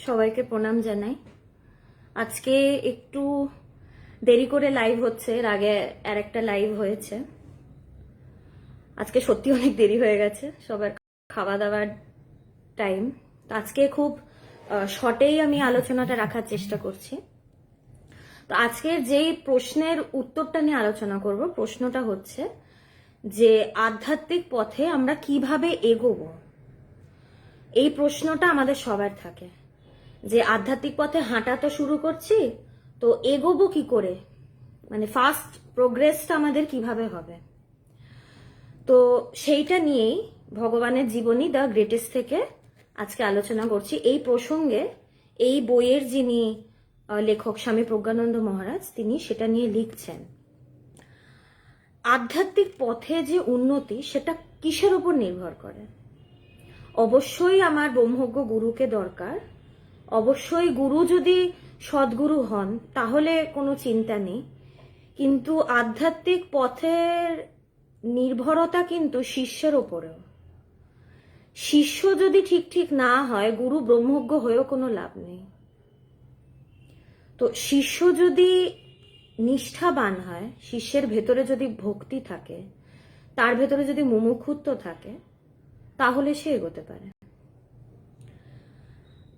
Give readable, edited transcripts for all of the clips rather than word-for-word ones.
সবাইকে প্রণাম জানাই। আজকে একটু দেরি করে লাইভ হচ্ছে, এর আগে আর একটা লাইভ হয়েছে। আজকে সত্যি অনেক দেরি হয়ে গেছে, সবার খাওয়া দাওয়ার টাইম। আজকে খুব শর্টেই আমি আলোচনাটা রাখার চেষ্টা করছি। তো আজকের যেই প্রশ্নের উত্তরটা নিয়ে আলোচনা করব, প্রশ্নটা হচ্ছে যে আধ্যাত্মিক পথে আমরা কিভাবে এগোবো। এই প্রশ্নটা আমাদের সবার থাকে যে আধ্যাত্মিক পথে হাঁটা তো শুরু করছি, তো এগোবো কি করে, মানে ফার্স্ট প্রোগ্রেসটা আমাদের কিভাবে হবে। তো সেইটা নিয়েই ভগবানের জীবনী দ্য গ্রেটেস্ট থেকে আজকে আলোচনা করছি। এই প্রসঙ্গে এই বইয়ের যিনি লেখক স্বামী প্রজ্ঞানন্দ মহারাজ, তিনি সেটা নিয়ে লিখছেন। আধ্যাত্মিক পথে যে উন্নতি, সেটা কিসের উপর নির্ভর করে? অবশ্যই আমার ব্রহ্মজ্ঞ গুরুকে দরকার। অবশ্যই গুরু যদি সদ্গুরু হন তাহলে কোনো চিন্তা নেই, কিন্তু আধ্যাত্মিক পথের নির্ভরতা কিন্তু শিষ্যের ওপরেও। শিষ্য যদি ঠিক না হয়, গুরু ব্রহ্মজ্ঞ হয়েও কোনো লাভ নেই। তো শিষ্য যদি নিষ্ঠাবান হয়, শিষ্যের ভেতরে যদি ভক্তি থাকে, তার ভেতরে যদি মুমুক্ষুত্ব থাকে, তাহলে সে এগোতে পারে।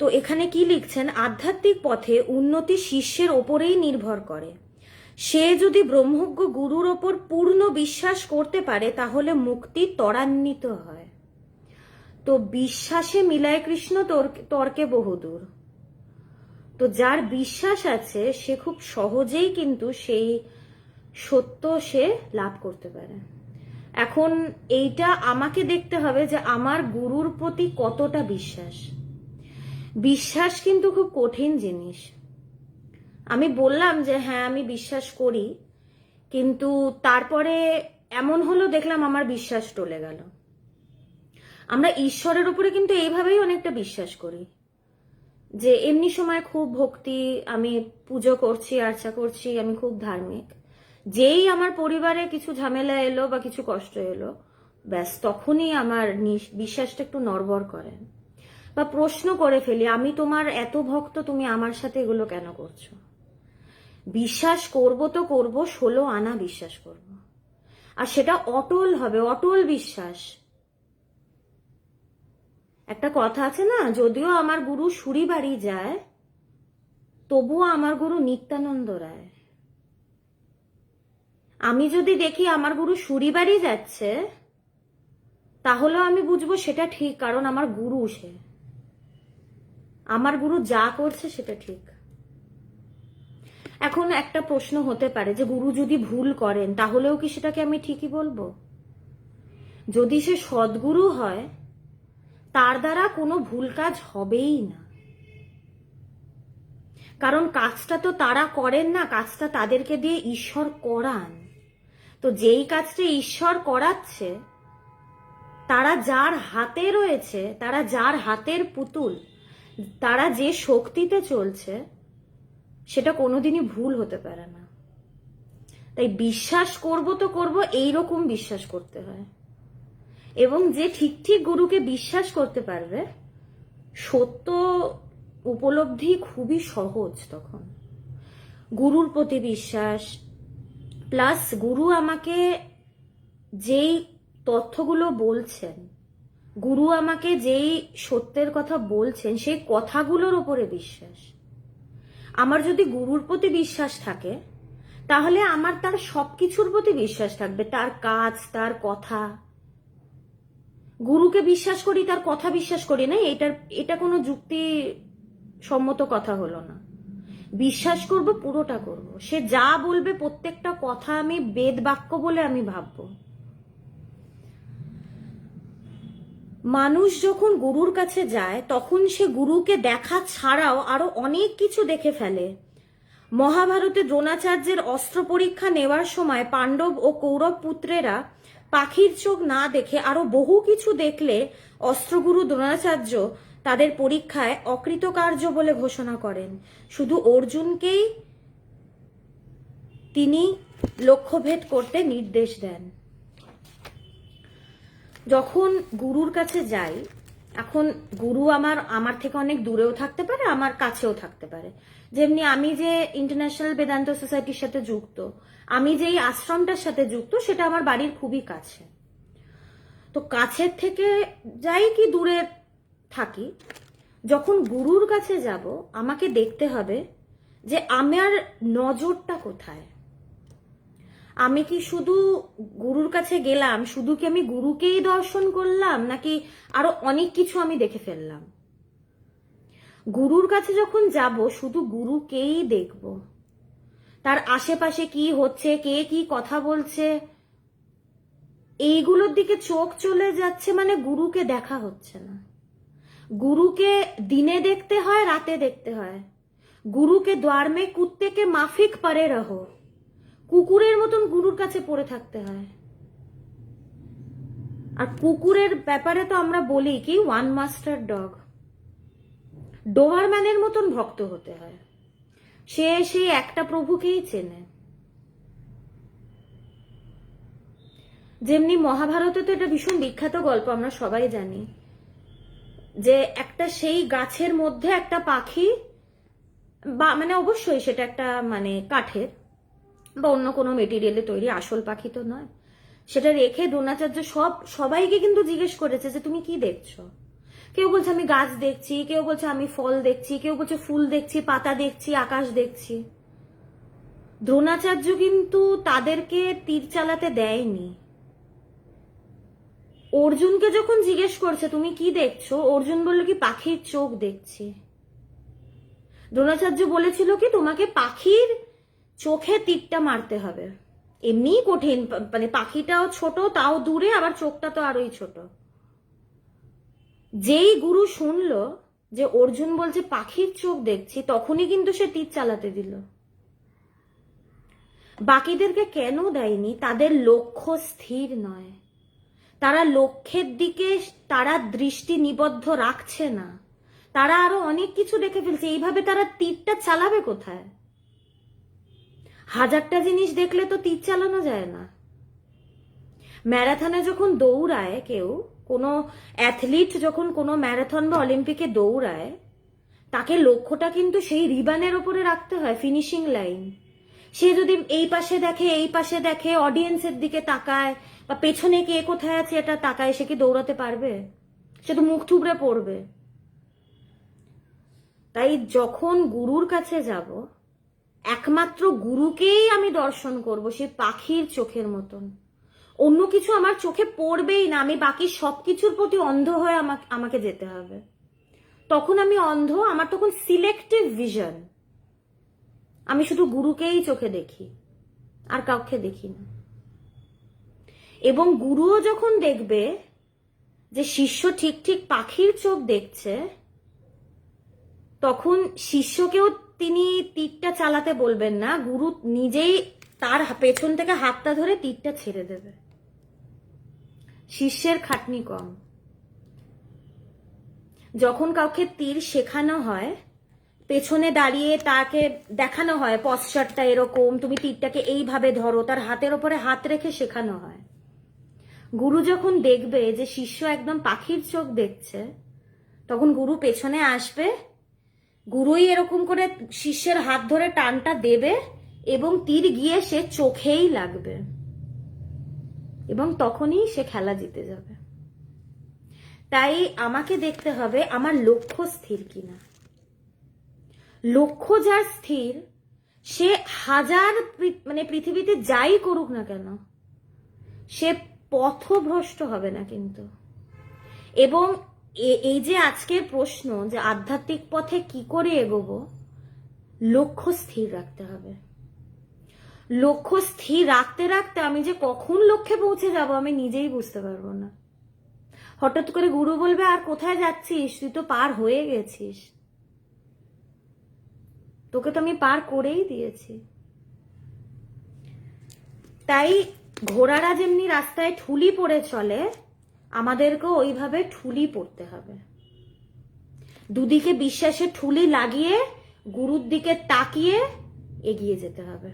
তো এখানে কি লিখছেন, আধ্যাত্মিক পথে উন্নতি শিষ্যের ওপরেই নির্ভর করে। সে যদি ব্রহ্মজ্ঞ গুরুর ওপর পূর্ণ বিশ্বাস করতে পারে, তাহলে মুক্তি ত্বরান্বিত হয়। তো বিশ্বাসে মিলায় কৃষ্ণ তর্কে বহুদূর। তো যার বিশ্বাস আছে সে খুব সহজেই কিন্তু সেই সত্য সে লাভ করতে পারে। এখন এইটা আমাকে দেখতে হবে যে আমার গুরুর প্রতি কতটা বিশ্বাস। বিশ্বাস কিন্তু খুব কঠিন জিনিস। আমি বললাম যে হ্যাঁ আমি বিশ্বাস করি, কিন্তু তারপরে এমন হলো দেখলাম আমার বিশ্বাস টলে গেল। আমরা ঈশ্বরের উপরে কিন্তু এইভাবেই অনেকটা বিশ্বাস করি যে এমনি সময় খুব ভক্তি, আমি পুজো করছি, আর্চা করছি, আমি খুব ধার্মিক। যেই আমার পরিবারে কিছু ঝামেলা এলো বা কিছু কষ্ট এলো, ব্যাস তখনই আমার বিশ্বাসটা একটু নড়বড় করে, বা প্রশ্ন করে ফেলি, আমি তোমার এত ভক্ত, তুমি আমার সাথে এগুলো কেন করছো? বিশ্বাস করব তো করব, 16 আনা বিশ্বাস করব, আর সেটা অটল হবে, অটল বিশ্বাস। একটা কথা আছে না, যদিও আমার গুরু সুরি বাড়ি যায়, তবুও আমার গুরু নিত্যানন্দ রায়। আমি যদি দেখি আমার গুরু সুরি বাড়ি যাচ্ছে, তাহলেও আমি বুঝবো সেটা ঠিক, কারণ আমার গুরু সে, আমার গুরু যা করছে সেটা ঠিক। এখন একটা প্রশ্ন হতে পারে যে গুরু যদি ভুল করেন, তাহলেও কি সেটাকে আমি ঠিকই বলবো? যদি সে সদ্গুরু হয়, তার দ্বারা কোনো ভুল কাজ হবেই না, কারণ কাজটা তো তারা করেন না, কাজটা তাদেরকে দিয়ে ঈশ্বর করান। তো যেই কাজটা ঈশ্বর করাচ্ছে, তারা যার হাতে রয়েছে, তারা যার হাতের পুতুল, তারা যে শক্তিতে চলছে, সেটা কোনোদিনই ভুল হতে পারে না। তাই বিশ্বাস করব তো করব, এইরকম বিশ্বাস করতে হয়। এবং যে ঠিক গুরুকে বিশ্বাস করতে পারবে, সত্য উপলব্ধি খুবই সহজ তখন। গুরুর প্রতি বিশ্বাস প্লাস গুরু আমাকে যেই তথ্যগুলো বলছেন, গুরু আমাকে যেই সত্যের কথা বলছেন, সেই কথাগুলোর উপরে বিশ্বাস। আমার যদি গুরুর প্রতি বিশ্বাস থাকে, তাহলে আমার তার সবকিছুর প্রতি বিশ্বাস থাকবে, তার কাজ, তার কথা। গুরুকে বিশ্বাস করি, তার কথা বিশ্বাস করি না, এটা কোনো যুক্তি সম্মত কথা হলো না। বিশ্বাস করব, পুরোটা করব। সে যা বলবে প্রত্যেকটা কথা আমি বেদ বাক্য বলে আমি ভাববো। মানুষ যখন গুরুর কাছে যায়, তখন সে গুরুকে দেখা ছাড়াও আরো অনেক কিছু দেখে ফেলে। মহাভারতে দ্রোণাচার্যের অস্ত্র পরীক্ষা নেওয়ার সময় পাণ্ডব ও কৌরব পুত্রেরা পাখির চোখ না দেখে আরো বহু কিছু দেখলে অস্ত্রগুরু দ্রোণাচার্য তাদের পরীক্ষায় অকৃতকার্য বলে ঘোষণা করেন। শুধু অর্জুনকেই তিনি লক্ষ্যভেদ করতে নির্দেশ দেন। যখন গুরুর কাছে যাই, এখন গুরু আমার থেকে অনেক দূরেও থাকতে পারে, আমার কাছেও থাকতে পারে। যেমনি আমি যে ইন্টারন্যাশনাল বেদান্ত সোসাইটির সাথে যুক্ত, আমি যে এই আশ্রমটার সাথে যুক্ত, সেটা আমার বাড়ির খুবই কাছে। তো কাছের থেকে যাই কি দূরে থাকি, যখন গুরুর কাছে যাব আমাকে দেখতে হবে যে আমার নজরটা কোথায়। আমি কি শুধু গুরুর কাছে গেলাম, শুধু কি আমি গুরুকেই দর্শন করলাম, নাকি আরো অনেক কিছু আমি দেখে ফেললাম? গুরুর কাছে যখন যাব শুধু গুরুকেই দেখব, তার আশেপাশে কি হচ্ছে, কে কি কথা বলছে, এইগুলোর দিকে চোখ চলে যাচ্ছে, মানে গুরুকে দেখা হচ্ছে না। গুরুকে দিনে দেখতে হয়, রাতে দেখতে হয়। গুরুকে দ্বার মে কুত্তে কে মাফিক পারে রহো, কুকুরের মতন গুরুর কাছে পড়ে থাকতে হয়। আর কুকুরের ব্যাপারে তো আমরা বলি কি, ওয়ান মাস্টার ডগ, ডোবারম্যানের মতন ভক্ত হতে হয়। সে সেই একটা প্রভুকেই চেনে। যেমনি মহাভারতে তো এটা ভীষণ বিখ্যাত গল্প, আমরা সবাই জানি যে একটা সেই গাছের মধ্যে একটা পাখি, বা মানে অবশ্যই সেটা একটা মানে কাঠের বা অন্য কোনো মেটেরিয়ালে তৈরি, আসল পাখি তো নয়, সেটা রেখে দ্রোণাচার্য সবাইকে কিন্তু জিজ্ঞেস করেছে যে তুমি কি দেখছো। কেউ বলছে আমি গাছ দেখছি, কেউ বলছে আমি ফল দেখছি, কেউ বলছে ফুল দেখছি, পাতা দেখছি, আকাশ দেখছি। দ্রোণাচার্য কিন্তু তাদেরকে তীর চালাতে দেয়নি। অর্জুনকে যখন জিজ্ঞেস করছে তুমি কি দেখছো, অর্জুন বলল কি পাখির চোখ দেখছি। দ্রোণাচার্য বলেছিল কি তোমাকে পাখির চোখে তীরটা মারতে হবে। এমনি কঠিন, মানে পাখিটাও ছোট, তাও দূরে, আবার চোখটা তো আরোই ছোট। যেই গুরু শুনলো যে অর্জুন বলছে পাখির চোখ দেখছি, তখনই কিন্তু সে তীর চালাতে দিল। বাকিদেরকে কেন দেয়নি? তাদের লক্ষ্য স্থির নয়, তারা লক্ষ্যের দিকে তারা দৃষ্টি নিবদ্ধ রাখছে না, তারা আরো অনেক কিছু দেখে ফেলছে। এইভাবে তারা তীরটা চালাবে কোথায়? হাজারটা জিনিস দেখলে তো তীর চালানো যায় না। ম্যারাথনে যখন দৌড়ায় কেউ, কোনো অ্যাথলিট যখন কোনো ম্যারাথন বা অলিম্পিকে দৌড়ায়, তাকে লক্ষ্যটা কিন্তু সেই রিবানের ওপরে রাখতে হয়, ফিনিশিং লাইন। সে যদি এই পাশে দেখে, এই পাশে দেখে, অডিয়েন্সের দিকে তাকায়, বা পেছনে কে কোথায় আছে এটা তাকায়, সে কি দৌড়াতে পারবে? সে তো মুখ থুবড়ে পড়বে। তাই যখন গুরুর কাছে যাব, একমাত্র গুরুকেই আমি দর্শন করব, সে পাখির চোখের মতন। অন্য কিছু আমার চোখে পড়বেই না, আমি বাকি সবকিছুর প্রতি অন্ধ হয়ে আমাকে যেতে হবে। তখন আমি অন্ধ, আমার তখন সিলেক্টিভ ভিশন। আমি শুধু গুরুকেই চোখে দেখি, আর কাউকে দেখি না। এবং গুরুও যখন দেখবে যে শিষ্য ঠিক ঠিক পাখির চোখ দেখছে, তখন শিষ্যকেও তিনি তীরটা চালাতে বলবেন না, গুরু নিজেই তার পেছন থেকে হাতটা ধরে তীরটা ছেড়ে দেবে। শিষ্যের খাটনি কম। যখন কাউকে তীর শেখানো হয়, পেছনে দাঁড়িয়ে তাকে দেখানো হয় পশ্চারটা এরকম, তুমি তীরটাকে এইভাবে ধরো, তার হাতের ওপরে হাত রেখে শেখানো হয়। গুরু যখন দেখবে যে শিষ্য একদম পাখির চোখ দেখছে, তখন গুরু পেছনে আসবে, গুরুই এরকম করে শিষ্যের হাত ধরে টানটা দেবে, এবং তীর গিয়ে সে চোখেই লাগবে, এবং তখনই সে খেলা জিতে যাবে। তাই আমাকে দেখতে হবে আমার লক্ষ্য স্থির কিনা। লক্ষ্য যার স্থির, সে হাজার মানে পৃথিবীতে যাই করুক না কেন, সে পথভ্রষ্ট হবে না কিন্তু। এবং এই যে আজকের প্রশ্ন যে আধ্যাত্মিক পথে কি করে এগোবো, লক্ষ্য স্থির রাখতে হবে। লক্ষ্য স্থির রাখতে রাখতে আমি যে কখন লক্ষ্যে পৌঁছে যাব আমি নিজেই বুঝতে পারবো না। হঠাৎ করে গুরু বলবে আর কোথায় যাচ্ছিস, তুই তো পার হয়ে গেছিস, তোকে তো আমি পার করেই দিয়েছি। তাই ঘোড়ারা যেমনি রাস্তায় ঠুলি পড়ে চলে, আমাদেরকেও ওইভাবে ঠুলি পড়তে হবে। দুদিকে বিশ্বাসের ঠুলি লাগিয়ে গুরুর দিকে তাকিয়ে এগিয়ে যেতে হবে।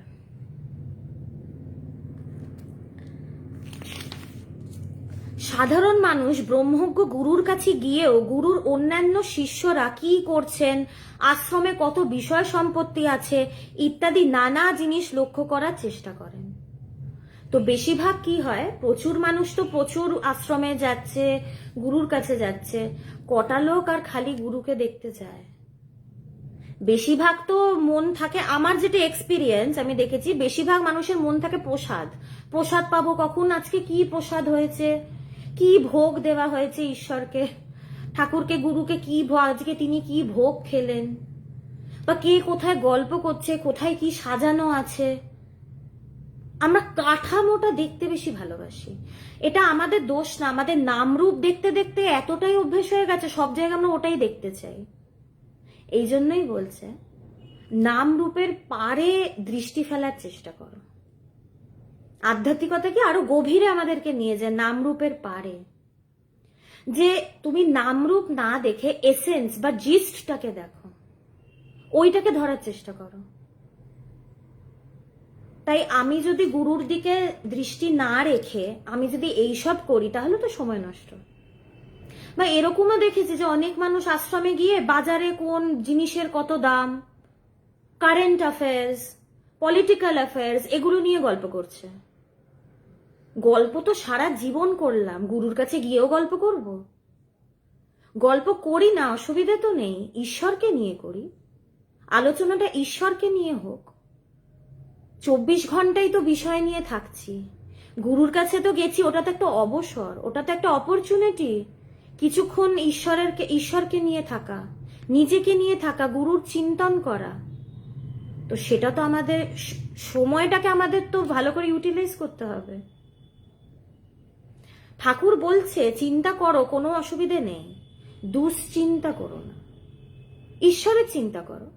সাধারণ মানুষ ব্রহ্মজ্ঞ গুরুর কাছে গিয়েও গুরুর অন্যান্য শিষ্যরা কি করছেন, আশ্রমে কত বিষয় সম্পত্তি আছে ইত্যাদি নানা জিনিস লক্ষ্য করার চেষ্টা করেন। তো বেশিরভাগ কি হয়, প্রচুর মানুষ তো প্রচুর আশ্রমে যাচ্ছে, গুরুর কাছে যাচ্ছে, কটা লোক আর খালি গুরুকে দেখতে যায়? বেশিরভাগ তো মন থাকে, আমার যেটা এক্সপিরিয়েন্স আমি দেখেছি, বেশিরভাগ মানুষের মন থাকে প্রসাদ, প্রসাদ পাবো কখন, আজকে কি প্রসাদ হয়েছে, কি ভোগ দেওয়া হয়েছে ঈশ্বরকে, ঠাকুরকে, গুরুকে কি আজকে তিনি কি ভোগ খেলেন, বা কে কোথায় গল্প করছে, কোথায় কি সাজানো আছে। আমরা কাঠামোটা দেখতে বেশি ভালোবাসি। এটা আমাদের দোষ না, আমাদের নামরূপ দেখতে দেখতে এতটাই অভ্যেস হয়ে গেছে, সব জায়গায় আমরা ওটাই দেখতে চাই। এই জন্যই বলছে নাম রূপের পারে দৃষ্টি ফেলার চেষ্টা করো। আধ্যাত্মিকতাকে আরো গভীরে আমাদেরকে নিয়ে যায়, নাম রূপের পারে, যে তুমি নামরূপ না দেখে এসেন্স বা জিস্টটাকে দেখো, ওইটাকে ধরার চেষ্টা করো। তাই আমি যদি গুরুর দিকে দৃষ্টি না রেখে আমি যদি এইসব করি তাহলে তো সময় নষ্ট। বা এরকমও দেখেছি যে অনেক মানুষ আশ্রমে গিয়ে বাজারে কোন জিনিসের কত দাম, কারেন্ট অ্যাফেয়ার্স, পলিটিক্যাল অ্যাফেয়ার্স, এগুলো নিয়ে গল্প করছে। গল্প তো সারা জীবন করলাম, গুরুর কাছে গিয়েও গল্প করব? গল্প করি না, অসুবিধা তো নেই, ঈশ্বরকে নিয়ে করি, আলোচনাটা ঈশ্বরকে নিয়ে হোক। 24 ঘন্টাই তো বিষয় নিয়ে থাকছি, গুরুর কাছে তো গেছি, ওটা তো একটা অবসর, ওটা তো একটা অপরচুনিটি, কিছুক্ষণ ঈশ্বরকে নিয়ে থাকা, নিজেকে নিয়ে থাকা, গুরুর চিন্তন করা। তো সেটা তো আমাদের সময়টাকে আমাদের তো ভালো করে ইউটিলাইজ করতে হবে। ঠাকুর বলছে চিন্তা করো, কোনো অসুবিধে নেই, দুশ্চিন্তা করো না, ঈশ্বরের চিন্তা করো।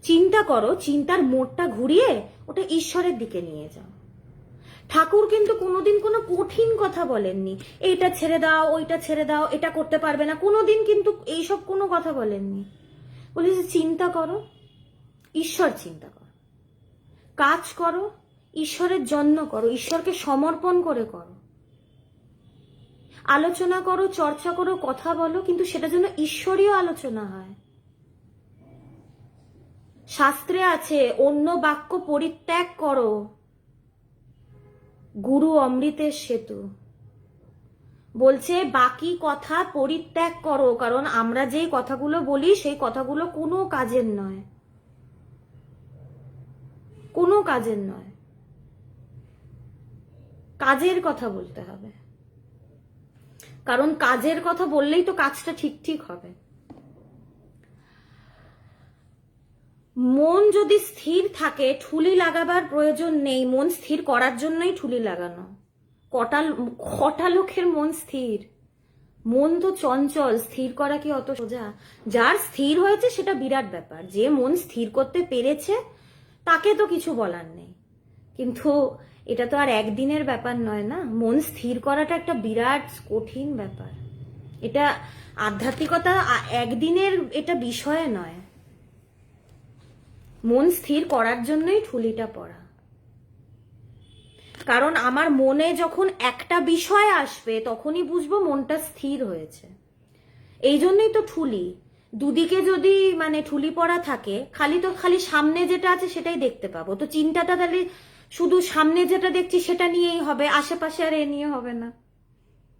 চিন্তা করো, চিন্তার মোড়টা ঘুরিয়ে ওটা ঈশ্বরের দিকে নিয়ে যাও। ঠাকুর কিন্তু কোনোদিন কোনো কঠিন কথা বলেননি, এইটা ছেড়ে দাও, ওইটা ছেড়ে দাও, এটা করতে পারবে না, কোনোদিন কিন্তু এইসব কোনো কথা বলেননি। বলেছে চিন্তা করো, ঈশ্বর চিন্তা করো, কাজ করো, ঈশ্বরের জন্য করো, ঈশ্বরকে সমর্পণ করে করো, আলোচনা করো, চর্চা করো, কথা বলো, কিন্তু সেটা যেন ঈশ্বরীয় আলোচনা হয়। শাস্ত্রে আছে অন্য বাক্য পরিত্যাগ করো, গুরু অমৃতের সেতু। বলছে বাকি কথা পরিত্যাগ করো, কারণ আমরা যেই কথাগুলো বলি সেই কথাগুলো কোনো কাজের নয়, কোনো কাজের নয়, কাজের কথা বলতে হবে, কারণ কাজের কথা বললেই তো কাজটা ঠিক ঠিক হবে। মন যদি স্থির থাকে ঠুলি লাগাবার প্রয়োজন নেই, মন স্থির করার জন্যই ঠুলি লাগানো। কটা লোকের মন স্থির, মন তো চঞ্চল, স্থির করা কি অত সোজা? যার স্থির হয়েছে সেটা বিরাট ব্যাপার, যে মন স্থির করতে পেরেছে তাকে তো কিছু বলার নেই, কিন্তু এটা তো আর একদিনের ব্যাপার নয় না, মন স্থির করাটা একটা বিরাট কঠিন ব্যাপার। এটা আধ্যাত্মিকতা একদিনের এটা বিষয় নয়, মন স্থির করার জন্যই ঠুলিটা পড়া। কারণ আমার মনে যখন একটা বিষয় আসবে তখনই বুঝবো মনটা স্থির হয়েছে। এই জন্যই তো ঠুলি, দুদিকে যদি মানে ঠুলি পড়া থাকে, খালি সামনে যেটা আছে সেটাই দেখতে পাবো, তো চিন্তাটা তাহলে শুধু সামনে যেটা দেখছি সেটা নিয়েই হবে, আশেপাশে আর এ নিয়ে হবে না।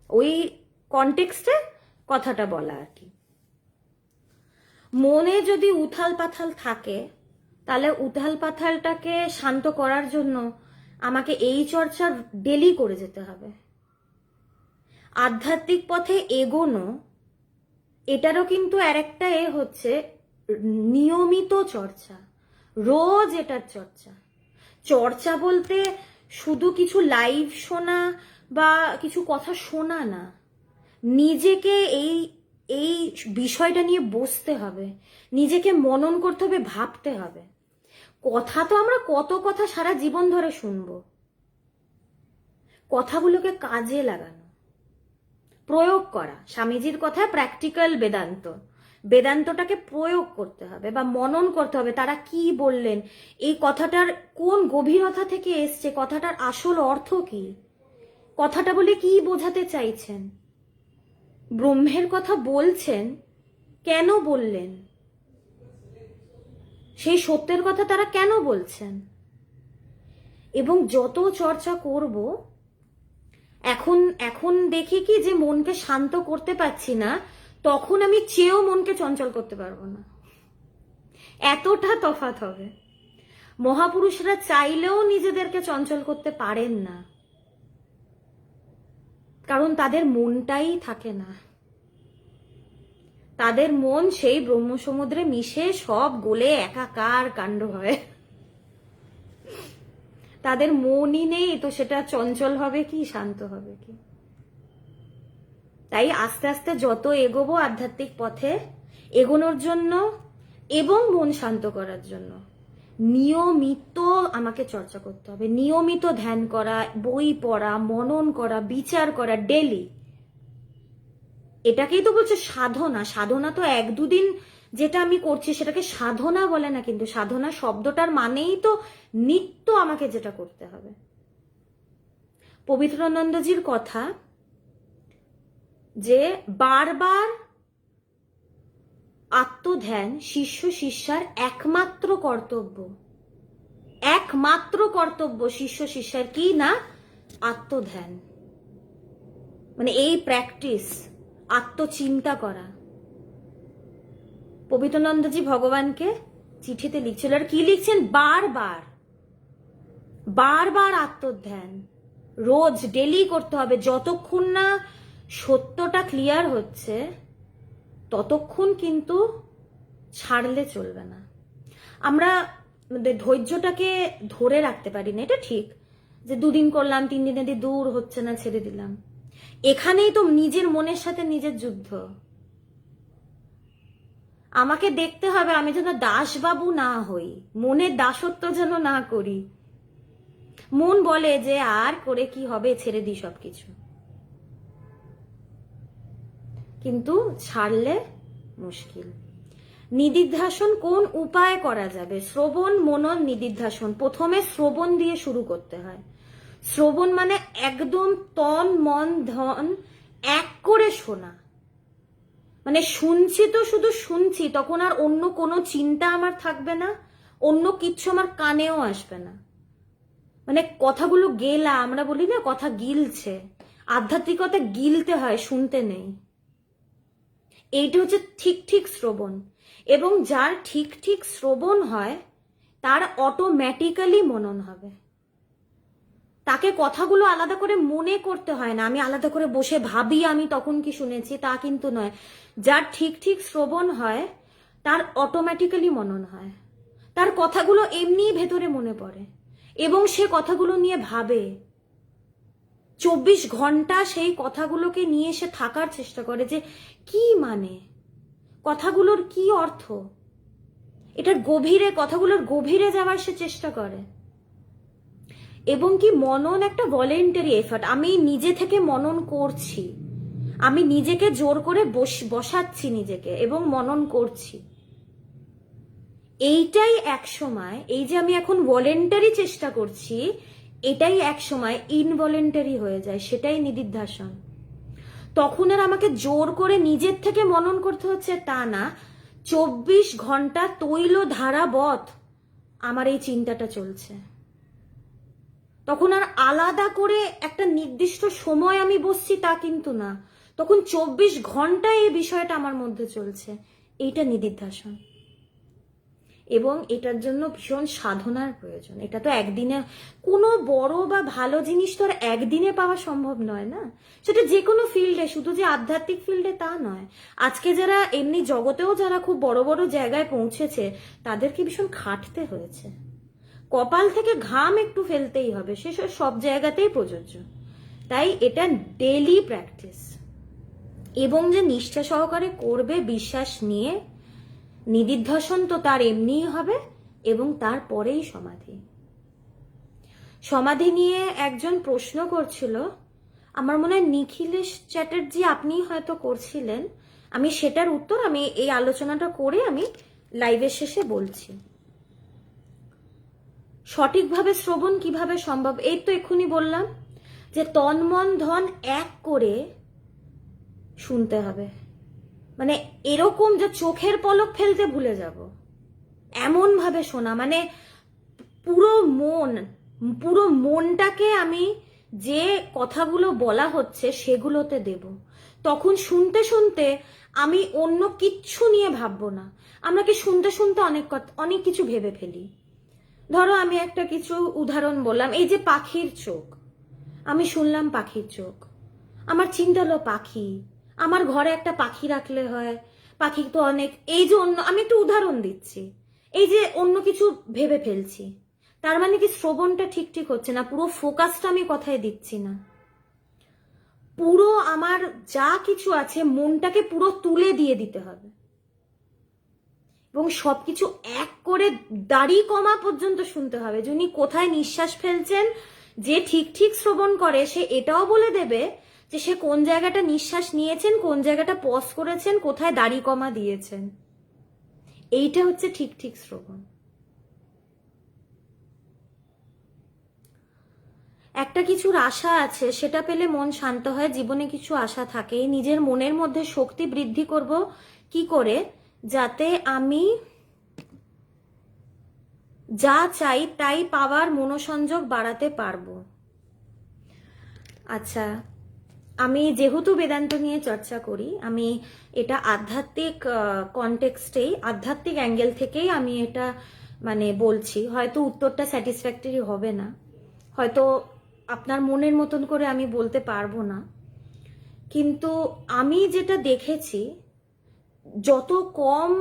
ওই কনটেক্সটে কথাটা বলা আর কি। মনে যদি উথাল পাথাল থাকে তাহলে উথাল পাথালটাকে শান্ত করার জন্য আমাকে এই চর্চা ডেলি করে যেতে হবে। আধ্যাত্মিক পথে এগোনো এটারও কিন্তু আরেকটা হচ্ছে নিয়মিত চর্চা, রোজ এটার চর্চা। চর্চা বলতে শুধু কিছু লাইভ শোনা বা কিছু কথা শোনা না, নিজেকে এই বিষয়টা নিয়ে বসতে হবে, নিজেকে মনন করতে হবে, ভাবতে হবে। কথা তো আমরা কত কথা সারা জীবন ধরে শুনবো, কথাগুলোকে কাজে লাগানো, প্রয়োগ করা। স্বামীজির কথায় প্র্যাকটিক্যাল বেদান্ত, বেদান্তটাকে প্রয়োগ করতে হবে বা মনন করতে হবে, তারা কি বললেন, এই কথাটার কোন গভীরতা থেকে এসছে, কথাটার আসল অর্থ কি, কথাটা বলে কি বোঝাতে চাইছেন? ব্রহ্মের কথা বলছেন, কেন বললেন? সেই সত্যের কথা তারা কেন বলছেন? এবং যত চর্চা করব, এখন দেখি কি যে মনকে শান্ত করতে পারছি না, তখন আমি চেয়েও মনকে চঞ্চল করতে পারবো না। এতটা তফাৎ হবে। মহাপুরুষরা চাইলেও নিজেদেরকে চঞ্চল করতে পারেন না, কারণ তাদের মনটাই থাকে না। তাদের মন সেই ব্রহ্মসমুদ্রে মিশে সব গলে একাকার কাণ্ড হয়। তাদের মনই নেই, তো সেটা চঞ্চল হবে কি, শান্ত হবে কি? তাই আস্তে আস্তে যত এগোবো আধ্যাত্মিক পথে, এগোনোর জন্য এবং মন শান্ত করার জন্য নিয়মিত আমাকে চর্চা করতে হবে। নিয়মিত ধ্যান করা, বই পড়া, মনন করা, বিচার করা ডেলি। এটাকেই তো বলছে সাধনা। সাধনা তো এক দুদিন যেটা আমি করছি সেটাকে সাধনা বলে না, কিন্তু সাধনা শব্দটার মানেই তো নিত্য আমাকে যেটা করতে হবে। পবিত্রানন্দজির কথা যে বারবার আত্মধ্যান শিষ্য শিষ্যার একমাত্র কর্তব্য। একমাত্র কর্তব্য শিষ্য শিষ্যার কি না? আত্মধ্যান, মানে এই প্র্যাকটিস, আত্মচিন্তা করা। পবিত্রানন্দজি ভগবানকে চিঠিতে লিখছিল, আর কি লিখছেন? বারবার বারবার আত্মধ্যান রোজ ডেলি করতে হবে। যতক্ষণ না সত্যটা ক্লিয়ার হচ্ছে ততক্ষণ কিন্তু ছাড়লে চলবে না। আমরা ধৈর্যটাকে ধরে রাখতে পারি না, এটা ঠিক, যে দুদিন করলাম, 3 দিনে দিয়ে দূর হচ্ছে না, ছেড়ে দিলাম। এখানেই তো নিজের মনের সাথে নিজের যুদ্ধ। আমাকে দেখতে হবে আমি যেন দাসবাবু না হই, মনের দাসত্ব যেন না করি। মন বলে যে আর করে কি হবে, ছেড়ে দিই সবকিছু, কিন্তু ছাড়লে মুশকিল। নিদিধ্যাসন কোন উপায় করা যাবে? শ্রবণ, মনন, নিদিধ্যাসন। প্রথমে শ্রবণ দিয়ে শুরু করতে হয়। শ্রবণ মানে একদম তন মন ধন এক করে শোনা। মানে শুনছি তো শুধু শুনছি, তখন আর অন্য কোনো চিন্তা আমার থাকবে না, অন্য কিচ্ছু আমার কানেও আসবে না। মানে কথাগুলো গেলা, আমরা বলি না কথা গিলছে, আধ্যাত্মিকতা গিলতে হয়, শুনতে নেই। এইটা হচ্ছে ঠিক ঠিক শ্রবণ। এবং যার ঠিক ঠিক শ্রবণ হয় তার অটোমেটিক্যালি মনন হবে। তাকে কথাগুলো আলাদা করে মনে করতে হয় না, আমি আলাদা করে বসে ভাবি আমি তখন কি শুনেছি, তা কিন্তু নয়। যার ঠিক ঠিক শ্রবণ হয় তার অটোমেটিক্যালি মনন হয়, তার কথাগুলো এমনি ভেতরে মনে পড়ে এবং সে কথাগুলো নিয়ে ভাবে। 24 ঘন্টা সেই কথাগুলোকে নিয়ে সে থাকার চেষ্টা করে, যে কি মানে, কথাগুলোর কি অর্থ, এটার গভীরে, কথাগুলোর গভীরে যাওয়ার সে চেষ্টা করে। এবং কি মনন একটা ভলেন্টারি এফার্ট। আমি নিজে থেকে মনন করছি, আমি নিজেকে জোর করে বসাচ্ছি নিজেকে এবং মনন করছি। এইটাই এক সময়, এই যে আমি এখন ভলেন্টারি চেষ্টা করছি, এটাই এক সময় ইনভলেন্টারি হয়ে যায়, সেটাই নিদিধ্যাসন। তখন আর আমাকে জোর করে নিজের থেকে মনন করতে হচ্ছে তা না, 24 ঘন্টা তৈল ধারাবৎ আমার এই চিন্তাটা চলছে। তখন আর আলাদা করে একটা নির্দিষ্ট সময় আমি বসছি তা কিন্তু না, তখন 24 ঘন্টা এই বিষয়টা আমার মধ্যে চলছে। এইটা নিদিধ্যাসন। এবং এটার জন্য ভীষণ সাধনার প্রয়োজন। এটা তো একদিনে, কোনো বড় বা ভালো জিনিস তো আর একদিনে পাওয়া সম্ভব নয় না। সেটা যে কোনো ফিল্ডে, শুধু যে আধ্যাত্মিক ফিল্ডে তা নয়। আজকে যারা এমনি জগতেও যারা খুব বড় বড় জায়গায় পৌঁছেছে তাদেরকে ভীষণ খাটতে হয়েছে। কপাল থেকে ঘাম একটু ফেলতেই হবে, সে সব জায়গাতেই প্রযোজ্য। তাই এটা ডেইলি প্র্যাকটিস, এবং যে নিষ্ঠা সহকারে করবে বিশ্বাস নিয়ে। নিদিধ্যাসন তো তার এমনিই হবে, এবং তারপরেই সমাধি। সমাধি নিয়ে একজন প্রশ্ন করছিল, আমার মনে হয় নিখিলেশ চ্যাটার্জি আপনি হয়তো করছিলেন। আমি সেটার উত্তর আমি এই আলোচনাটা করে আমি লাইভের শেষে বলছি। সঠিকভাবে শ্রবণ কিভাবে সম্ভব? এই তো এক্ষুনি বললাম, যে তন মন ধন এক করে শুনতে হবে, মানে এরকম যে চোখের পলক ফেলতে ভুলে যাব এমন ভাবে শোনা, মানে পুরো মনটাকে আমি যে কথাগুলো বলা হচ্ছে সেগুলোতে দেব। তখন শুনতে শুনতে আমি অন্য কিচ্ছু নিয়ে ভাববো না। আমরা কি শুনতে শুনতে অনেক কিছু ভেবে ফেলি। ধরো আমি একটা কিছু উদাহরণ বললাম, এই যে পাখির চোখ, আমি শুনলাম পাখির চোখ, আমার চিন্তা হলো পাখি, আমার ঘরে একটা পাখি রাখলে হয়, পাখি তো অনেক, এই যে অন্য, আমি একটু উদাহরণ দিচ্ছি, এই যে অন্য কিছু ভেবে ফেলছি, তার মানে কি শ্রবণটা ঠিক হচ্ছে না, পুরো ফোকাসটা আমি কথায় দিচ্ছি না। পুরো আমার যা কিছু আছে মনটাকে পুরো তুলে দিয়ে দিতে হবে এবং সবকিছু এক করে দাড়ি কমা পর্যন্ত শুনতে হবে। যিনি কোথায় নিঃশ্বাস ফেলছেন, যে ঠিক শ্রবণ করে সে এটাও বলে দেবে যে সে কোন জায়গাটা নিঃশ্বাস নিয়েছেন, কোন জায়গাটা পজ করেছেন, কোথায় দাড়ি কমা দিয়েছেন। এইটা হচ্ছে ঠিক শ্রবণ। একটা কিছুর আশা আছে, সেটা পেলে মন শান্ত হয়। জীবনে কিছু আশা থাকে, নিজের মনের মধ্যে শক্তি বৃদ্ধি করব কি করে, যাতে আমি যা চাই তাই পাওয়ার মনোসংযোগ বাড়াতে পারবো। আচ্ছা, আমি যেহেতু বেদান্ত নিয়ে চর্চা করি, আমি এটা আধ্যাত্মিক কনটেক্সটেই, আধ্যাত্মিক অ্যাঙ্গেল থেকেই আমি এটা মানে বলছি। হয়তো উত্তরটা স্যাটিসফ্যাক্টরি হবে না, হয়তো আপনার মনের মতন করে আমি বলতে পারবো না, কিন্তু আমি যেটা দেখেছি, যত কম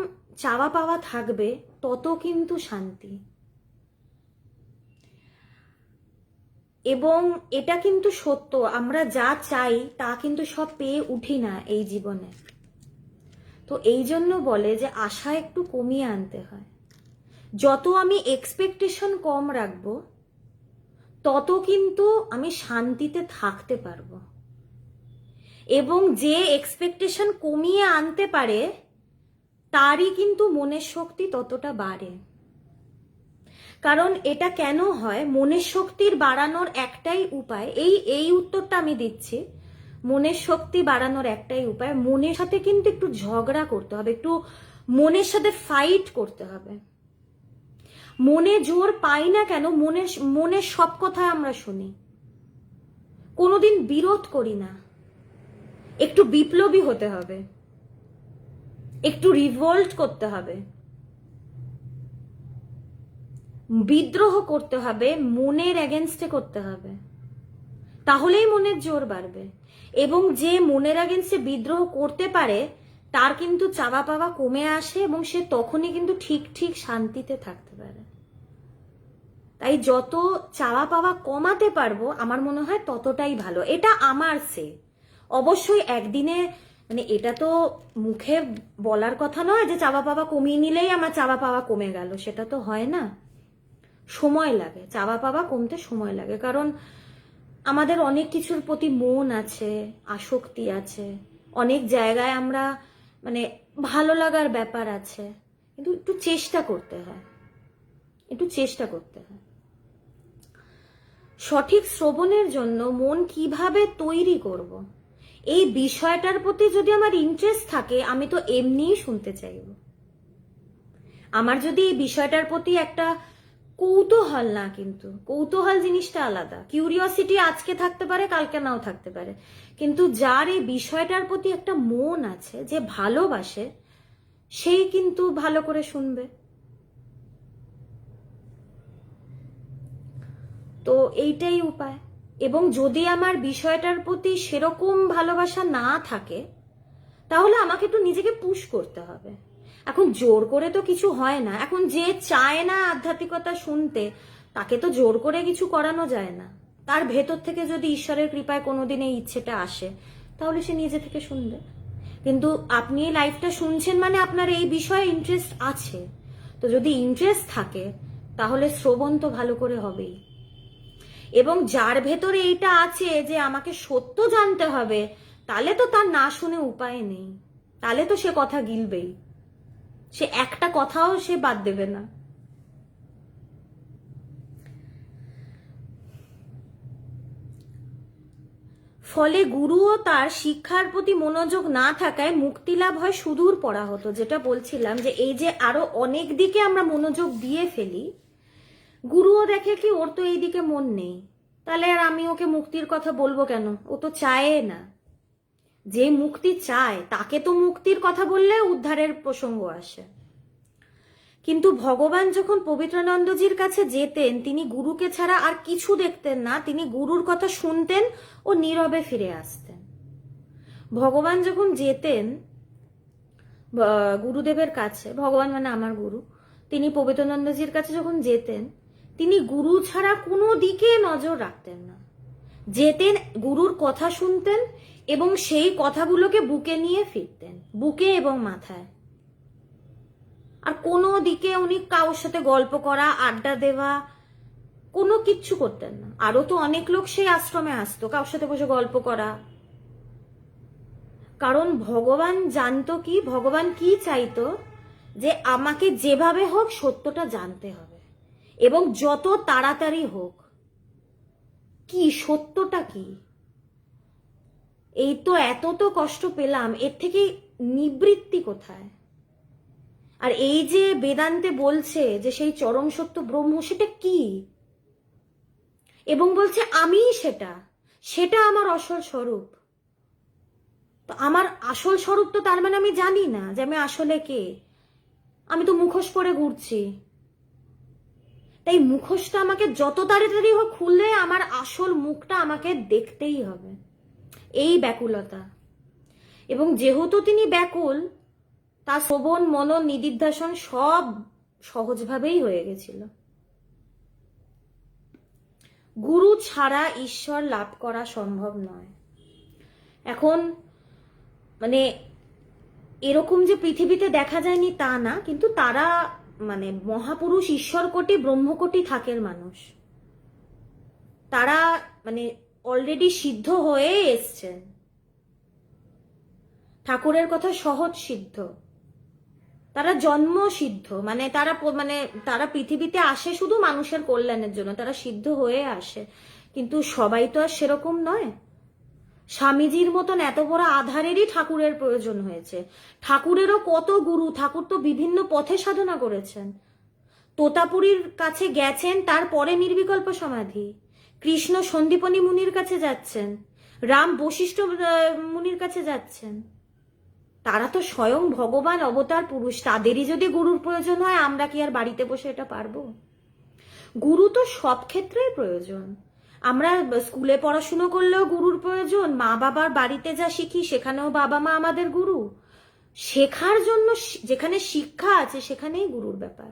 চাওয়া পাওয়া থাকবে তত কিন্তু শান্তি। এবং এটা কিন্তু সত্য, আমরা যা চাই তা কিন্তু সব পেয়ে উঠি না এই জীবনে। তো এই জন্য বলে যে আশা একটু কমিয়ে আনতে হয়। যত আমি এক্সপেকটেশন কম রাখবো তত কিন্তু আমি শান্তিতে থাকতে পারবো। এবং যে এক্সপেকটেশন কমিয়ে আনতে পারে তারই কিন্তু মনের শক্তি ততটা বাড়ে। কারণ এটা কেন হয়, মনের শক্তির বাড়ানোর একটাই উপায়, এই উত্তরটা আমি দিচ্ছি। মনের শক্তি বাড়ানোর একটাই উপায়, মনের সাথে কিন্তু একটু ঝগড়া করতে হবে, একটু মনের সাথে ফাইট করতে হবে। মনে জোর পাই না কেন, মনের সব কথা আমরা শুনি, কোনোদিন বিরোধ করি না। একটু বিপ্লবী হতে হবে, একটু রিভোল্ট করতে হবে, বিদ্রোহ করতে হবে, মনের এগেনস্টে করতে হবে, তাহলেই মনের জোর বাড়বে। এবং যে মনের এগেনস্টে বিদ্রোহ করতে পারে তার কিন্তু চাওয়া পাওয়া কমে আসে এবং সে তখনই কিন্তু ঠিক শান্তিতে থাকতে পারে। তাই যত চাওয়া পাওয়া কমাতে পারবো আমার মনে হয় ততটাই ভালো। এটা আমার অবশ্যই একদিনে, মানে এটা তো মুখে বলার কথা নয় যে চাওয়া পাওয়া কমিয়ে নিলেই আমার চাওয়া পাওয়া কমে গেল, সেটা তো হয় না। সময় লাগে, চাওয়া পাওয়া কমতে সময় লাগে, কারণ আমাদের অনেক কিছুর প্রতি মন আছে, আসক্তি আছে, অনেক জায়গায় আমরা মানে ভালো লাগার ব্যাপার আছে, কিন্তু একটু চেষ্টা করতে হয়, সঠিক শ্রবণের জন্য মন কিভাবে তৈরি করব, এই বিষয়টার প্রতি যদি আমার ইন্টারেস্ট থাকে আমি তো এমনিই শুনতে চাইব। আমার যদি এই বিষয়টার প্রতি একটা কৌতূহল, না কিন্তু কৌতূহল জিনিসটা আলাদা, কিউরিওসিটি আজকে থাকতে পারে কালকে নাও থাকতে পারে, কিন্তু যার এই বিষয়টার প্রতি একটা মন আছে, যে ভালোবাসে, সেই কিন্তু ভালো করে শুনবে। তো এইটাই উপায়। এবং যদি আমার বিষয়টার প্রতি সেরকম ভালোবাসা না থাকে তাহলে আমাকে একটু নিজেকে পুশ করতে হবে। এখন জোর করে তো কিছু হয় না, এখন যে চায় না আধ্যাত্মিকতা শুনতে তাকে তো জোর করে কিছু করানো যায় না। তার ভেতর থেকে যদি ঈশ্বরের কৃপায় কোনোদিন এই ইচ্ছেটা আসে তাহলে সে নিজে থেকে শুনবে। কিন্তু আপনি এই লাইফটা শুনছেন মানে আপনার এই বিষয়ে ইন্টারেস্ট আছে, তো যদি ইন্টারেস্ট থাকে তাহলে শ্রবণ তো ভালো করে হবেই। এবং যার ভেতরে এইটা আছে যে আমাকে সত্য জানতে হবে, তাহলে তো তার না শুনে উপায় নেই, তাহলে তো সে কথা গিলবেই, সে একটা কথাও সে বাদ দেবে না। ফলে গুরুও তার শিক্ষার প্রতি মনোযোগ না থাকায় মুক্তিলাভ হয় সুদূর পড়া হতো। যেটা বলছিলাম যে এই যে আরো অনেক দিকে আমরা মনোযোগ দিয়ে ফেলি, গুরুও দেখে কি ওর তো এই দিকে মন নেই, তাহলে আর আমি ওকে মুক্তির কথা বলবো কেন, ও তো চায় না। যে মুক্তি চায় তাকে তো মুক্তির কথা বললে উদ্ধারের প্রসঙ্গ আসে। কিন্তু ভগবান যখন পবিত্রানন্দজির কাছে যেতেন, তিনি গুরুকে ছাড়া আর কিছু দেখতেন না, তিনি গুরুর কথা শুনতেন ও নীরবে ফিরে আসতেন। ভগবান যখন যেতেন গুরুদেবের কাছে, ভগবান মানে আমার গুরু, তিনি পবিত্রানন্দজির কাছে যখন যেতেন, তিনি গুরু ছাড়া কোনো দিকে নজর রাখতেন না। যেতেন, গুরুর কথা শুনতেন এবং সেই কথাগুলোকে বুকে নিয়ে ফিরতেন, বুকে এবং মাথায়। আর কোনো দিকে উনি কারোর সাথে গল্প করা, আড্ডা দেওয়া, কোনো কিচ্ছু করতেন না। আরো তো অনেক লোক সেই আশ্রমে আসতো কারোর সাথে বসে গল্প করা। কারণ ভগবান জানতো কি, ভগবান কি চাইতো, যে আমাকে যেভাবে হোক সত্যটা জানতে হবে এবং যত তাড়াতাড়ি হোক। কি সত্যটা কি? এই তো এত তো কষ্ট পেলাম, এর থেকে নিবৃত্তি কোথায়? আর এই যে বেদান্তে বলছে যে সেই চরম সত্য ব্রহ্ম, সেটা কি? এবং বলছে আমি সেটা, সেটা আমার আসল স্বরূপ। তো আমার আসল স্বরূপ তো তার মানে আমি জানি না যে আমি আসলে কে, আমি তো মুখোশ পরে ঘুরছি। তাই মুখোশটা আমাকে যত তাড়াতাড়ি হোক খুললে আমার আসল মুখটা আমাকে দেখতেই হবে। এই ব্যাকুলতা। এবং যেহেতু তিনি ব্যাকুল, তার শ্রবণ, মনন, নিদিধ্যাসন সব সহজভাবেই হয়ে গেছিল। গুরু ছাড়া ঈশ্বর লাভ করা সম্ভব নয়। এখন মানে এরকম যে পৃথিবীতে দেখা যায়নি তা না, কিন্তু তারা মানে মহাপুরুষ, ঈশ্বরকোটি, ব্রহ্মকোটি থাকের মানুষ, তারা মানে অলরেডি সিদ্ধ হয়ে এসছেন। ঠাকুরের কথা সহজ সিদ্ধ, তারা জন্ম সিদ্ধ, মানে তারা পৃথিবীতে আসে শুধু মানুষের কল্যাণের জন্য, তারা সিদ্ধ হয়ে আসে। কিন্তু সবাই তো আর সেরকম নয়। স্বামীজির মতন এত বড় আধারেরই ঠাকুরের প্রয়োজন হয়েছে। ঠাকুরেরও কত গুরু, ঠাকুর তো বিভিন্ন পথে সাধনা করেছেন। তোতাপুরীর কাছে গেছেন, তারপরে নির্বিকল্প সমাধি। কৃষ্ণ সন্দীপনী মুনির কাছে যাচ্ছেন, রাম বশিষ্ঠ মুনির কাছে যাচ্ছেন। তারা তো স্বয়ং ভগবান, অবতার পুরুষ। তাদেরই যদি গুরুর প্রয়োজন হয়, আমরা কি আর বাড়িতে বসে এটা পারবো? গুরু তো সব ক্ষেত্রেই প্রয়োজন। আমরা স্কুলে পড়াশুনো করলেও গুরুর প্রয়োজন, মা বাবার বাড়িতে যা শিখি সেখানেও বাবা মা আমাদের গুরু। শেখার জন্য যেখানে শিক্ষা আছে সেখানেই গুরুর ব্যাপার।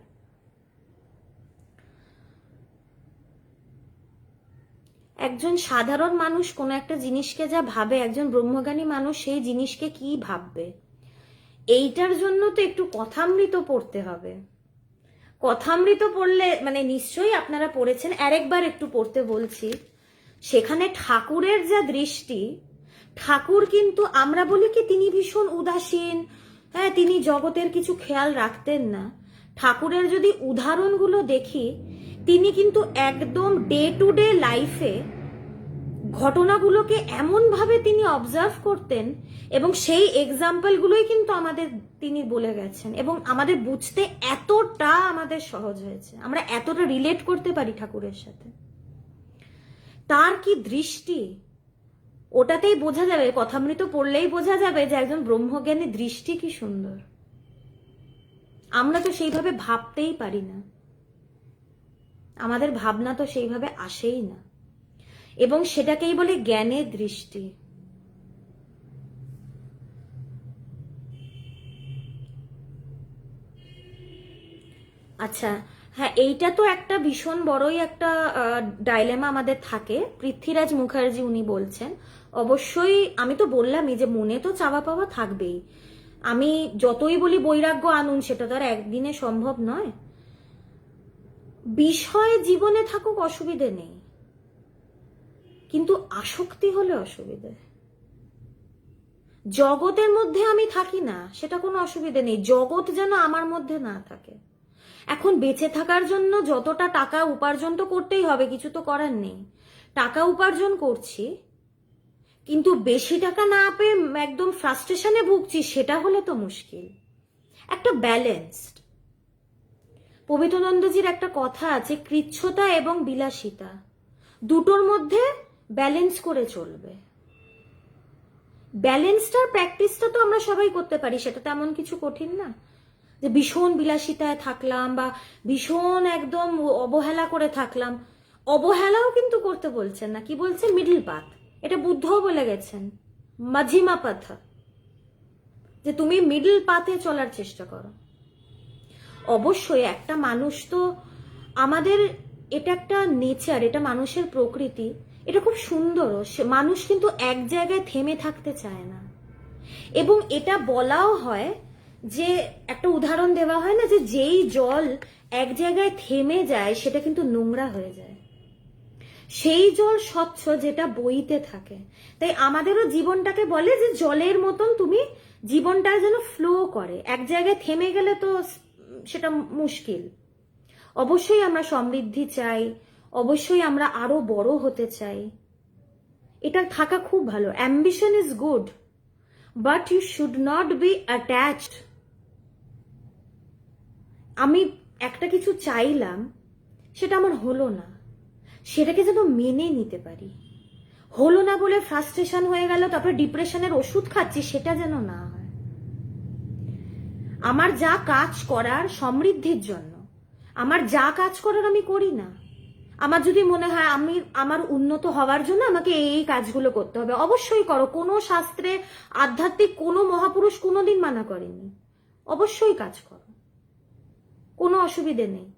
একজন সাধারণ মানুষ কোনো একটা জিনিসকে যা ভাবে, একজন ব্রহ্মজ্ঞানী মানুষ সেই জিনিসকে কি ভাববে, এইটার জন্য তো একটু কথামৃত পড়তে হবে। কথামৃত পড়লে, মানে নিশ্চয়ই আপনারা পড়েছেন, আরেকবার একটু পড়তে বলছি। সেখানে ঠাকুরের যা দৃষ্টি, ঠাকুর কিন্তু, আমরা বলি কি তিনি ভীষণ উদাসীন, হ্যাঁ তিনি জগতের কিছু খেয়াল রাখতেন না। ঠাকুরের যদি উদাহরণগুলো দেখি, তিনি কিন্তু একদম ডে টু ডে লাইফে ঘটনাগুলোকে এমনভাবে তিনি অবজার্ভ করতেন এবং সেই এক্সাম্পলগুলোই কিন্তু আমাদের তিনি বলে গেছেন, এবং আমাদের বুঝতে এতটা আমাদের সহজ হয়েছে, আমরা এতটা রিলেট করতে পারি ঠাকুরের সাথে। তার কি দৃষ্টি, ওটাতেই বোঝা যাবে, কথামৃত পড়লেই বোঝা যাবে যে একজন ব্রহ্মজ্ঞানী দৃষ্টি কি সুন্দর। আমরা তো সেইভাবে ভাবতেই পারি না, আমাদের ভাবনা তো সেইভাবে আসেই না, এবং সেটাকেই বলে জ্ঞানের দৃষ্টি। আচ্ছা, হ্যাঁ এইটা তো একটা ভীষণ বড়ই একটা ডাইলেমা আমাদের থাকে। পৃথ্বীরাজ মুখার্জি উনি বলছেন, অবশ্যই আমি তো বললামই যে মনে তো চাওয়া পাওয়া থাকবেই। আমি যতই বলি বৈরাগ্য আনুন, সেটা তো আর একদিনে সম্ভব নয়। বিষয় জীবনে থাকুক, অসুবিধে নেই, কিন্তু আসক্তি হলে অসুবিধে। জগতের মধ্যে আমি থাকি না, সেটা কোনো অসুবিধে নেই, জগৎ যেন আমার মধ্যে না থাকে। এখন বেঁচে থাকার জন্য যতটা টাকা উপার্জন তো করতেই হবে, কিছু তো করার নেই। টাকা উপার্জন করছি, কিন্তু বেশি টাকা না পেয়ে একদম ফ্রাস্ট্রেশনে ভুগছি, সেটা হলে তো মুশকিল। একটা ব্যালেন্সড, পবিত্রানন্দজির একটা কথা আছে, কৃচ্ছতা এবং বিলাসিতা দুটোর মধ্যে ব্যালেন্স করে চলবে। ব্যালেন্সটার প্র্যাকটিসটা তো আমরা সবাই করতে পারি, সেটা তেমন কিছু কঠিন না যে ভীষণ বিলাসিতায় থাকলাম বা ভীষণ একদম অবহেলা করে থাকলাম। অবহেলাও কিন্তু করতে বলছেন না, কি বলছেন? Middle path. এটা বুদ্ধও বলে গেছেন, মাঝিমা পাথা, যে তুমি মিডল পাথে চলার চেষ্টা করো। অবশ্যই একটা মানুষ তো, আমাদের এটা একটা নেচার, এটা মানুষের প্রকৃতি, এটা খুব সুন্দরও। মানুষ কিন্তু এক জায়গায় থেমে থাকতে চায় না। এবং এটা বলাও হয় যে, একটা উদাহরণ দেওয়া হয় না, যে যেই জল এক জায়গায় থেমে যায় সেটা কিন্তু নোংরা হয়ে যায়, সেই জল স্বচ্ছ যেটা বইতে থাকে। তাই আমাদেরও জীবনটাকে বলে যে জলের মতন তুমি জীবনটা যেন ফ্লো করে, এক জায়গায় থেমে গেলে তো সেটা মুশকিল। অবশ্যই আমরা সমৃদ্ধি চাই, অবশ্যই আমরা আরো বড় হতে চাই, এটা থাকা খুব ভালো। Ambition is good, but you should not be attached. আমি একটা কিছু চাইলাম, সেটা আমার হলো না, সেটাকে যেন মেনে নিতে পারি। হলো না বলে ফ্রাস্ট্রেশন হয়ে গেল, তারপরে ডিপ্রেশনের ওষুধ খাচ্ছি, সেটা যেন না হয়। আমার যা কাজ করার সমৃদ্ধির জন্য, আমার যা কাজ করার আমি করি না। আমার যদি মনে হয় আমার উন্নত হওয়ার জন্য আমাকে এই কাজগুলো করতে হবে, অবশ্যই করো। কোনো শাস্ত্রে, আধ্যাত্মিক কোনো মহাপুরুষ কোনোদিন মানা করেনি, অবশ্যই কাজ করো, কোনো অসুবিধে নেই।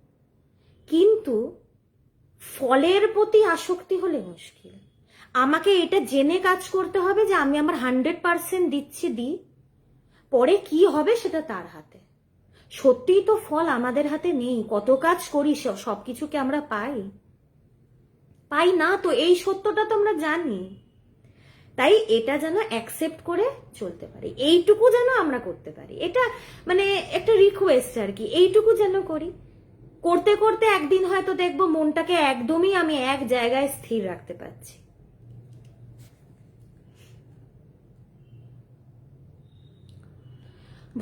কিন্তু ফলের প্রতি আসক্তি হলে মুশকিল। আমাকে এটা জেনে কাজ করতে হবে যে আমি আমার 100% দিচ্ছি, দিই, পরে কি হবে সেটা তার হাতে। সত্যিই তো ফল আমাদের হাতে নেই। কত কাজ করি, সবকিছুকে আমরা পাই না তো, এই সত্যটা তো আমরা জানি। তাই এটা যেন অ্যাকসেপ্ট করে চলতে পারি, এইটুকু যেন আমরা করতে পারি। এটা মানে একটা রিকোয়েস্ট আর কি, এইটুকু যেন করি। করতে করতে একদিন হয়তো দেখবো মনটাকে একদমই আমি এক জায়গায় স্থির রাখতে পারছি।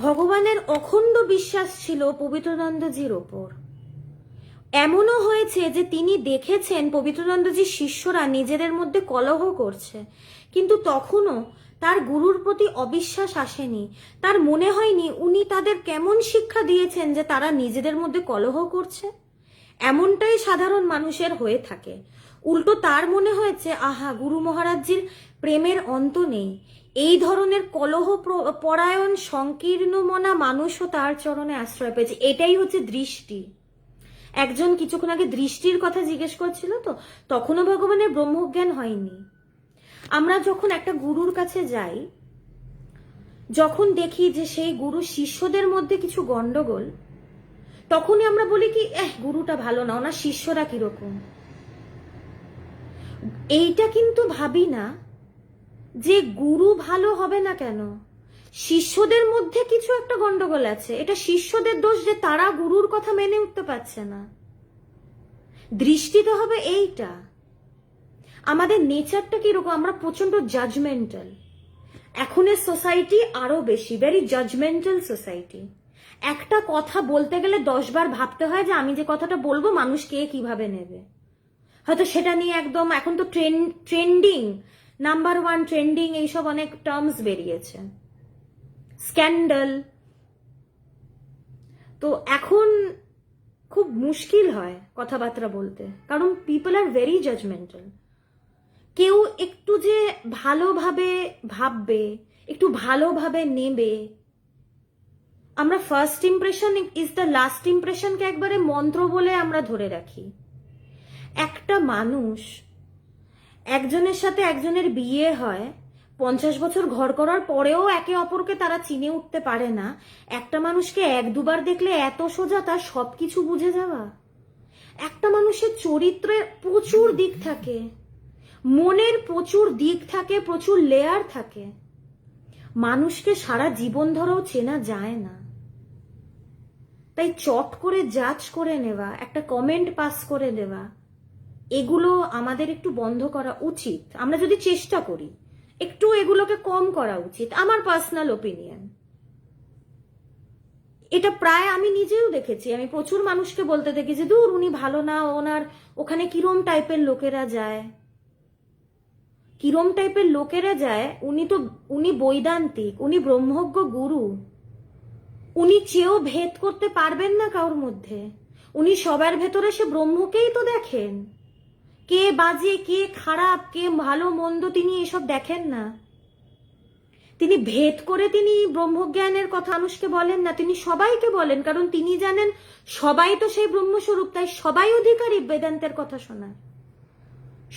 ভগবানের অখণ্ড বিশ্বাস ছিল পবিত্রানন্দজির ওপর। এমনও হয়েছে যে তিনি দেখেছেন পবিত্রানন্দজির শিষ্যরা নিজেদের মধ্যে কলহ করছে, কিন্তু তখনও তার গুরুর প্রতি অবিশ্বাস আসেনি। তার মনে হয়নি উনি তাদের কেমন শিক্ষা দিয়েছেন যে তারা নিজেদের মধ্যে কলহ করছে। এমনটাই সাধারণ মানুষের হয়ে থাকে। উল্টো তার মনে হয়েছে, আহা, গুরু মহারাজজির প্রেমের অন্ত নেই। এই ধরনের কলহ পরায়ণ সংকীর্ণ মনা মানুষও তার চরণে আশ্রয় পেয়েছে। এটাই হচ্ছে দৃষ্টি। একজন কিছুক্ষণ আগে দৃষ্টির কথা জিজ্ঞেস করছিল, তো তখনও ভগবানের ব্রহ্মজ্ঞান হয়নি। আমরা যখন একটা গুরুর কাছে যাই, যখন দেখি যে সেই গুরু শিষ্যদের মধ্যে কিছু গন্ডগোল, তখনই আমরা বলি কি, গুরুটা ভালো না, ওনার শিষ্যরা কিরকম। এইটা কিন্তু ভাবি না যে গুরু ভালো হবে না কেন, শিষ্যদের মধ্যে কিছু একটা গন্ডগোল আছে। এটা শিষ্যদের দোষ যে তারা গুরুর কথা মেনে উঠতে পারছে না। দৃষ্টিতে হবে এইটা। আমাদের নেচারটা কিরকম, আমরা প্রচন্ড জাজমেন্টাল। এখনের সোসাইটি আরো বেশি, ভেরি জাজমেন্টাল সোসাইটি। একটা কথা বলতে গেলে 10 বার ভাবতে হয় যে আমি যে কথাটা বলবো মানুষ কে কিভাবে নেবে। হয়তো সেটা নিয়ে একদম, এখন তো ট্রেন্ডিং, নাম্বার 1 ট্রেন্ডিং, এইসব অনেক টার্মস বেরিয়েছে, স্ক্যান্ডাল। তো এখন খুব মুশকিল হয় কথাবার্তা বলতে, কারণ পিপল আর ভেরি জাজমেন্টাল। কেউ একটু যে ভালোভাবে ভাববে, একটু ভালোভাবে নেবে। আমরা first impression is the last ইমপ্রেশনকে একবারে মন্ত্র বলে আমরা ধরে রাখি। একটা মানুষ, একজনের সাথে একজনের বিয়ে হয়, 50 বছর ঘর করার পরেও একে অপরকে তারা চিনে উঠতে পারে না। একটা মানুষকে 1-2 বার দেখলে এত সোজা তার সবকিছু বুঝে যাওয়া। একটা মানুষের চরিত্রের প্রচুর দিক থাকে, মনের প্রচুর দিক থাকে, প্রচুর লেয়ার থাকে। মানুষকে সারা জীবন ধরেও চেনা যায় না। তাই চট করে জাজ করে নেওয়া, একটা কমেন্ট পাস করে দেওয়া, এগুলো আমাদের একটু বন্ধ করা উচিত। আমরা যদি চেষ্টা করি, একটু এগুলোকে কম করা উচিত, আমার পার্সোনাল ওপিনিয়ন। এটা প্রায় আমি নিজেও দেখেছি, আমি প্রচুর মানুষকে বলতে দেখি যে দূর উনি ভালো না, ওনার ওখানে কিরম টাইপের লোকেরা যায়, কিরম টাইপের লোকেরা যায়। উনি বৈদান্তিক, উনি ব্রহ্মজ্ঞ গুরু, উনি চেয়েও ভেদ করতে পারবেন না কারোর মধ্যে। উনি সবার ভেতরে সে ব্রহ্মকেই তো দেখেন, কে বাজে কে খারাপ কে ভালো মন্দ তিনি এসব দেখেন না। তিনি ভেদ করে তিনি ব্রহ্মজ্ঞানের কথা মানুষকে বলেন না, তিনি সবাইকে বলেন, কারণ তিনি জানেন সবাই তো সেই ব্রহ্মস্বরূপ, তাই সবাই অধিকারী বেদান্তের কথা শোনার,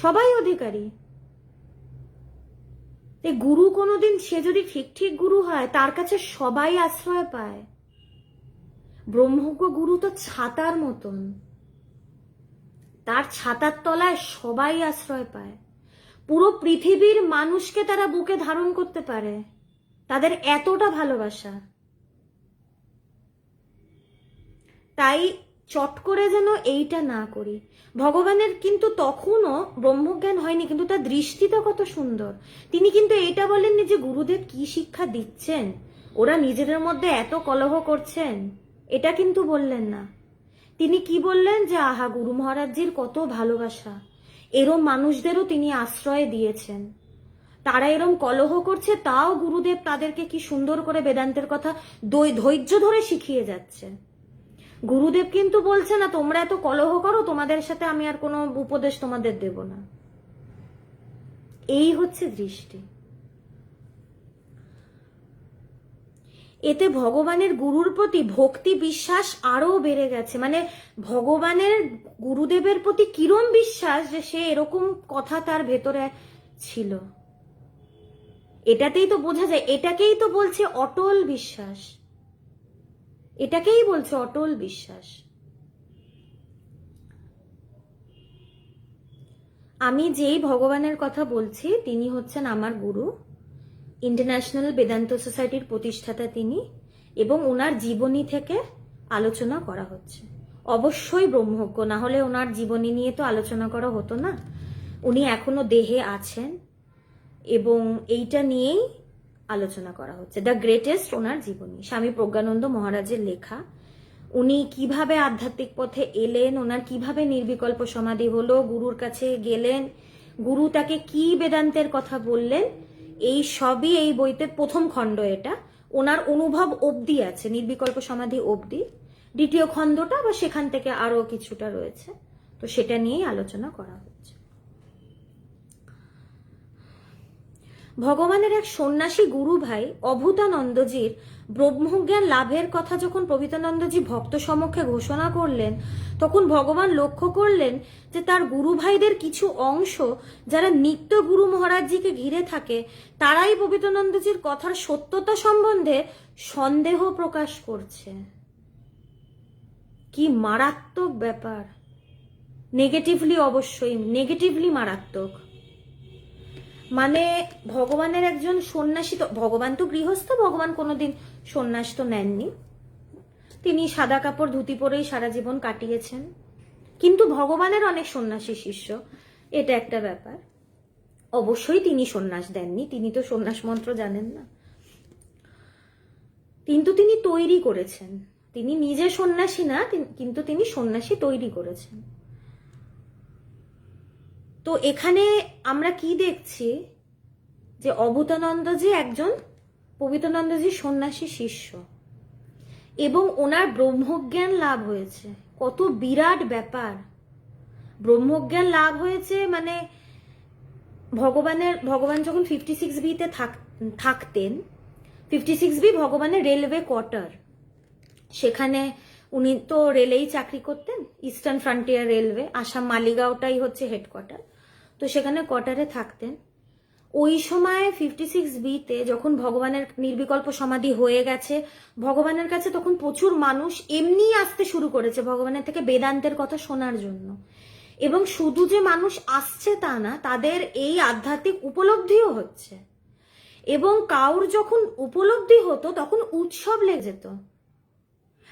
সবাই অধিকারী। গুরু কোনোদিন সে যদি ঠিক ঠিক গুরু হয় তার কাছে সবাই আশ্রয় পায়। ব্রহ্মজ্ঞ গুরু তো ছাতার মতন, তার ছাতার তলায় সবাই আশ্রয় পায়। পুরো পৃথিবীর মানুষকে তারা বুকে ধারণ করতে পারে, তাদের এতটা ভালোবাসা। তাই চট করে যেন এইটা না করি। ভগবানের কিন্তু তখনও ব্রহ্মজ্ঞান হয়নি, কিন্তু তার দৃষ্টিটা কত সুন্দর। তিনি কিন্তু এইটা বলেননি যে গুরুদেব কি শিক্ষা দিচ্ছেন, ওরা নিজেদের মধ্যে এত কলহ করছেন, এটা কিন্তু বললেন না। তিনি কি বললেন যে আহা গুরু মহারাজজির কত ভালোবাসা, এরম মানুষদেরও তিনি আশ্রয় দিয়েছেন, তারা এরম কলহ করছে তাও গুরুদেব তাদেরকে কি সুন্দর করে বেদান্তের কথা ধৈর্য ধরে শিখিয়ে যাচ্ছে। গুরুদেব কিন্তু বলছে না তোমরা এত কলহ করো, তোমাদের সাথে আমি আর কোনো উপদেশ তোমাদের দেব না। এই হচ্ছে দৃষ্টি। এতে ভগবানের গুরুর প্রতি ভক্তি বিশ্বাস আরো বেড়ে গেছে। মানে ভগবানের গুরুদেবের প্রতি কিরম বিশ্বাস যে সে এরকম কথা তার ভেতরে ছিল, এটাতেই তো বোঝা যায়। এটাকেই তো বলছে অটল বিশ্বাস, এটাকেই বলছে অটল বিশ্বাস। আমি যেই ভগবানের কথা বলছি তিনি হচ্ছেন আমার গুরু, ইন্টারন্যাশনাল বেদান্ত সোসাইটির প্রতিষ্ঠাতা তিনি, এবং ওনার জীবনী থেকে আলোচনা করা হচ্ছে। অবশ্যই ব্রহ্মজ্ঞ, না হলে ওনার জীবনী নিয়ে তো আলোচনা করা হতো না। উনি এখনো দেহে আছেন এবং এইটা নিয়েই আলোচনা করা হচ্ছে। দ্য গ্রেটেস্ট ওনার জীবনী, স্বামী প্রজ্ঞানন্দ মহারাজের লেখা। উনি কিভাবে আধ্যাত্মিক পথে এলেন, ওনার কিভাবে নির্বিকল্প সমাধি হলো, গুরুর কাছে গেলেন, গুরু তাকে কি বেদান্তের কথা বললেন, এই সবই এই বইতে প্রথম খণ্ড। এটা ওনার অনুভব অবধি আছে, নির্বিকল্প সমাধি অবধি। দ্বিতীয় খণ্ডটা বা সেখান থেকে আরো কিছুটা রয়েছে, তো সেটা নিয়েই আলোচনা করা হচ্ছে। ভগবানের এক সন্ন্যাসী গুরু ভাই অভূতানন্দজির ব্রহ্মজ্ঞান লাভের কথা যখন প্রভূতানন্দজি ভক্ত সমক্ষে ঘোষণা করলেন, তখন ভগবান লক্ষ্য করলেন যে তার গুরু ভাইদের কিছু অংশ যারা নিত্য গুরু মহারাজজিকে ঘিরে থাকে, তারাই প্রভূতানন্দজির কথার সত্যতা সম্বন্ধে সন্দেহ প্রকাশ করছে। কি মারাত্মক ব্যাপার! নেগেটিভলি, অবশ্যই নেগেটিভলি মারাত্মক। মানে ভগবানের একজন সন্ন্যাসী, তো ভগবান তো গৃহস্থ, ভগবান কোনোদিন সন্ন্যাস তো নেননি, তিনি সাদা কাপড় ধুতি পরেই সারা জীবন কাটিয়েছেন। কিন্তু ভগবানের অনেক সন্ন্যাসী শিষ্য, এটা একটা ব্যাপার। অবশ্যই তিনি সন্ন্যাস দেননি, তিনি তো সন্ন্যাস মন্ত্র জানেন না, কিন্তু তিনি তৈরি করেছেন। তিনি নিজে সন্ন্যাসী না, কিন্তু তিনি সন্ন্যাসী তৈরি করেছেন। তো এখানে আমরা কি দেখছি যে অভূতানন্দজি একজন পবিত্রানন্দজি সন্ন্যাসী শিষ্য, এবং ওনার ব্রহ্মজ্ঞান লাভ হয়েছে। কত বিরাট ব্যাপার! ব্রহ্মজ্ঞান লাভ হয়েছে মানে ভগবান যখন 56B-তে থাকতেন, 56B ভগবানের রেলওয়ে কোয়ার্টার, সেখানে উনি তো রেলেই চাকরি করতেন, ইস্টার্ন ফ্রন্টিয়ার রেলওয়ে, আসাম মালিগাঁওটাই হচ্ছে হেডকোয়ার্টার, তো সেখানে কোয়ার্টারে থাকতেন। ওই সময় 56B-তে যখন ভগবানের নির্বিকল্প সমাধি হয়ে গেছে, ভগবানের কাছে তখন প্রচুর মানুষ এমনি আসতে শুরু করেছে ভগবানের থেকে বেদান্তের কথা শোনার জন্য। এবং শুধু যে মানুষ আসছে তা না, তাদের এই আধ্যাত্মিক উপলব্ধিও হচ্ছে। এবং কাউর যখন উপলব্ধি হতো তখন উৎসব লেগে যেত।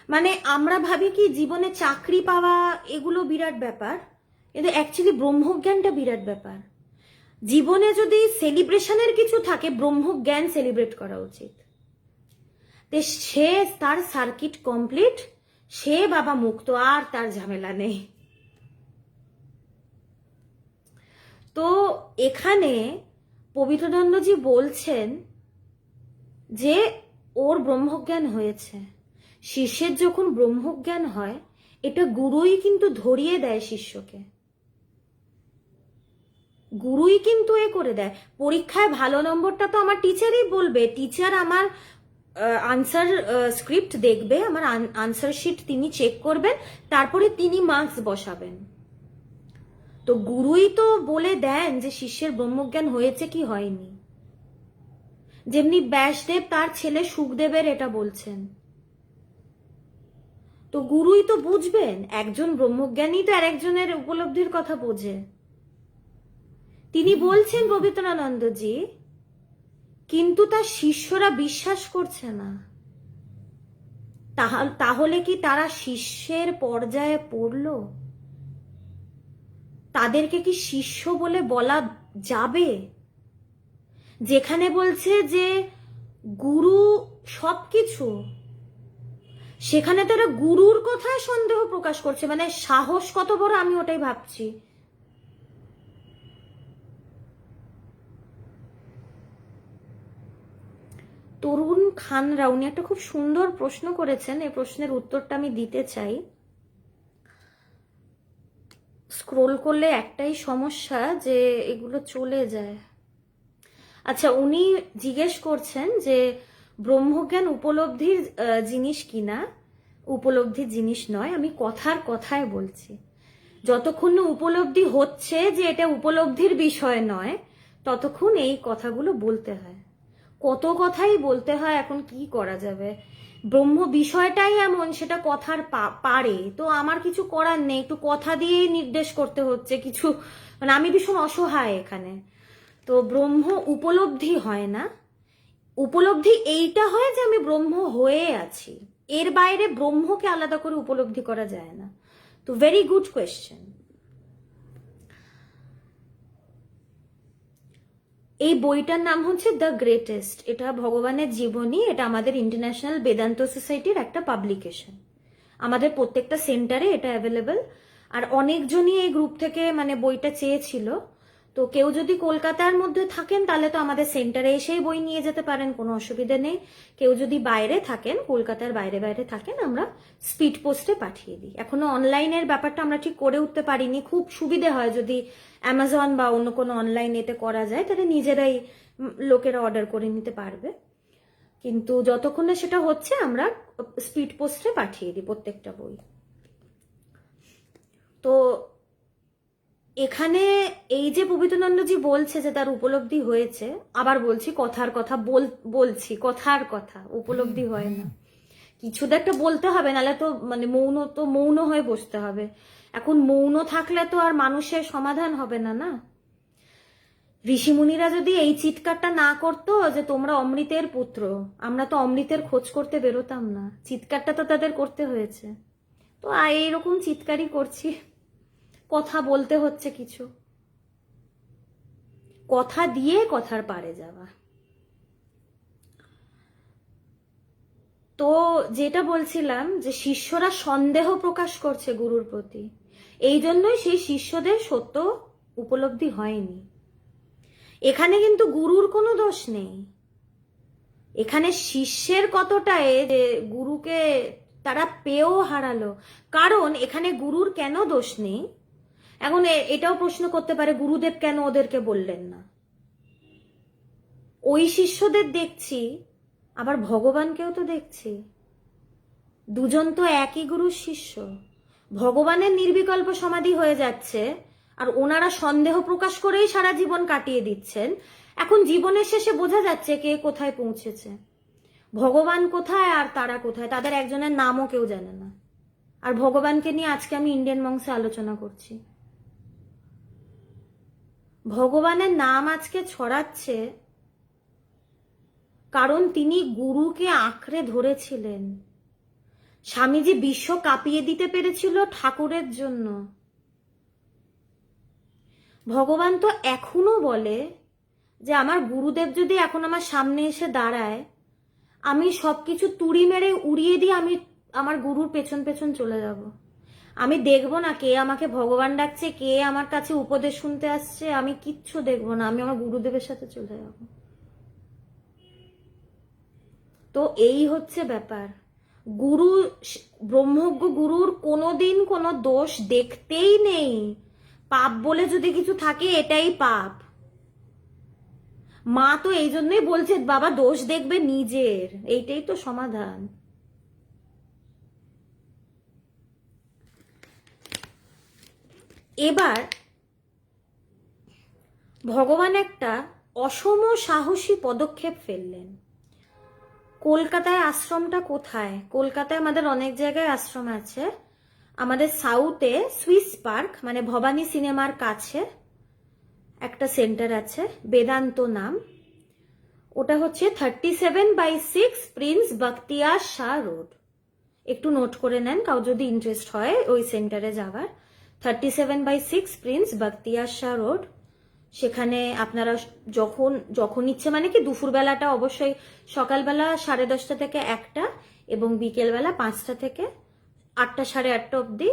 মানে আমরা ভাবি কি জীবনে চাকরি পাওয়া এগুলো বিরাট ব্যাপার, কিন্তু অ্যাকচুয়ালি ব্রহ্মজ্ঞানটা বিরাট ব্যাপার। জীবনে যদি সেলিব্রেশনের কিছু থাকে, ব্রহ্মজ্ঞান সেলিব্রেট করা উচিত। সে তার সার্কিট কমপ্লিট, সে বাবা মুক্ত, আর তার ঝামেলা নেই। তো এখানে পবিত্রানন্দজি বলছেন যে ওর ব্রহ্মজ্ঞান হয়েছে। শিষ্যের যখন ব্রহ্মজ্ঞান হয়, এটা গুরুই কিন্তু ধরিয়ে দেয় শিষ্যকে, গুরুই কিন্তু এ করে দেয়। পরীক্ষায় ভালো নম্বরটা তো আমার টিচারই বলবে, টিচার আমার আনসার স্ক্রিপ্ট দেখবে, আমার আনসার শিট তিনি চেক করবেন, তারপরে তিনি মার্কস বসাবেন। তো গুরুই তো বলে দেন যে শিষ্যের ব্রহ্মজ্ঞান হয়েছে কি হয়নি। যেমনি ব্যাসদেব তার ছেলে সুখদেবের এটা বলছেন, তো গুরুই তো বুঝবেন, একজন ব্রহ্মজ্ঞানী তো আরেকজনের উপলব্ধির কথা বোঝে। তিনি বলছেন পবিত্রানন্দজি, কিন্তু তার শিষ্যরা বিশ্বাস করছে না। তাহলে কি তারা শিষ্যের পর্যায়ে পড়লো? তাদেরকে কি শিষ্য বলে বলা যাবে? যেখানে বলছে যে গুরু সবকিছু, সেখানে তারা গুরুর কথায় সন্দেহ প্রকাশ করছে। মানে সাহস কত বড়, আমি ওটাই ভাবছি। তরুণ খানরা, উনি একটা খুব সুন্দর প্রশ্ন করেছেন, এই প্রশ্নের উত্তরটা আমি দিতে চাই। স্ক্রোল করলে একটাই সমস্যা যে এগুলো চলে যায়। আচ্ছা, উনি জিজ্ঞেস করছেন যে ব্রহ্মজ্ঞান উপলব্ধির জিনিস কিনা। উপলব্ধির জিনিস নয়, আমি কথায় বলছি। যতক্ষণ না উপলব্ধি হচ্ছে যে এটা উপলব্ধির বিষয় নয়, ততক্ষণ এই কথাগুলো বলতে হয়। কত কথাই বলতে হয়, এখন কি করা যাবে। ব্রহ্ম বিষয়টাই এমন, সেটা কথার পারে, তো আমার কিছু করার নেই, একটু কথা দিয়েই নির্দেশ করতে হচ্ছে কিছু। মানে আমি ভীষণ অসহায় এখানে। তো ব্রহ্ম উপলব্ধি হয় না, উপলব্ধি এইটা হয় যে আমি ব্রহ্ম হয়ে আছি, এর বাইরে ব্রহ্মকে আলাদা করে উপলব্ধি করা যায় না। তো ভেরি গুড কোয়েশ্চেন। এই বইটার নাম হচ্ছে দ্য গ্রেটেস্ট, এটা ভগবানের জীবনী, এটা আমাদের ইন্টারন্যাশনাল বেদান্ত সোসাইটির একটা পাবলিকেশন। আমাদের প্রত্যেকটা সেন্টারে এটা অ্যাভেলেবল। আর অনেকজনই এই গ্রুপ থেকে মানে বইটা চেয়েছিল। তো কেউ যদি কলকাতার মধ্যে থাকেন তাহলে তো আমাদের সেন্টারে এসেই বই নিয়ে যেতে পারেন, কোনো অসুবিধা নেই। কেউ যদি বাইরে থাকেন, কলকাতার বাইরে বাইরে থাকেন, আমরা স্পিড পোস্টে পাঠিয়ে দিই। এখনো অনলাইনের ব্যাপারটা আমরা ঠিক করে উঠতে পারিনি। খুব সুবিধে হয় যদি অ্যামাজন বা অন্য কোনো অনলাইন এতে করা যায়, তাহলে নিজেরাই লোকেরা অর্ডার করে নিতে পারবে। কিন্তু যতক্ষণ না সেটা হচ্ছে, আমরা স্পিড পোস্টে পাঠিয়ে দিই প্রত্যেকটা বই। তো এখানে এই যে পবিত্রানন্দজি বলছে যে তার উপলব্ধি হয়েছে, আবার বলছি কথার কথা বলছি, কথার কথা, উপলব্ধি হয় না। কিছু তো একটা বলতে হবে, নাহলে তো মানে মৌন হয়ে বসতে হবে। এখন মৌন থাকলে তো আর মানুষের সমাধান হবে না, না? ঋষিমুনিরা যদি এই চিৎকারটা না করতো যে তোমরা অমৃতের পুত্র, আমরা তো অমৃতের খোঁজ করতে বেরোতাম না। চিৎকারটা তো তাদের করতে হয়েছে। তো এইরকম চিৎকারই করছি, কথা বলতে হচ্ছে কিছু, কথা দিয়ে কথার পারে যাওয়া। তো যেটা বলছিলাম যে শিষ্যরা সন্দেহ প্রকাশ করছে গুরুর প্রতি, এই জন্যই সেই শিষ্যদের সত্য উপলব্ধি হয়নি। এখানে কিন্তু গুরুর কোনো দোষ নেই, এখানে শিষ্যের কতটায় যে গুরুকে তারা পেয়েও হারালো। কারণ এখানে গুরুর কেন দোষ নেই, এখন এটাও প্রশ্ন করতে পারে গুরুদেব কেন ওদেরকে বললেন না। ওই শিষ্যদের দেখছি, আবার ভগবানকেও তো দেখছি, দুজন তো একই গুরুর শিষ্য। ভগবানের নির্বিকল্প সমাধি হয়ে যাচ্ছে, আর ওনারা সন্দেহ প্রকাশ করেই সারা জীবন কাটিয়ে দিচ্ছেন। এখন জীবনের শেষে বোঝা যাচ্ছে কে কোথায় পৌঁছেছে, ভগবান কোথায় আর তারা কোথায়, তাদের একজনের নামও কেউ জানে না। আর ভগবানকে নিয়ে আজকে আমি ইন্ডিয়ান মংসে আলোচনা করছি। ভগবানের নাম আজকে ছড়াচ্ছে কারণ তিনি গুরুকে আঁকড়ে ধরেছিলেন। স্বামীজি বিশ্ব কাঁপিয়ে দিতে পেরেছিল ঠাকুরের জন্য। ভগবান তো এখনো বলে যে আমার গুরুদেব যদি এখন আমার সামনে এসে দাঁড়ায়, আমি সবকিছু তুড়ি মেরে উড়িয়ে দিয়ে আমি আমার গুরুর পেছন পেছন চলে যাব। আমি দেখবো না কে আমাকে ভগবান ডাকছে, কে আমার কাছে উপদেশ শুনতে আসছে, আমি কিচ্ছু দেখবো না, আমি আমার গুরুদেবের সাথে চলে যাব। তো এই হচ্ছে ব্যাপার। গুরু, ব্রহ্মজ্ঞ গুরুর কোনোদিন কোনো দোষ দেখতেই নেই। পাপ বলে যদি কিছু থাকে এটাই পাপ। মা তো এই জন্যই বলছে বাবা দোষ দেখবে নিজের, এইটাই তো সমাধান। এবার ভগবান একটা অসম সাহসী পদক্ষেপ ফেললেন। কলকাতায় আশ্রমটা কোথায়? কলকাতায় আমাদের অনেক জায়গায় আশ্রম আছে। আমাদের সাউথে সুইস পার্ক মানে ভবানী সিনেমার কাছে একটা সেন্টার আছে, বেদান্ত নাম। ওটা হচ্ছে 37/6 প্রিন্স বখতিয়ার শাহ রোড। একটু নোট করে নেন, কাউ যদি ইন্টারেস্ট হয় ওই সেন্টারে যাওয়ার। 37/6 প্রিন্স বখতিয়ার শাহ রোড। সেখানে আপনারা যখন ইচ্ছে, মানে কি দুপুরবেলাটা অবশ্যই, সকালবেলা 10:30 থেকে 1টা এবং বিকেলবেলা 5টা থেকে 8টা 8:30 অবধি,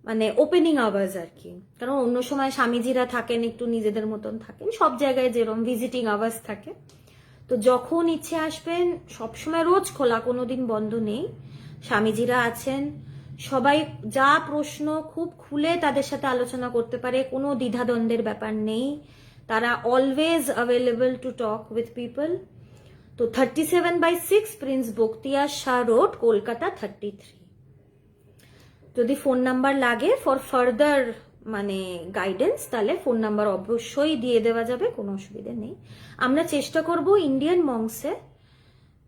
মানে ওপেনিং আওয়ার্স আর কি। কারণ অন্য সময় স্বামীজিরা থাকেন, একটু নিজেদের মতন থাকেন, সব জায়গায় যেরকম ভিজিটিং আওয়ার্স থাকে। তো যখন ইচ্ছে আসবেন, সবসময় রোজ খোলা, কোনোদিন বন্ধ নেই। স্বামীজিরা আছেন, সবাই যা প্রশ্ন খুব খুলে তাদের সাথে আলোচনা করতে পারে, কোনো দ্বিধাদ্বন্দ্বের ব্যাপার নেই। তারা always available to talk with people. তো 37/6 প্রিন্স বখতিয়ার শাহ রোড, কলকাতা 33। যদি ফোন নাম্বার লাগে ফর ফার্দার মানে গাইডেন্স, তাহলে ফোন নাম্বার অবশ্যই দিয়ে দেওয়া যাবে, কোনো অসুবিধা নেই। আমরা চেষ্টা করব ইন্ডিয়ান মংসে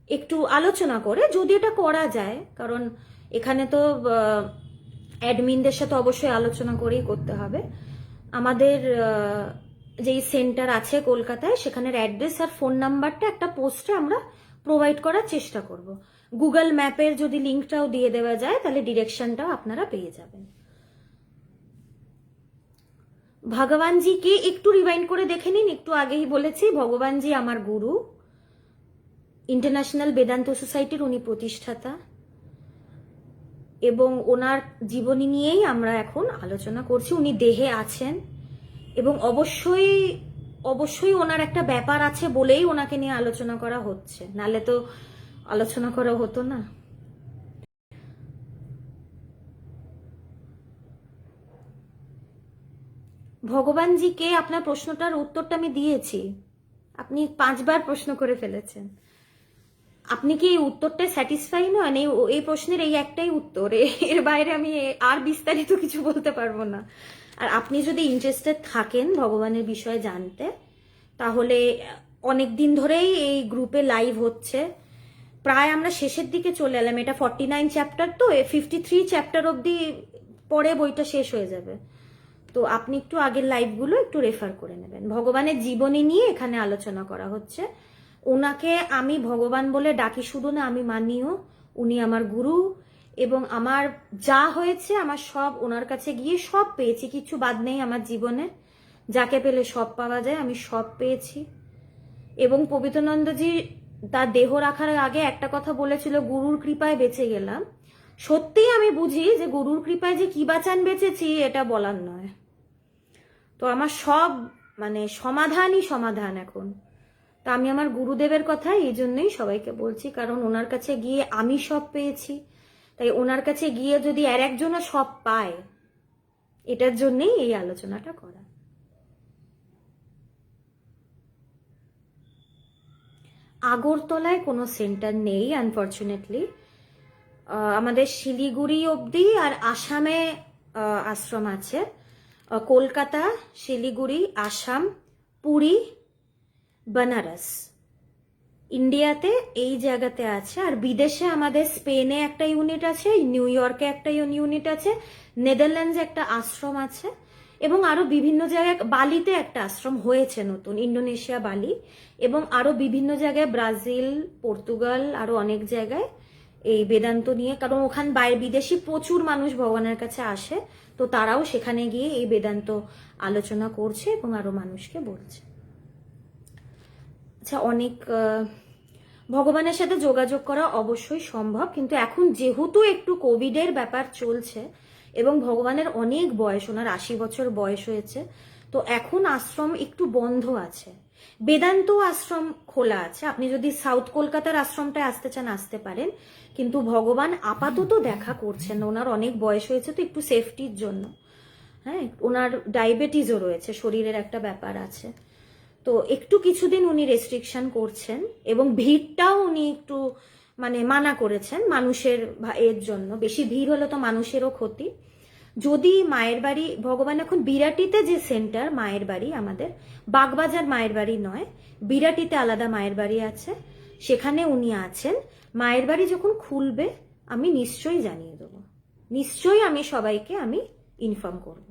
একটু আলোচনা করে, যদি এটা করা যায়, কারণ এখানে তো অ্যাডমিনদের সাথে অবশ্যই আলোচনা করেই করতে হবে। আমাদের যেই সেন্টার আছে কলকাতায়, সেখানের অ্যাড্রেস আর ফোন নাম্বারটা একটা পোস্টে আমরা প্রোভাইড করার চেষ্টা করব। গুগল ম্যাপের যদি লিঙ্কটাও দিয়ে দেওয়া যায়, তাহলে ডিরেকশনটাও আপনারা পেয়ে যাবেন। ভগবানজিকে একটু রিমাইন্ড করে দেখে নিন। একটু আগেই বলেছি, ভগবানজি আমার গুরু, ইন্টারন্যাশনাল বেদান্ত সোসাইটির উনি প্রতিষ্ঠাতা, এবং ওনার জীবনী নিয়েই আমরা এখন আলোচনা করছি। উনি দেহে আছেন এবং অবশ্যই অবশ্যই ওনার একটা ব্যাপার আছে বলেই ওনাকে নিয়ে আলোচনা করা হচ্ছে, নালে তো আলোচনা করা হতো না। ভগবানজিকে, আপনার প্রশ্নটার উত্তরটা আমি দিয়েছি, আপনি 5বার প্রশ্ন করে ফেলেছেন। আপনি কি এই উত্তরটা স্যাটিসফাই নন? এই প্রশ্নের এই একটাই উত্তর, এর বাইরে আমি আর বিস্তারিত কিছু বলতে পারবো না। আর আপনি যদি ইন্টারেস্টেড থাকেন ভগবানের বিষয়ে জানতে, তাহলে অনেক দিন ধরেই এই গ্রুপে লাইভ হচ্ছে। প্রায় আমরা শেষের দিকে চলে এলাম, এটা 49 চ্যাপ্টার, তো 53 চ্যাপ্টার অবধি পরে বইটা শেষ হয়ে যাবে। তো আপনি একটু আগের লাইভগুলো একটু রেফার করে নেবেন। ভগবানের জীবনী নিয়ে এখানে আলোচনা করা হচ্ছে। ওনাকে আমি ভগবান বলে ডাকি শুধু না, আমি মানিও। উনি আমার গুরু, এবং আমার যা হয়েছে আমার সব ওনার কাছে গিয়ে সব পেয়েছি, কিছু বাদ নেই আমার জীবনে। যাকে পেলে সব পাওয়া যায়, আমি সব পেয়েছি। এবং পবিত্রানন্দজি তার দেহ রাখার আগে একটা কথা বলেছিল, গুরুর কৃপায় বেঁচে গেলাম। সত্যিই আমি বুঝি যে গুরুর কৃপায় যে কি বাঁচান বেঁচেছি এটা বলার নয়। তো আমার সব মানে সমাধানই সমাধান এখন। তা আমি আমার গুরুদেবের কথা এই জন্যই সবাইকে বলছি, কারণ ওনার কাছে গিয়ে আমি সব পেয়েছি। তাই ওনার কাছে গিয়ে যদি আর একজনও সব পায়, এটার জন্যই এই আলোচনাটা করা। আগরতলায় কোনো সেন্টার নেই আনফর্চুনেটলি। আমাদের শিলিগুড়ি অবধি আর আসামে আশ্রম আছে। কলকাতা, শিলিগুড়ি, আসাম, পুরী, বেনারস, ইন্ডিয়াতে এই জায়গাতে আছে। আর বিদেশে আমাদের স্পেনে একটা ইউনিট আছে, নিউ ইয়র্কে একটা ইউনিট আছে, নেদারল্যান্ডসে একটা আশ্রম আছে, এবং আরো বিভিন্ন জায়গায়, বালিতে একটা আশ্রম হয়েছে নতুন, ইন্দোনেশিয়া, বালি, এবং আরো বিভিন্ন জায়গায়, ব্রাজিল, পর্তুগাল, আরো অনেক জায়গায় এই বেদান্ত নিয়ে, কারণ ওখান বাইরে বিদেশি প্রচুর মানুষ ভগবানের কাছে আসে, তো তারাও সেখানে গিয়ে এই বেদান্ত আলোচনা করছে এবং আরো মানুষকে বলছে। আচ্ছা, অনেক ভগবানের সাথে যোগাযোগ করা অবশ্যই সম্ভব, কিন্তু এখন যেহেতু একটু কোভিডের ব্যাপার চলছে এবং ভগবানের অনেক বয়স, ওনার 80 বছর বয়স হয়েছে, তো এখন আশ্রম একটু বন্ধ আছে। বেদান্ত আশ্রম খোলা আছে, আপনি যদি সাউথ কলকাতার আশ্রমটায় আসতে চান আসতে পারেন, কিন্তু ভগবান আপাতত দেখা করছেন না, ওনার অনেক বয়স হয়েছে, তো একটু সেফটির জন্য। হ্যাঁ, ওনার ডায়াবেটিসও রয়েছে, শরীরের একটা ব্যাপার আছে, তো একটু কিছুদিন উনি রেস্ট্রিকশন করছেন এবং ভিড়টাও উনি একটু মানে মানা করেছেন মানুষের এর জন্য। বেশি ভিড় হলে তো মানুষেরও ক্ষতি। যদি মায়ের বাড়ি, ভগবান এখন বিরাটিতে যে সেন্টার মায়ের বাড়ি, আমাদের বাগবাজার মায়ের বাড়ি নয়, বিরাটিতে আলাদা মায়ের বাড়ি আছে, সেখানে উনি আছেন। মায়ের বাড়ি যখন খুলবে আমি নিশ্চয়ই জানিয়ে দেবো, নিশ্চয়ই আমি সবাইকে আমি ইনফর্ম করব।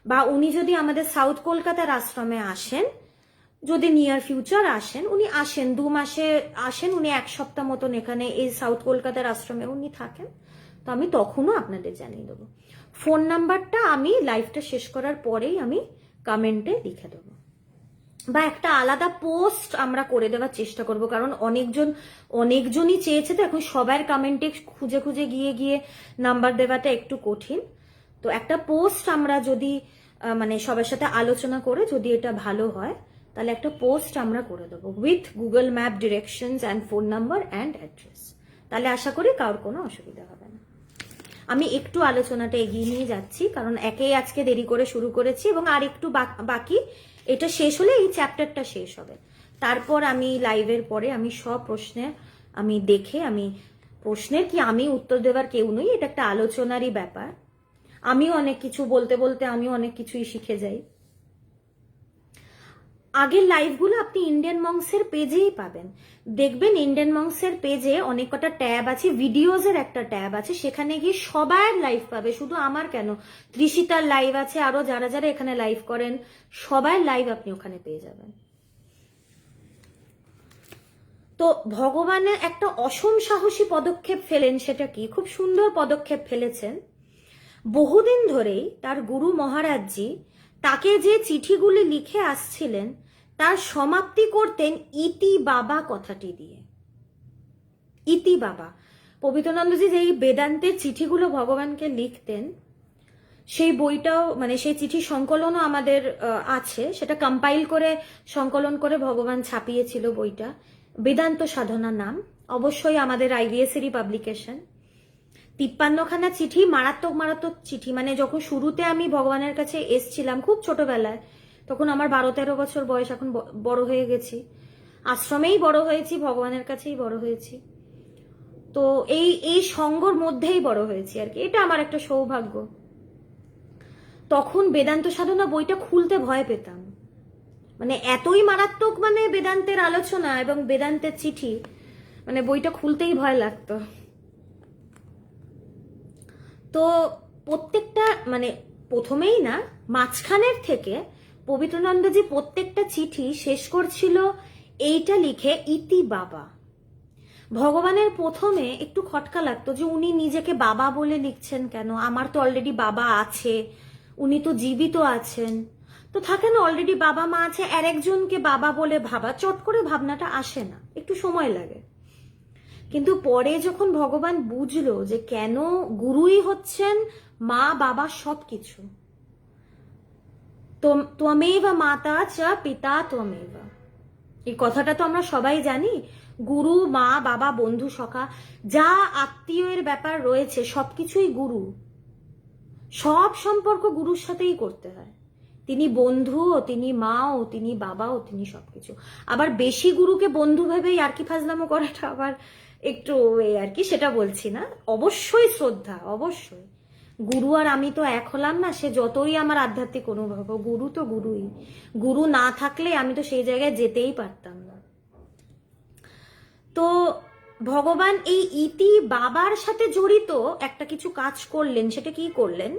বা উনি যদি আমাদের সাউথ কলকাতার আশ্রমে আসেন, যদি নিয়ার ফিউচার আসেন, উনি আসেন 2 মাসে আসেন, উনি 1 সপ্তাহ মতন এখানে এই সাউথ কলকাতার আশ্রমে উনি থাকেন, তো আমি তখনও আপনাদের জানিয়ে দেবো। ফোন নাম্বারটা আমি লাইভটা শেষ করার পরেই আমি কমেন্টে লিখে দেবো, বা একটা আলাদা পোস্ট আমরা করে দেওয়ার চেষ্টা করব, কারণ অনেকজনই চেয়েছে, তো এখন সবার কমেন্টে খুঁজে খুঁজে গিয়ে নাম্বার দেওয়াটা একটু কঠিন। তো একটা পোস্ট আমরা যদি মানে সবার সাথে আলোচনা করে যদি এটা ভালো হয়, তাহলে একটা পোস্ট আমরা করে দেবো with Google map directions and phone number and address. তাহলে আশা করি কারোর কোনো অসুবিধা হবে না। আমি একটু আলোচনাটা এগিয়ে নিয়ে যাচ্ছি, কারণ একেই আজকে দেরি করে শুরু করেছি এবং আর একটু বাকি। এটা শেষ হলে এই চ্যাপ্টারটা শেষ হবে, তারপর আমি লাইভের পরে আমি সব প্রশ্নের আমি দেখে, আমি প্রশ্নের কি আমি উত্তর দেওয়ার কেউ নই, এটা একটা আলোচনারই ব্যাপার। আমিও অনেক কিছু বলতে বলতে আমিও অনেক কিছুই শিখে যাই। আগের লাইভগুলো আপনি ইন্ডিয়ান মংসের পেজেই পাবেন, দেখবেন ইন্ডিয়ান মংসের পেজে অনেক কটা ট্যাব আছে, ভিডিওজের একটা ট্যাব আছে, সেখানে গিয়ে সবার লাইভ পাবে, শুধু আমার কেন, ত্রিশিতার লাইভ আছে, আরো যারা যারা এখানে লাইভ করেন সবার লাইভ আপনি ওখানে পেয়ে যাবেন। তো ভগবানের একটা অসম সাহসী পদক্ষেপ ফেলেন, সেটা কি, খুব সুন্দর পদক্ষেপ ফেলেছেন। বহুদিন ধরেই তার গুরু মহারাজজি তাকে যে চিঠিগুলি লিখে আসছিলেন তার সমাপ্তি করতেন ইতি বাবা কথাটি দিয়ে। ইতি বাবা, পবিত্রানন্দজি যেই বেদান্তের চিঠিগুলো ভগবানকে লিখতেন, সেই বইটাও মানে সেই চিঠি সংকলনও আমাদের আছে, সেটা কম্পাইল করে সংকলন করে ভগবান ছাপিয়েছিল বইটা, বেদান্ত সাধনা নাম, অবশ্যই আমাদের আইভিএসেরই পাবলিকেশন। 53খানা চিঠি, মারাত্মক চিঠি, মানে যখন শুরুতে আমি ভগবানের কাছে এসছিলাম খুব ছোটবেলায়, তখন আমার 12-13 বছর বয়স, এখন বড় হয়ে গেছি, আশ্রমেই বড় হয়েছি, ভগবানের কাছেই বড় হয়েছি, তো এই সঙ্গর মধ্যেই বড় হয়েছি আর কি, এটা আমার একটা সৌভাগ্য। তখন বেদান্ত সাধনা বইটা খুলতে ভয় পেতাম, মানে এতই মারাত্মক, মানে বেদান্তের আলোচনা এবং বেদান্তের চিঠি, মানে বইটা খুলতেই ভয় লাগতো। তো প্রত্যেকটা মানে প্রথমেই না, মাঝখানের থেকে পবিত্রানন্দজি প্রত্যেকটা চিঠি শেষ করছিল এইটা লিখে ইতি বাবা। ভগবানের প্রথমে একটু খটকা লাগতো যে উনি নিজেকে বাবা বলে লিখছেন কেন, আমার তো অলরেডি বাবা আছে, উনি তো জীবিত আছেন, তো থাকে না অলরেডি বাবা মা আছে, আর একজনকে বাবা বলে ভাবা, চট করে ভাবনাটা আসে না, একটু সময় লাগে। কিন্তু পরে যখন ভগবান বুঝলো যে কেন গুরুই হচ্ছেন মা বাবা সবকিছু, ত্বমেব মাতা চ পিতা ত্বমেব, এই কথাটা তো আমরা সবাই জানি। গুরু, মা, বাবা, বন্ধু, সখা, যা আত্মীয়ের ব্যাপার রয়েছে সবকিছুই গুরু, সব সম্পর্ক গুরুর সাথেই করতে হয়। তিনি বন্ধু ও তিনি মা ও তিনি বাবা ও তিনি সবকিছু। আবার বেশি গুরুকে বন্ধু ভেবেই আর কি ফাজলামো করাটা আবার একটু আর কি, সেটা বলছি না, অবশ্যই শ্রদ্ধা, অবশ্যই। গুরু আর আমি তো এক হলাম না, সে যতই আমার আধ্যাত্মিক অনুভব, গুরু তো গুরুই, গুরু না থাকলে আমি তো সেই জায়গায় যেতেই পারতাম না। তো ভগবান এই ইতি বাবার সাথে জড়িত একটা কিছু কাজ করলেন, সেটা কি করলেন,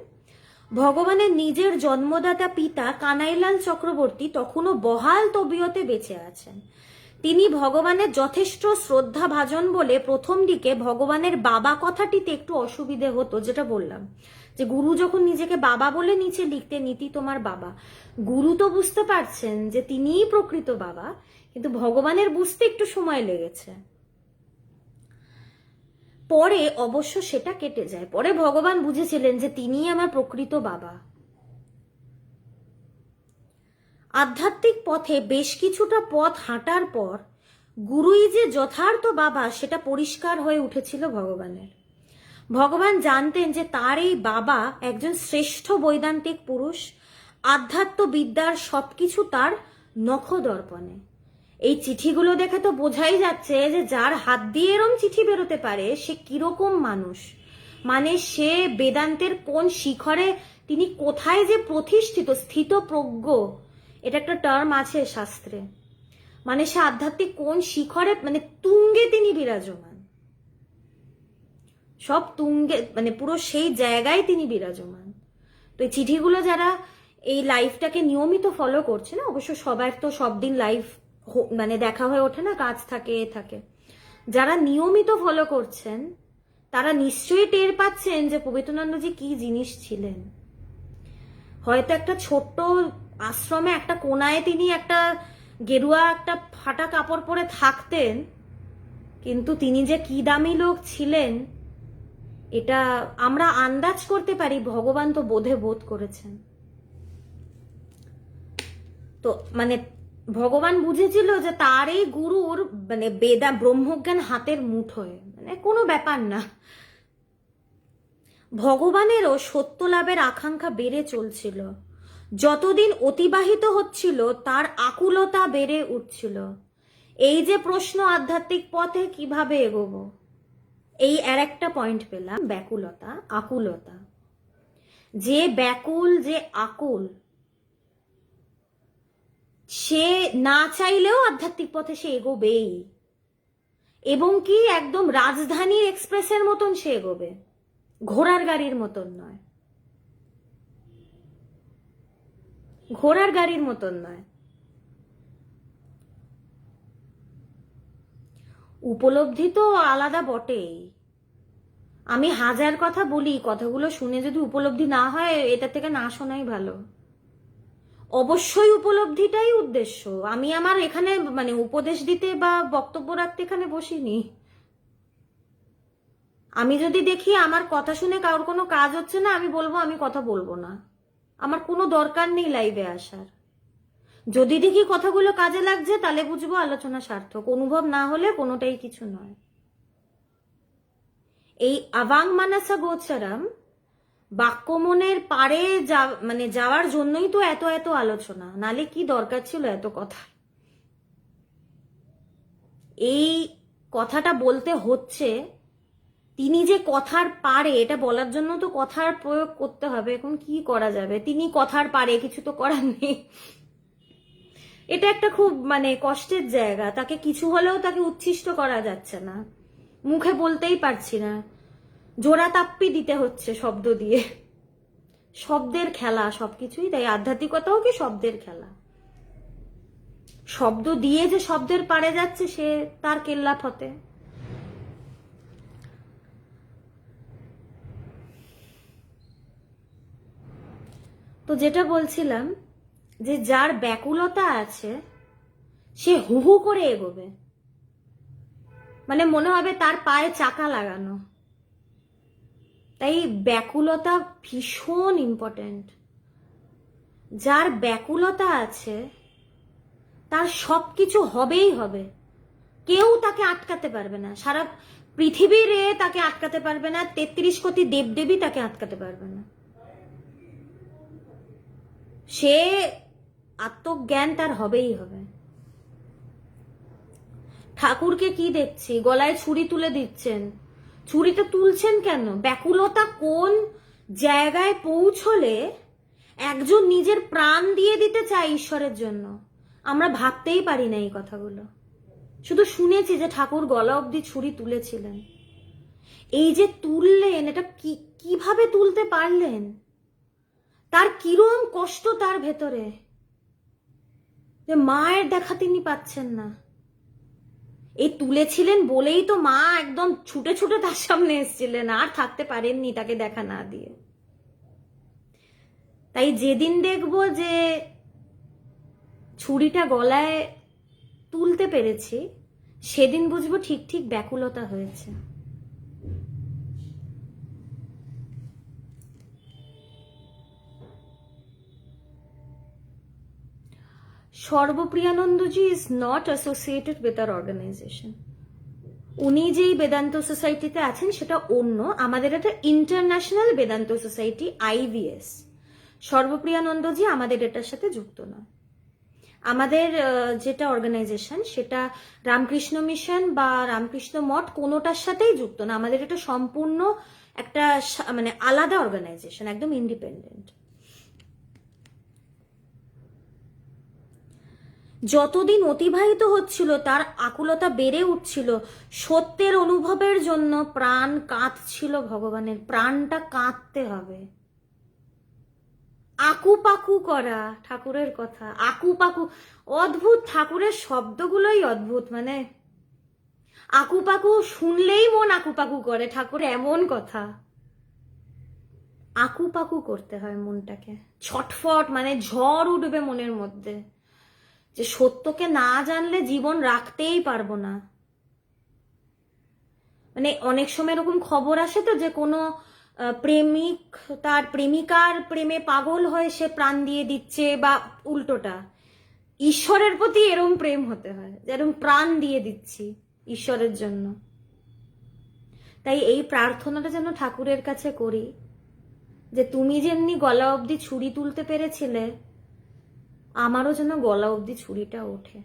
ভগবানের নিজের জন্মদাতা পিতা কানাইলাল চক্রবর্তী তখনও বহাল তবিয়তে বেঁচে আছেন, তিনি ভগবানের যথেষ্ট শ্রদ্ধা ভাজন বলে প্রথম দিকে ভগবানের বাবা কথাটিতে একটু অসুবিধে হতো, যেটা বললাম যে গুরু যখন নিজেকে বাবা বলে নিচে লিখতে, নীতি তোমার বাবা, গুরু তো বুঝতে পারছেন যে তিনিই প্রকৃত বাবা, কিন্তু ভগবানের বুঝতে একটু সময় লেগেছে। পরে অবশ্য সেটা কেটে যায়, পরে ভগবান বুঝেছিলেন যে তিনিই আমার প্রকৃত বাবা। আধ্যাত্মিক পথে বেশ কিছুটা পথ হাঁটার পর গুরুই যে যথার্থ বাবা সেটা পরিষ্কার হয়ে উঠেছিল ভগবানের। ভগবান জানতেন যে তার এই বাবা একজন শ্রেষ্ঠ বৈদান্তিক পুরুষ, আধ্যাত্ম বিদ্যার সবকিছু তার নখদর্পণে। এই চিঠিগুলো দেখে তো বোঝাই যাচ্ছে যে যার হাত দিয়ে এরম চিঠি বেরোতে পারে সে কিরকম মানুষ, মানে সে বেদান্তের কোন শিখরে, তিনি কোথায় যে প্রতিষ্ঠিত, স্থিতপ্রজ্ঞ, এটা একটা টার্ম আছে শাস্ত্রে, মানে সে আধ্যাত্মিক কোন শিখরে, মানে তুঙ্গে তিনি বিরাজমান, সব তুঙ্গে, মানে পুরো সেই জায়গায় তিনি বিরাজমান। তো এই চিঠিগুলো যারা এই লাইফটাকে নিয়মিত ফলো করছে না, অবশ্য সবার তো সব দিন লাইভ মানে দেখা হয়ে ওঠে না, কাজ থাকে এ থাকে, যারা নিয়মিত ফলো করছেন তারা নিশ্চয়ই টের পাচ্ছেন যে পবিত্রানন্দজি কি জিনিস ছিলেন। হয়তো একটা ছোট্ট আশ্রমে একটা কোনায় তিনি একটা গেরুয়া একটা ফাটা কাপড় পরে থাকতেন, কিন্তু তিনি যে কি দামি লোক ছিলেন এটা আমরা আন্দাজ করতে পারি, ভগবান তো বোধ করেছেন। তো মানে ভগবান বুঝেছিল যে তার এই গুরুর মানে বেদা ব্রহ্মজ্ঞান হাতের মুঠোয়, মানে কোনো ব্যাপার না। ভগবানেরও সত্য লাভের আকাঙ্ক্ষা বেড়ে চলছিল, যতদিন অতিবাহিত হচ্ছিল তার আকুলতা বেড়ে উঠছিল। এই যে প্রশ্ন আধ্যাত্মিক পথে কিভাবে এগোবো, এই আর একটা পয়েন্ট পেলাম, ব্যাকুলতা, আকুলতা। যে ব্যাকুল, যে আকুল, সে না চাইলেও আধ্যাত্মিক পথে সে এগোবেই, এবং কি একদম রাজধানীর এক্সপ্রেসের মতন সে এগোবে, ঘোড়ার গাড়ির মতন নয়, ঘোড়ার গাড়ির মতন নয়। উপলব্ধি তো আলাদা বটেই, আমি হাজার কথা বলি, কথাগুলো শুনে যদি উপলব্ধি না হয় এটা থেকে না শোনাই ভালো। অবশ্যই উপলব্ধিটাই উদ্দেশ্য, আমি আমার এখানে মানে উপদেশ দিতে বা বক্তব্য রাখতে এখানে বসিনি। আমি যদি দেখি আমার কথা শুনে কারোর কোনো কাজ হচ্ছে না, আমি বলবো আমি কথা বলবো না, আমার কোনো দরকার নেই লাইভে আসার। যদি দেখি কথাগুলো কাজে লাগছে তাহলে বুঝবো আলোচনা সার্থক, অনুভব না হলে কোনোটাই কিছু নয়। এই আবাং মানসা গোচরম, বাক্যমনের পারে মানে যাওয়ার জন্যই তো এত এত আলোচনা, নালে কি দরকার ছিল এত কথা। এই কথাটা বলতে হচ্ছে, তিনি যে কথার পারে এটা বলার জন্য তো কথার প্রয়োগ করতে হবে, এখন কি করা যাবে, তিনি কথার পারে, কিছু তো করার নেই। এটা একটা খুব মানে কষ্টের জায়গা, তাকে কিছু হলেও তাকে উচ্ছিষ্ট করা যাচ্ছে না, মুখে বলতেই পারছি না, জোড়া তাপ্পি দিতে হচ্ছে শব্দ দিয়ে, শব্দের খেলা সবকিছুই, তাই আধ্যাত্মিকতাও কি শব্দের খেলা। শব্দ দিয়ে যে শব্দের পারে যাচ্ছে সে তার কেল্লা ফতে। তো যেটা বলছিলাম যে যার ব্যাকুলতা আছে সে হু হু করে এগোবে, মানে মনে হবে তার পায়ে চাকা লাগানো। তাই ব্যাকুলতা ভীষণ ইম্পর্টেন্ট। যার ব্যাকুলতা আছে তার সবকিছু হবেই হবে, কেউ তাকে আটকাতে পারবে না, সারা পৃথিবীর তাকে আটকাতে পারবে না, 33 কোটি দেবদেবী তাকে আটকাতে পারবে না। সে আত্মজ্ঞান তার হবেই হবে। ঠাকুরকে কি দেখছি গলায় ছুরি তুলে দিচ্ছেন, ছুরিটা তুলছেন কেন? ব্যাকুলতা কোন জায়গায় পৌঁছলে একজন নিজের প্রাণ দিয়ে দিতে চায় ঈশ্বরের জন্য, আমরা ভাবতেই পারি না এই কথাগুলো। শুধু শুনেছি যে ঠাকুর গলা অবধি ছুরি তুলেছিলেন, এই যে তুললেন এটা কিভাবে তুলতে পারলেন, তার কিরম কষ্ট তার ভেতরে, যে মায়ের দেখা তিনি পাচ্ছেন না, এই তুলেছিলেন বলেই তো মা একদম ছুটে ছুটে তার সামনে এসেছিলেন, আর থাকতে পারেননি তাকে দেখা না দিয়ে। তাই যেদিন দেখবো যে ছুরিটা গলায় তুলতে পেরেছি, সেদিন বুঝবো ঠিক ঠিক ব্যাকুলতা হয়েছে। Sarvapriyanandaji is not associated with our organization. উনি যেই বেদান্ত সোসাইটিতে আছেন সেটা অন্য, আমাদের একটা international Vedanta society IVS। Sarvapriyanandaji আমাদের এটার সাথে যুক্ত না। আমাদের যেটা অর্গানাইজেশন সেটা রামকৃষ্ণ মিশন বা রামকৃষ্ণ মঠ কোনোটার সাথেই যুক্ত না। আমাদের এটা সম্পূর্ণ একটা মানে আলাদা অর্গানাইজেশন, একদম ইন্ডিপেন্ডেন্ট। যতদিন অতিবাহিত হচ্ছিল তার আকুলতা বেড়ে উঠছিল, সত্যের অনুভবের জন্য প্রাণ কাঁদছিল ভগবানের। প্রাণটা কাঁদতে হবে। আকুপাকু করা, ঠাকুরের কথা আকুপাকু, অদ্ভুত। ঠাকুরের শব্দগুলোই অদ্ভুত, মানে আকুপাকু শুনলেই মন আকুপাকু করে। ঠাকুর এমন কথা, আকুপাকু করতে হয় মনটাকে, ছটফট, মানে ঝড় উঠবে মনের মধ্যে, যে সত্যকে না জানলে জীবন রাখতেই পারবো না। মানে অনেক সময় এরকম খবর আসে তো যে কোনো প্রেমিক তার প্রেমিকার প্রেমে পাগল হয়ে সে প্রাণ দিয়ে দিচ্ছে, বা উল্টোটা। ঈশ্বরের প্রতি এরম প্রেম হতে হয়, যেরকম প্রাণ দিয়ে দিচ্ছি ঈশ্বরের জন্য। তাই এই প্রার্থনাটা যেন ঠাকুরের কাছে করি, যে তুমি যেমনি গলা অবধি ছুরি তুলতে পেরেছিলে, আমারও যেন গলা অবধি ছুরিটা ওঠে।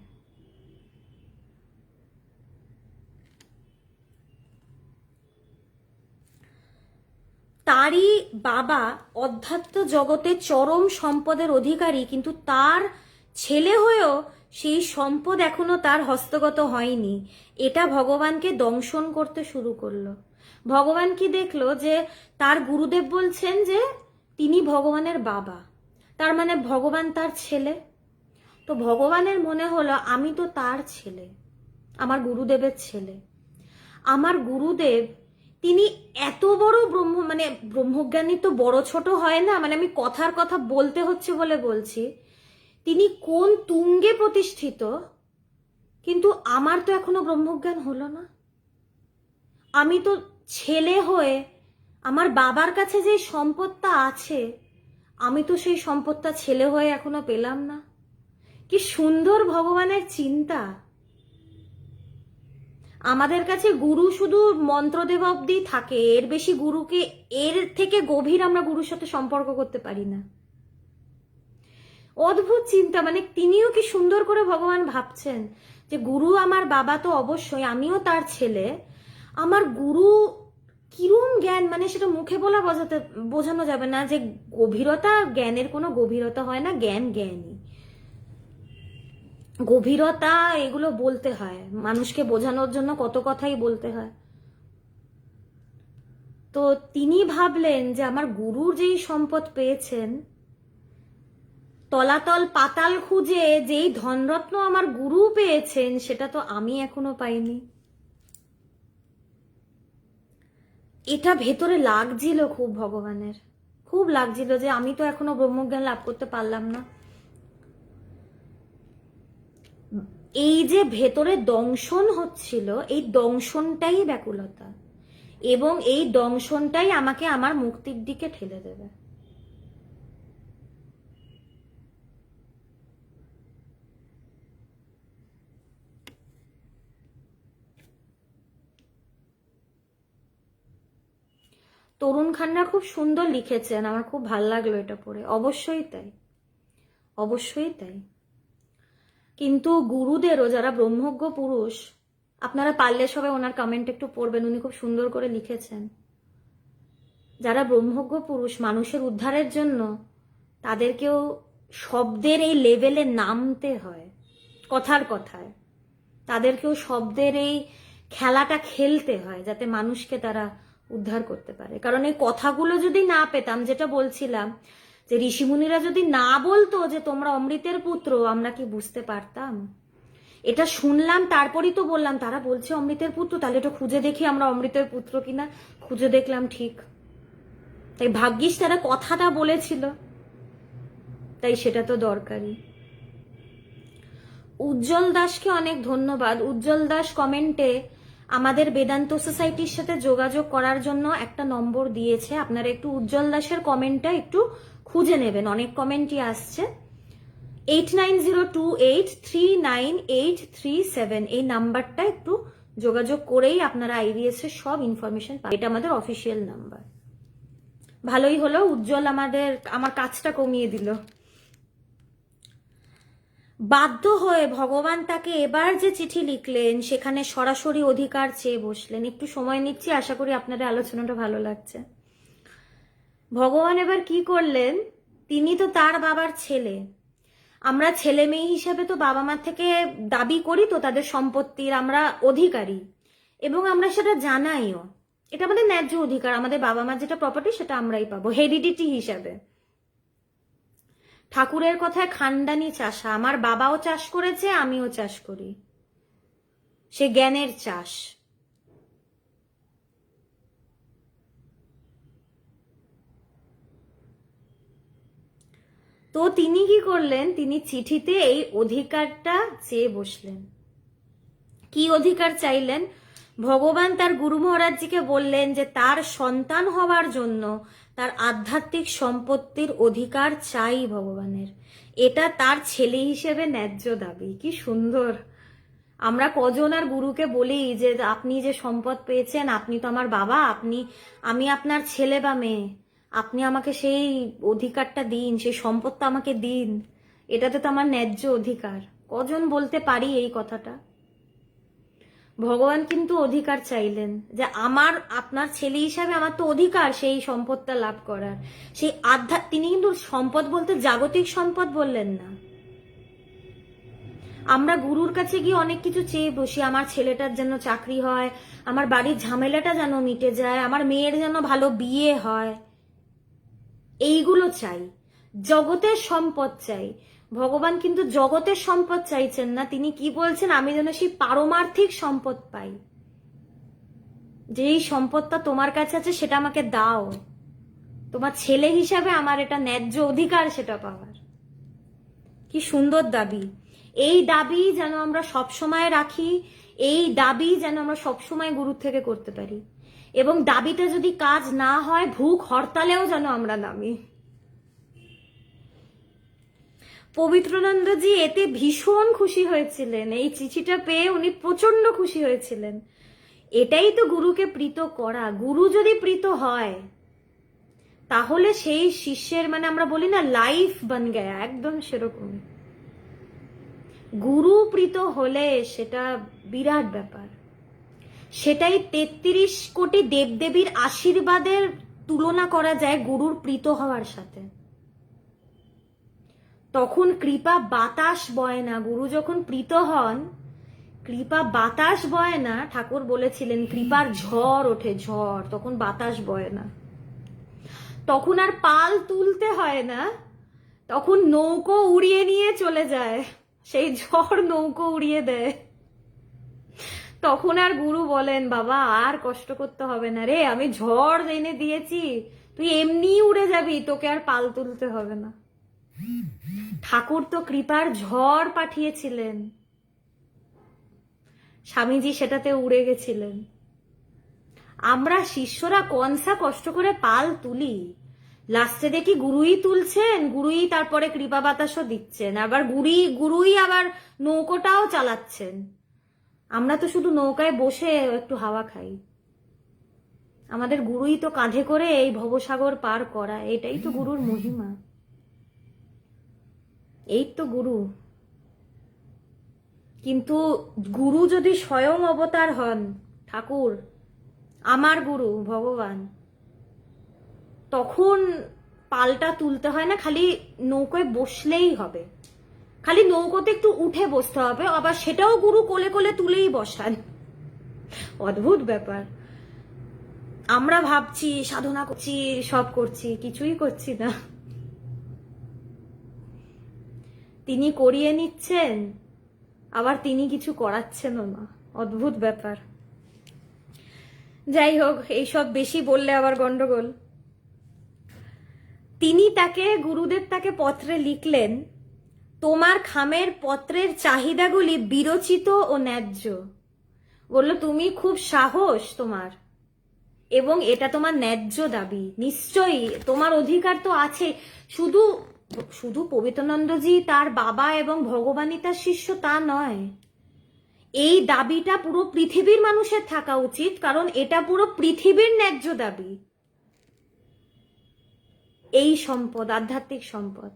তারই বাবা অধ্যাত্ম জগতে চরম সম্পদের অধিকারী, কিন্তু তার ছেলে হয়েও সেই সম্পদ এখনো তার হস্তগত হয়নি। এটা ভগবানকে দংশন করতে শুরু করলো। ভগবান কি দেখলো, যে তার গুরুদেব বলছেন যে তিনি ভগবানের বাবা, তার মানে ভগবান তার ছেলে। তো ভগবানের মনে হলো আমি তো তার ছেলে, আমার গুরুদেবের ছেলে। আমার গুরুদেব তিনি এত বড় মানে ব্রহ্মজ্ঞানী তো বড় ছোট হয় না, মানে আমি কথার কথা বলতে হচ্ছে বলে বলছি। তিনি কোন তুঙ্গে প্রতিষ্ঠিত, কিন্তু আমার তো এখনো ব্রহ্মজ্ঞান হলো না। আমি তো ছেলে হয়ে আমার বাবার কাছে যে সম্পদটা আছে, আমি তো সেই সম্পদটা ছেলে হয়ে এখনো পেলাম না। কি সুন্দর ভগবানের চিন্তা। আমাদের কাছে গুরু শুধু মন্ত্রদেব অব্দি থাকে, এর বেশি গুরুকে, এর থেকে গভীর আমরা গুরুর সাথে সম্পর্ক করতে পারি না। অদ্ভুত চিন্তা, মানে তিনিও কি সুন্দর করে ভগবান ভাবছেন যে গুরু আমার বাবা তো অবশ্যই, আমিও তার ছেলে। আমার গুরু কিরম জ্ঞান, মানে সেটা মুখে বলা বোঝানো যাবে না। যে গভীরতা, জ্ঞানের কোনো গভীরতা হয় না, জ্ঞান জ্ঞানই। গভীরতা এগুলো বলতে হয়, মানুষকে বোঝানোর জন্য কত কথাই বলতে হয়। তো তিনি ভাবলেন যে আমার গুরুর যেই সম্পদ পেয়েছেন, তলাতল পাতাল খুঁজে যেই ধনরত্ন আমার গুরু পেয়েছেন, সেটা তো আমি এখনো পাইনি। এটা ভেতরে লাগছিল খুব, ভগবানের খুব লাগছিল যে আমি তো এখনো ব্রহ্মজ্ঞান লাভ করতে পারলাম না। এই যে ভেতরে দংশন হচ্ছিল, এই দংশনটাই ব্যাকুলতা, এবং এই দংশনটাই আমাকে আমার মুক্তির দিকে ঠেলে দেবে। তরুণ খান্না খুব সুন্দর লিখেছেন, আমার খুব ভাল লাগলো এটা পড়ে। অবশ্যই তাই, অবশ্যই তাই। কিন্তু গুরুদেরও, যারা ব্রহ্মজ্ঞ পুরুষ, আপনারা পারলে সবাই ওনার কমেন্ট একটু পড়বেন, উনি খুব সুন্দর করে লিখেছেন। যারা ব্রহ্মজ্ঞ পুরুষ মানুষের উদ্ধারের জন্য, তাদেরকেও শব্দের এই লেভেলে নামতে হয়, কথার কথায় তাদেরকেও শব্দের এই খেলাটা খেলতে হয়, যাতে মানুষকে তারা উদ্ধার করতে পারে। কারণ এই কথাগুলো যদি না পেতাম, যেটা বলছিলাম, যে ঋষিমুনিরা যদি না বলতো যে তোমরা অমৃতের পুত্র, আমরা কি বুঝতে পারতাম? এটা শুনলাম, তারপরই তো বললাম তারা বলছে অমৃতের পুত্র, তাহলে এটা খুঁজে দেখি আমরা অমৃতের পুত্র কিনা। খুঁজে দেখলাম ঠিক, তাই ভাগ্যিস তারা কথাটা বলেছিল, তাই সেটা তো দরকারি। উজ্জ্বল দাসকে অনেক ধন্যবাদ। উজ্জ্বল দাস কমেন্টে আমাদের বেদান্ত সোসাইটির সাথে যোগাযোগ করার জন্য একটা নম্বর দিয়েছে। আপনারা একটু উজ্জ্বল দাসের কমেন্টটা একটু খুঁজে নেবেন, অনেক কমেন্টই আসছে। 8902839837 এই নাম্বারটা একটু যোগাযোগ করেই আপনারা আইভিএস এর সব ইনফরমেশন পাবেন। এটা আমাদের অফিসিয়াল নাম্বার। ভালোই হলো, উজ্জ্বল আমার কাজটা কমিয়ে দিল। বাধ্য হয়ে ভগবান তাকে এবার যে চিঠি লিখলেন সেখানে সরাসরি অধিকার চেয়ে বসলেন। একটু সময় নিচ্ছি, আশা করি আপনাদের আলোচনাটা ভালো লাগছে। ভগবান এবার কি করলেন, তিনি তো তার বাবার ছেলে, আমরা ছেলে মেয়ে হিসেবে তো বাবা মা থেকে দাবি করি তো তাদের সম্পত্তির আমরা অধিকারী, এবং আমরা সেটা জানাইও। এটা আমাদের ন্যায্য অধিকার, আমাদের বাবা মার যেটা প্রপার্টি সেটা আমরাই পাবো হেরিডিটি হিসাবে। ঠাকুরের কথায় খানদানি চাষা, আমার বাবাও চাষ করেছে, আমিও চাষ করি, সে জ্ঞানের চাষ। তো তিনি কি করলেন, তিনি চিঠিতে এই অধিকারটা চেয়ে বসলেন। কি অধিকার চাইলেন? ভগবান তার গুরু মহারাজজিকে বললেন যে তার সন্তান হওয়ার জন্য তার আধ্যাত্মিক সম্পত্তির অধিকার চাই ভগবানের, এটা তার ছেলে হিসেবে ন্যায্য দাবি। কি সুন্দর! আমরা কজন আর গুরুকে বলি যে আপনি যে সম্পদ পেয়েছেন, আপনি তো আমার বাবা, আমি আপনার ছেলে বা মেয়ে, আপনি আমাকে সেই অধিকারটা দিন, সেই সম্পদটা আমাকে দিন, এটাতে তো আমার ন্যায্য অধিকার। কজন বলতে পারি এই কথাটা? ভগবান কিন্তু অধিকার চাইলেন যে আপনার ছেলে হিসাবে আমার তো অধিকার সেই সম্পদটা লাভ করার, সেই তিনি কিন্তু সম্পদ বলতে জাগতিক সম্পদ বললেন না। আমরা গুরুর কাছে গিয়ে অনেক কিছু চেয়ে বসি, আমার ছেলেটার যেন চাকরি হয়, আমার বাড়ির ঝামেলাটা যেন মিটে যায়, আমার মেয়ের যেন ভালো বিয়ে হয়, এইগুলো চাই, জগতের সম্পদ চাই। ভগবান কিন্তু জগতের সম্পদ চাইছেন না, তিনি কি বলছেন, আমি যেন সেই পারমার্থিক সম্পদ পাই, যেই সম্পদটা তোমার কাছে আছে সেটা আমাকে দাও, তোমার ছেলে হিসাবে আমার এটা ন্যায্য অধিকার সেটা পাওয়ার। কি সুন্দর দাবি! এই দাবি যেন আমরা সবসময় রাখি, এই দাবি যেন আমরা সবসময় গুরুর থেকে করতে পারি, এবং দাবিতে যদি কাজ না হয় ভুখ হরতালেও যেন আমরা নামি। পবিত্রানন্দজি এতে ভীষণ খুশি হয়েছিলেন, এই চিঠিটা পেয়ে উনি প্রচন্ড খুশি হয়েছিলেন। এটাই তো গুরুকে প্রীত করা। গুরু যদি প্রীত হয় তাহলে সেই শিষ্যের, মানে আমরা বলি না লাইফ বন গয়া, একদম সেরকম। গুরু প্রীত হলে সেটা বিরাট ব্যাপার। সেটাই 33 কোটি দেবদেবীর আশীর্বাদের তুলনা করা যায় গুরুর প্রীত হওয়ার সাথে। তখন কৃপা বাতাস বয় না। গুরু যখন প্রীত হন কৃপা বাতাস বয় না, ঠাকুর বলেছিলেন কৃপার ঝড় ওঠে, ঝড়, তখন বাতাস বয় না, তখন আর পাল তুলতে হয় না, তখন নৌকো উড়িয়ে নিয়ে চলে যায়, সেই ঝড় নৌকো উড়িয়ে দেয়। তখন আর গুরু বলেন বাবা আর কষ্ট করতে হবে না রে, আমি ঝড় এনে দিয়েছি, তুই এমনি উড়ে যাবি, তোকে আর পাল তুলতে হবে না। ঠাকুর তো কৃপার ঝড় পাঠিয়েছিলেন, স্বামীজি সেটাতে উড়ে গেছিলেন। আমরা শিষ্যরা কনসা কষ্ট করে পাল তুলি, লাস্টে দেখি গুরুই তুলছেন, গুরুই তারপরে কৃপা বাতাসও দিচ্ছেন, আবার গুরুই আবার নৌকোটাও চালাচ্ছেন। আমরা তো শুধু নৌকায় বসে একটু হাওয়া খাই, আমাদের গুরুই তো কাঁধে করে এই ভবসাগর পার করা। এটাই তো গুরুর মহিমা, এই তো গুরু। কিন্তু গুরু যদি স্বয়ং অবতার হন, ঠাকুর আমার গুরু ভগবান, তখন পালটা তুলতে হয় না, খালি নৌকায় বসলেই হবে, খালি নৌকোতে একটু উঠে বসতে হবে, আবার সেটাও গুরু কোলে কোলে তুলেই বসান। অদ্ভুত ব্যাপার। আমরা ভাবছি সাধনা করছি, সব করছি, কিছুই করছি না। তিনি করিয়ে নিচ্ছেন, আবার তিনি কিছু করাচ্ছেনও না। অদ্ভুত ব্যাপার। যাই হোক, এইসব বেশি বললে আবার গন্ডগোল। তিনি গুরুদেব তাকে পত্রে লিখলেন, তোমার খামের পত্রের চাহিদাগুলি বিরচিত ও ন্যায্য। বলল, তুমি খুব সাহস তোমার, এবং এটা তোমার ন্যায্য দাবি, নিশ্চয়ই তোমার অধিকার তো আছে। শুধু শুধু পবিত্রানন্দজি তার বাবা এবং ভগবানই তার শিষ্য তা নয়, এই দাবিটা পুরো পৃথিবীর মানুষের থাকা উচিত, কারণ এটা পুরো পৃথিবীর ন্যায্য দাবি। এই সম্পদ, আধ্যাত্মিক সম্পদ।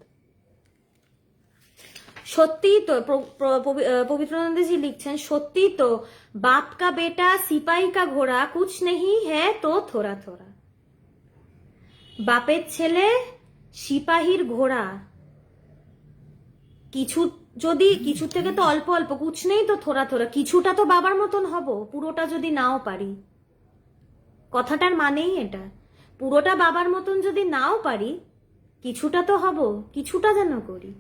সত্যি তো পবিত্রানন্দজি লিখছেন, সত্যি তো বাপ কা বেটা সিপাহি কা ঘোড়া কুছ নেহি হ্যায় তো থোড়া থোড়া। বাপের ছেলে সিপাহীর ঘোড়া, কিছু যদি কিছু থেকে তো অল্প অল্প, কুছ নেই তো থোড়া থোড়া, কিছুটা তো বাবার মতন হব, পুরোটা যদি নাও পারি। কথাটার মানেই এটা, পুরোটা বাবার মতন যদি নাও পারি, কিছুটা তো হব, কিছুটা যেন করি।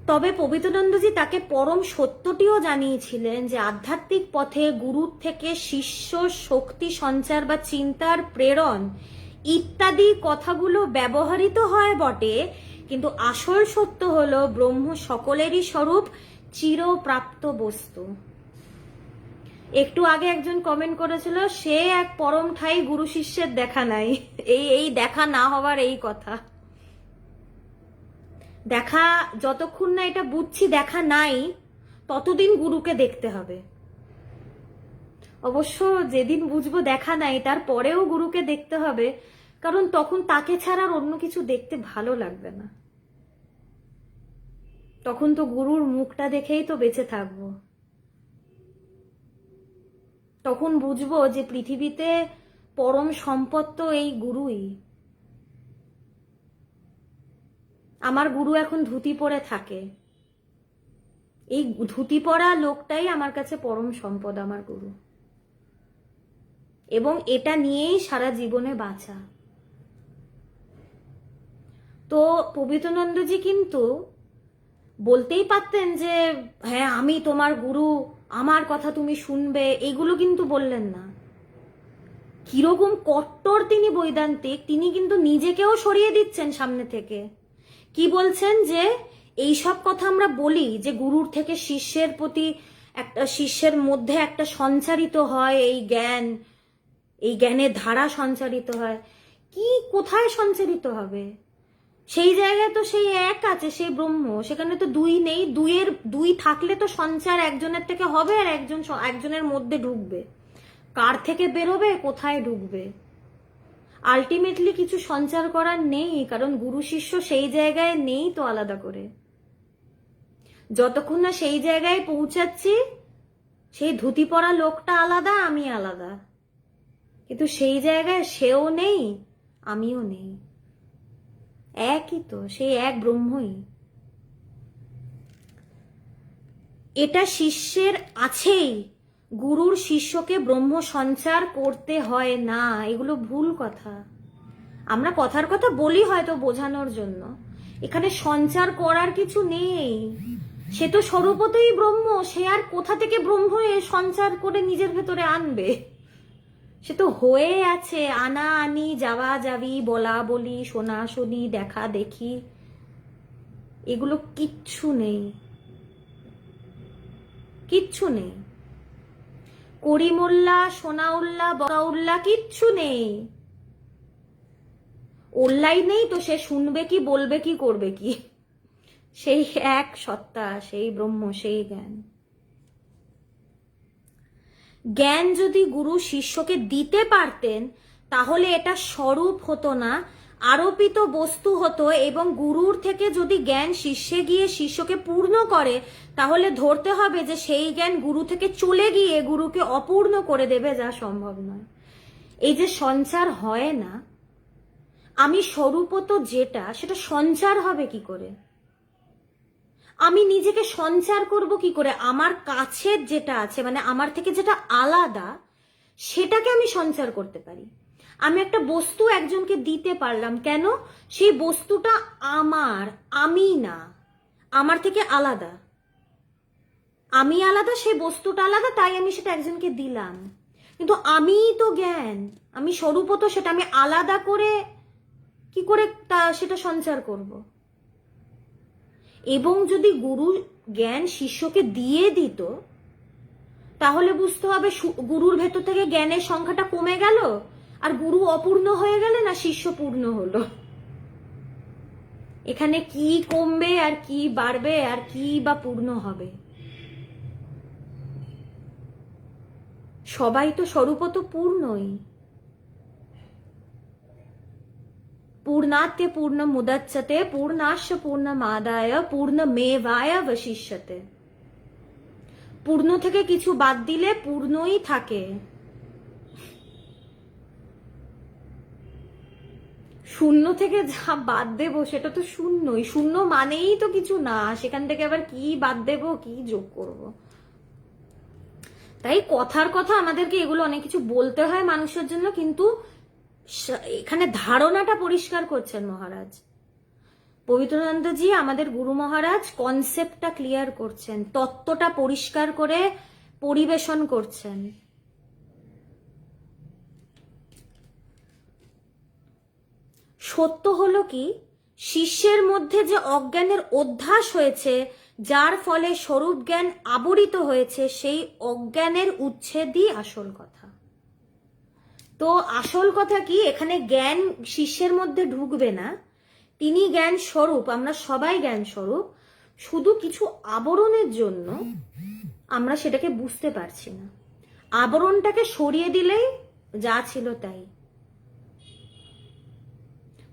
তবে পবিত্রানন্দজি তাকে পরম সত্যটিও জানিয়েছিলেন যে আধ্যাত্মিক পথে গুরুর থেকে শিষ্য শক্তি সঞ্চার বা চিন্তার প্রেরণ ইত্যাদি কথাগুলো ব্যবহৃত হয় বটে, কিন্তু আসল সত্য হলো ব্রহ্ম সকলেরই স্বরূপ, চিরপ্রাপ্ত বস্তু। একটু আগে একজন কমেন্ট করেছিল, সে এক পরম ঠাই গুরু শিষ্যের দেখা নাই। এই দেখা না হওয়ার এই কথা। দেখা যতক্ষণ না এটা বুঝছি দেখা নাই, ততদিন গুরুকে দেখতে হবে। অবশ্য যেদিন বুঝবো দেখা নাই, তারপরেও গুরুকে দেখতে হবে, কারণ তখন তাকে ছাড়া আর অন্য কিছু দেখতে ভালো লাগবে না। তখন তো গুরুর মুখটা দেখেই তো বেঁচে থাকবো। তখন বুঝবো যে পৃথিবীতে পরম সম্পদ তো এই গুরুই। আমার গুরু এখন ধুতি পরে থাকে, এই ধুতি পরা লোকটাই আমার কাছে পরম সম্পদ, আমার গুরু। এবং এটা নিয়েই সারা জীবনে বাঁচা। তো পবিত্রানন্দজি কিন্তু বলতেই পারতেন যে হ্যাঁ আমি তোমার গুরু, আমার কথা তুমি শুনবে, এগুলো কিন্তু বললেন না। কিরকম কট্টর তিনি বৈদান্তিক, তিনি কিন্তু নিজেকেও সরিয়ে দিচ্ছেন সামনে থেকে। কি বলছেন যে এই সব কথা আমরা বলি যে গুরুর থেকে শিষ্যের প্রতি একটা, শিষ্যের মধ্যে একটা সঞ্চারিত হয় এই জ্ঞান, এই জ্ঞানের ধারা সঞ্চারিত হয়। কি কোথায় সঞ্চারিত হবে? সেই জায়গায় তো সেই এক আছে, সেই ব্রহ্ম, সেখানে তো দুই নেই। দুই থাকলে তো সঞ্চার একজনের থেকে হবে আর একজনের মধ্যে ঢুকবে। কার থেকে বেরোবে, কোথায় ঢুকবে? আলটিমেটলি কিছু সঞ্চার করার নেই, কারণ গুরু শিষ্য সেই জায়গায় নেই তো আলাদা করে। যতক্ষণ না সেই জায়গায় পৌঁছাচ্ছি, সেই ধুতি পরা লোকটা আলাদা, আমি আলাদা, কিন্তু সেই জায়গায় সেও নেই, আমিও নেই, একই তো, সেই এক ব্রহ্মই। এটা শিষ্যের আছেই, গুরুর শিষ্যকে ব্রহ্ম সঞ্চার করতে হয় না, এগুলো ভুল কথা। আমরা কথার কথা বলি হয়তো বোঝানোর জন্য, এখানে সঞ্চার করার কিছু নেই। সে তো স্বরূপতই ব্রহ্ম, সে আর কোথা থেকে ব্রহ্ম সঞ্চার করে নিজের ভেতরে আনবে? সে তো হয়ে আছে, আনা আনি, যাওয়া যাবি, বলা বলি, শোনা শুনি, দেখা দেখি, এগুলো কিচ্ছু নেই, কিচ্ছু নেই। করিমোল্লা, সোনাউল্লা, বকাউল্লা কিচ্ছু নেই। ওল্লাই নেই তো সে শুনবে কি, বলবে কি, করবে কি? সেই এক সত্তা, সেই ব্রহ্ম, সেই জ্ঞান। জ্ঞান যদি গুরু শিষ্যকে দিতে পারতেন, তাহলে এটা স্বরূপ হতো না, আরোপিত বস্তু হতো। এবং গুরুর থেকে যদি জ্ঞান শিষ্যে গিয়ে শিষ্যকে পূর্ণ করে, তাহলে ধরতে হবে যে সেই জ্ঞান গুরু থেকে চলে গিয়ে গুরুকে অপূর্ণ করে দেবে, যা সম্ভব নয়। এই যে সঞ্চার হয় না, আমি স্বরূপত যেটা, সেটা সঞ্চার হবে কি করে? আমি নিজেকে সঞ্চার করব কি করে? আমার কাছের যেটা আছে, মানে আমার থেকে যেটা আলাদা, সেটাকে আমি সঞ্চার করতে পারি। আমি একটা বস্তু একজনকে দিতে পারলাম, কেন? সেই বস্তুটা আমার, আমি না। আমার থেকে আলাদা, আমি আলাদা, সেই বস্তুটা আলাদা, তাই আমি সেটা একজনকে দিলাম। কিন্তু আমিই তো জ্ঞান, আমি স্বরূপও তো সেটা, আমি আলাদা করে কি করে সেটা সঞ্চার করব? এবং যদি গুরু জ্ঞান শিষ্যকে দিয়ে দিত, তাহলে বুঝতে হবে গুরুর ভেতর থেকে জ্ঞানের সংখ্যাটা কমে গেল, আর গুরু অপূর্ণ হয়ে গেলে, না শিষ্য পূর্ণ হলো। এখানে কি কমবে আর কি বাড়বে আর কি বা পূর্ণ হবে? সবাই তো স্বরূপ তো পূর্ণই। পূর্ণাত্য পূর্ণ মুদচ্যতে পূর্ণাশ্চ পূর্ণমাদায় পূর্ণমেবায় বশিষ্যতে। পূর্ণ থেকে কিছু বাদ দিলে পূর্ণই থাকে। শূন্য থেকে যা বাদ দেব সেটা তো শূন্যই। শূন্য মানেই তো কিছু না, সেখান থেকে আবার কি বাদ দেব, কি যোগ করব? তাই কথার কথা আমাদেরকে এগুলো অনেক কিছু বলতে হয় মানুষের জন্য, কিন্তু এখানে ধারণাটা পরিষ্কার করছেন মহারাজ পবিত্রানন্দজি, আমাদের গুরু মহারাজ কনসেপ্টটা ক্লিয়ার করছেন, তত্ত্বটা পরিষ্কার করে পরিবেশন করছেন। সত্য হলো কি, শিষ্যের মধ্যে যে অজ্ঞানের অধ্যাস হয়েছে, যার ফলে স্বরূপ জ্ঞান আবরিত হয়েছে, সেই অজ্ঞানের উচ্ছেদই আসল কথা। তো আসল কথা কি, এখানে জ্ঞান শিষ্যের মধ্যে ঢুকবে না, তিনি জ্ঞান স্বরূপ, আমরা সবাই জ্ঞান স্বরূপ, শুধু কিছু আবরণের জন্য আমরা সেটাকে বুঝতে পারছি না। আবরণটাকে সরিয়ে দিলেই যা ছিল তাই।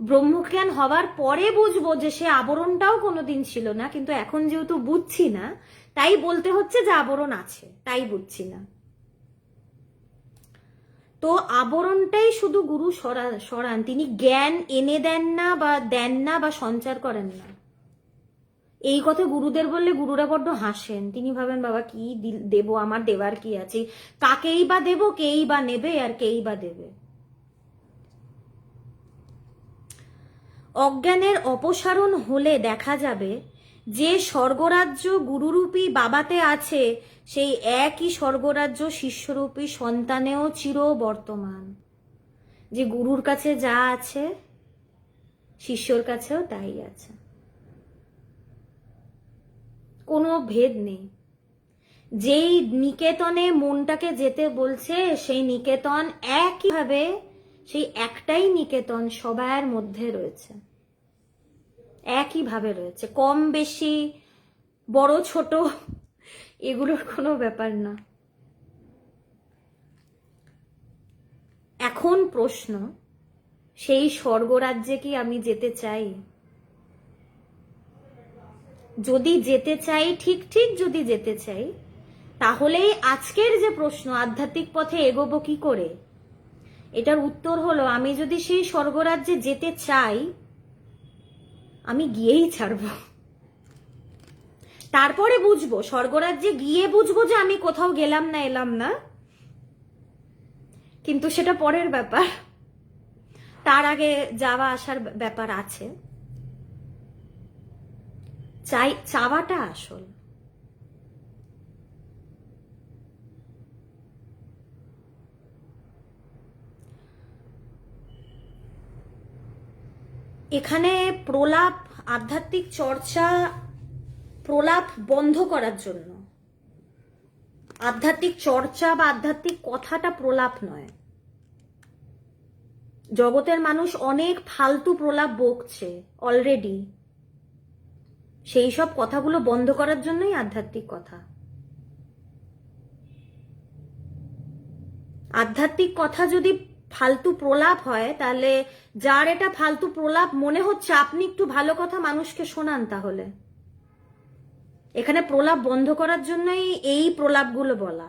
ব্রহ্মজ্ঞান হওয়ার পরে বুঝবো যে সে আবরণটাও কোনোদিন ছিল না, কিন্তু এখন যেহেতু বুঝছি না, তাই বলতে হচ্ছে যে আবরণ আছে, তাই বুঝছি না। তো আবরণটাই শুধু গুরু সরান, তিনি জ্ঞান এনে দেন না বা সঞ্চার করেন না। এই কথা গুরুদের বললে গুরুরা বড্ড হাসেন, তিনি ভাবেন বাবা কি দেব, আমার দেবার কি আছে, কাকেই বা দেব, কেই বা নেবে আর কেই বা দেবে। অজ্ঞানের অপসারণ হলে দেখা যাবে যে স্বর্গরাজ্য গুরুরূপী বাবাতে আছে, সেই একই স্বর্গরাজ্য শিষ্যরূপী সন্তানেও চির বর্তমান। যে গুরুর কাছে যা আছে শিষ্যর কাছেও তাই আছে, কোনো ভেদ নেই। যেই নিকেতনে মনটাকে যেতে বলছে, সেই নিকেতন একইভাবে, সেই একটাই নিকেতন সবার মধ্যে রয়েছে, একইভাবে রয়েছে, কম বেশি বড় ছোট এগুলোর কোনো ব্যাপার না। এখন প্রশ্ন, সেই স্বর্গরাজ্যে কি আমি যেতে চাই? যদি যেতে চাই, ঠিক যদি যেতে চাই, তাহলেই আজকের যে প্রশ্ন, আধ্যাত্মিক পথে এগোবো কি করে, এটার উত্তর হলো, আমি যদি সেই স্বর্গরাজ্যে যেতে চাই, আমি গিয়েই ছাড়বো। তারপরে বুঝবো, স্বর্গরাজ্যে গিয়ে বুঝবো যে আমি কোথাও গেলাম না, এলাম না, কিন্তু সেটা পরের ব্যাপার। তার আগে যাওয়া আসার ব্যাপার আছে। চাওয়াটা আসল। এখানে প্রলাপ, আধ্যাত্মিক চর্চা, প্রলাপ বন্ধ করার জন্য, আধ্যাত্মিক চর্চা বা আধ্যাত্মিক কথাটা প্রলাপ নয়। জগতের মানুষ অনেক ফালতু প্রলাপ বকছে অলরেডি, সেই সব কথাগুলো বন্ধ করার জন্যই আধ্যাত্মিক কথা। আধ্যাত্মিক কথা যদি ফালতু প্রলাপ হয়, তাহলে যার এটা ফালতু প্রলাপ মনে হচ্ছে, আপনি একটু ভালো কথা মানুষকে শোনান। তাহলে এখানে প্রলাপ বন্ধ করার জন্যই এই প্রলাপগুলো বলা।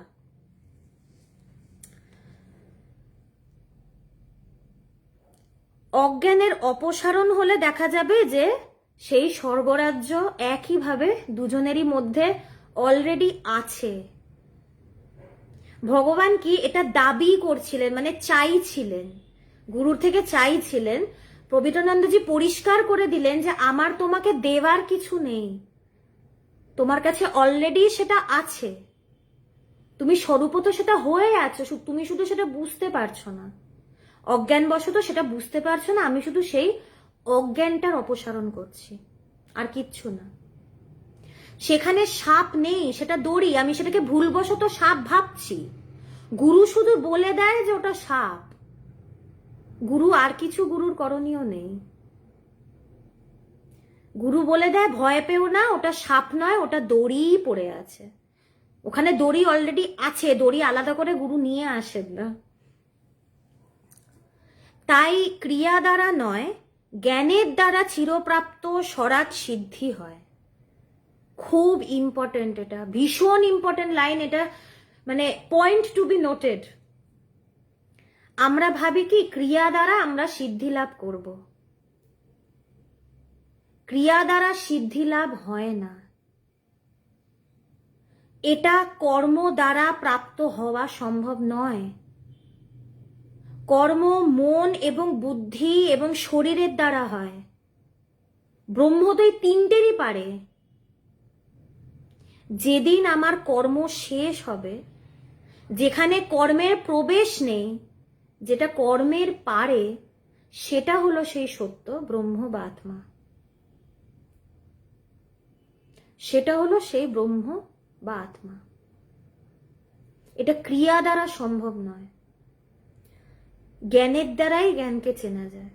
অজ্ঞানের অপসারণ হলে দেখা যাবে যে সেই স্বর্গরাজ্য একইভাবে দুজনেরই মধ্যে অলরেডি আছে। ভগবান কি এটা দাবি করছিলেন, মানে চাইছিলেন, গুরুর থেকে চাইছিলেন। পবিত্রানন্দজি পরিষ্কার করে দিলেন যে আমার তোমাকে দেওয়ার কিছু নেই, তোমার কাছে অলরেডি সেটা আছে, তুমি স্বরূপত সেটা হয়ে আছো, তুমি শুধু সেটা বুঝতে পারছো না, অজ্ঞানবশত সেটা বুঝতে পারছো না। আমি শুধু সেই অজ্ঞানটার অপসারণ করছি, আর কিচ্ছু না। সেখানে সাপ নেই, সেটা দড়ি, আমি সেটাকে ভুলবশত সাপ ভাবছি। গুরু শুধু বলে দেয় যে ওটা সাপ, গুরু আর কিছু গুরুর করণীয় নেই। গুরু বলে দেয় ভয় পেও না, ওটা সাপ নয়, ওটা দড়ি পড়ে আছে, ওখানে দড়ি অলরেডি আছে, দড়ি আলাদা করে গুরু নিয়ে আসেন না। তাই ক্রিয়া দ্বারা নয়, জ্ঞানের দ্বারা চিরপ্রাপ্ত স্বরাট সিদ্ধি হয়। খুব ইম্পর্টেন্ট, এটা ভীষণ ইম্পর্টেন্ট লাইন, এটা মানে পয়েন্ট টু বি নোটেড। আমরা ভাবি কি ক্রিয়া দ্বারা আমরা সিদ্ধি লাভ করব, ক্রিয়া দ্বারা সিদ্ধি লাভ হয় না, এটা কর্ম দ্বারা প্রাপ্ত হওয়া সম্ভব নয়। কর্ম মন এবং বুদ্ধি এবং শরীরের দ্বারা হয়। ব্রহ্ম তো এই তিনটেরই পারে। যেদিন আমার কর্ম শেষ হবে, যেখানে কর্মের প্রবেশ নেই, যেটা কর্মের পারে, সেটা হলো সেই সত্য ব্রহ্ম বা আত্মা, সেটা হলো সেই ব্রহ্ম বা আত্মা। এটা ক্রিয়া দ্বারা সম্ভব নয়, জ্ঞানের দ্বারাই জ্ঞানকে চেনা যায়।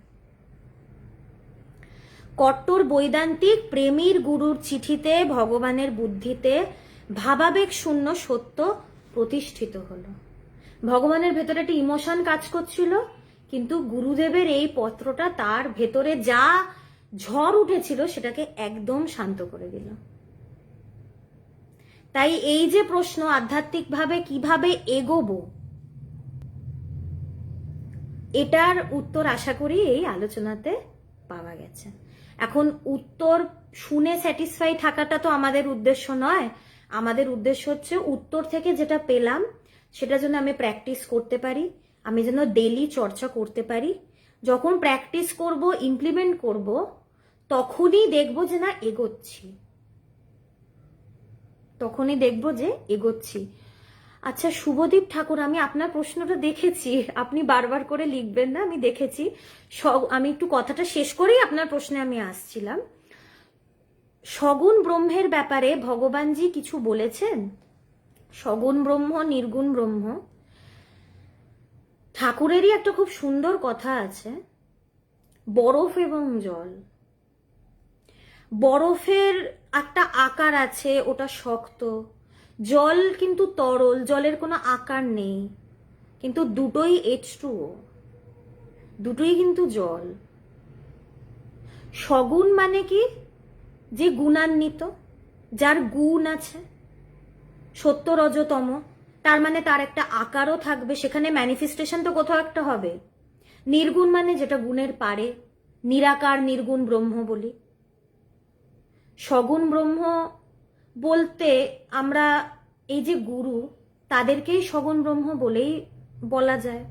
কট্টর বৈদান্তিক প্রেমীর গুরুর চিঠিতে ভগবানের বুদ্ধিতে ভাবাবেগ শূন্য সত্য প্রতিষ্ঠিত হলো। ভগবানের ভেতরে একটা ইমোশন কাজ করছিল, কিন্তু গুরুদেবের এই পত্রটা তার ভেতরে যা ঝড় উঠেছিল সেটাকে একদম শান্ত করে দিল। তাই এই যে প্রশ্ন আধ্যাত্মিকভাবে কিভাবে এগোবো, এটার উত্তর আশা করি এই আলোচনাতে পাওয়া গেছে। এখন উত্তর শুনে স্যাটিসফাই থাকাটা তো আমাদের উদ্দেশ্য নয়, আমাদের উদ্দেশ্য হচ্ছে উত্তর থেকে যেটা পেলাম সেটা যেন আমি প্র্যাকটিস করতে পারি, আমি যেন ডেইলি চর্চা করতে পারি। যখন প্র্যাকটিস করব, ইমপ্লিমেন্ট করব, তখনই দেখবো যে না এগোচ্ছি, তখনই দেখবো যে এগোচ্ছি। আচ্ছা শুভদীপ ঠাকুর, আমি আপনার প্রশ্নটা দেখেছি, আপনি বারবার করে লিখবেন না, আমি দেখেছি। আমি একটু কথাটা শেষ করেই আপনার প্রশ্নে আমি আসছিলাম। সগুণ ব্রহ্মের ব্যাপারে ভগবানজি কিছু বলেছেন? সগুণ ব্রহ্ম, নির্গুণ ব্রহ্ম, ঠাকুরেরই একটা খুব সুন্দর কথা আছে, বরফ এবং জল। বরফের একটা আকার আছে, ওটা শক্ত, জল কিন্তু তরল, জলের কোনো আকার নেই, কিন্তু দুটোই H2O, দুটোই কিন্তু জল। সগুণ মানে কি? যে গুণান্বিত, যার গুণ আছে, সত্য রজতম, তার মানে তার একটা আকারও থাকবে, সেখানে ম্যানিফেস্টেশন তো কোথাও একটা হবে। নির্গুণ মানে যেটা গুণের পারে, নিরাকার নির্গুণ ব্রহ্ম বলি। সগুণ ব্রহ্ম বলতে আমরা এই যে গুরু, তাদেরকেই সগুণ ব্রহ্ম বলেই বলা যায়।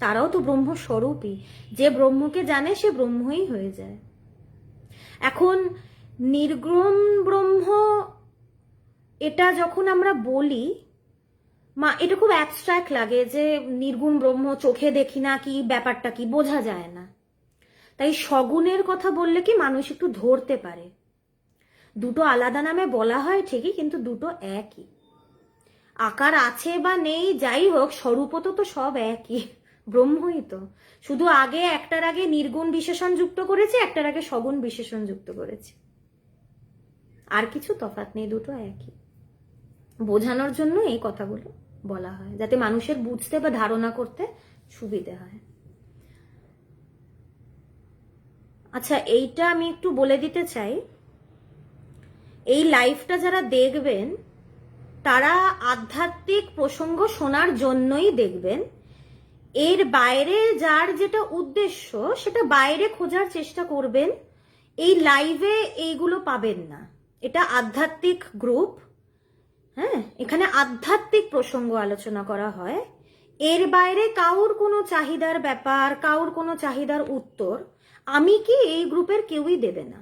তারাও তো ব্রহ্মস্বরূপই, যে ব্রহ্মকে জানে সে ব্রহ্মই হয়ে যায়। এখন নির্গুণ ব্রহ্ম, এটা যখন আমরা বলি, এটা খুব অ্যাবস্ট্রাক্ট লাগে, যে নির্গুণ ব্রহ্ম চোখে দেখি না, কি ব্যাপারটা কি বোঝা যায় না। তাই সগুণের কথা বললে কি মানুষ একটু ধরতে পারে। দুটো আলাদা নামে বলা হয় ঠিকই, কিন্তু দুটো একই। আকার আছে বা নেই, যাই হোক, স্বরূপত তো সব একই, ব্রহ্মই তো। শুধু আগে একটার আগে নির্গুণ বিশেষণ যুক্ত করেছে, একটার আগে সগুণ বিশেষণ যুক্ত করেছে, আর কিছু তফাৎ নেই, দুটো একই। বোঝানোর জন্য এই কথাগুলো বলা হয়, যাতে মানুষের বুঝতে বা ধারণা করতে সুবিধে হয়। আচ্ছা এইটা আমি একটু বলে দিতে চাই, এই লাইভটা যারা দেখবেন তারা আধ্যাত্মিক প্রসঙ্গ শোনার জন্যই দেখবেন। এর বাইরে যার যেটা উদ্দেশ্য সেটা বাইরে খোঁজার চেষ্টা করবেন, এই লাইভে এইগুলো পাবেন না। এটা আধ্যাত্মিক গ্রুপ, হ্যাঁ, এখানে আধ্যাত্মিক প্রসঙ্গ আলোচনা করা হয়। এর বাইরে কাউর কোনো চাহিদার ব্যাপার, কাউর কোনো চাহিদার উত্তর আমি কি এই গ্রুপের কেউই দেবে না।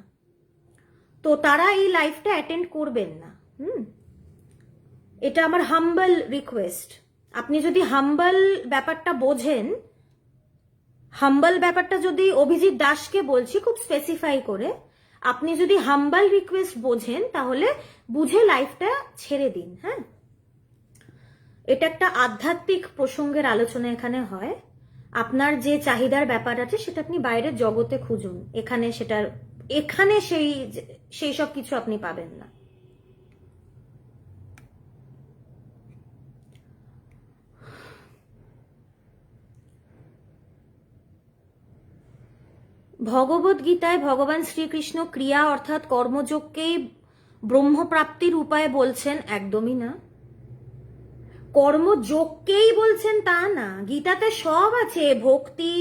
তো তারা এই লাইভটা অ্যাটেন্ড করবেন না। এটা আমার হাম্বল রিকোয়েস্ট। আপনি যদি হাম্বল ব্যাপারটা বোঝেন, হাম্বল ব্যাপারটা যদি অভিজিৎ দাসকে বলছি খুব স্পেসিফাই করে, আপনি যদি হাম্বল রিকোয়েস্ট বোঝেন তাহলে বুঝে লাইফটা ছেড়ে দিন। হ্যাঁ, এটা একটা আধ্যাত্মিক প্রসঙ্গের আলোচনা এখানে হয়। আপনার যে চাহিদার ব্যাপার আছে সেটা আপনি বাইরের জগতে খুঁজুন, এখানে সেই সব কিছু আপনি পাবেন না। ভগবদ গীতায় ভগবান শ্রীকৃষ্ণ ক্রিয়া অর্থাৎ কর্মযোগকেই ব্রহ্মপ্রাপ্তির উপায় বলছেন? একদমই না। কর্মযোগকেই বলছেন তা না, গীতাতে সব আছে, ভক্তি,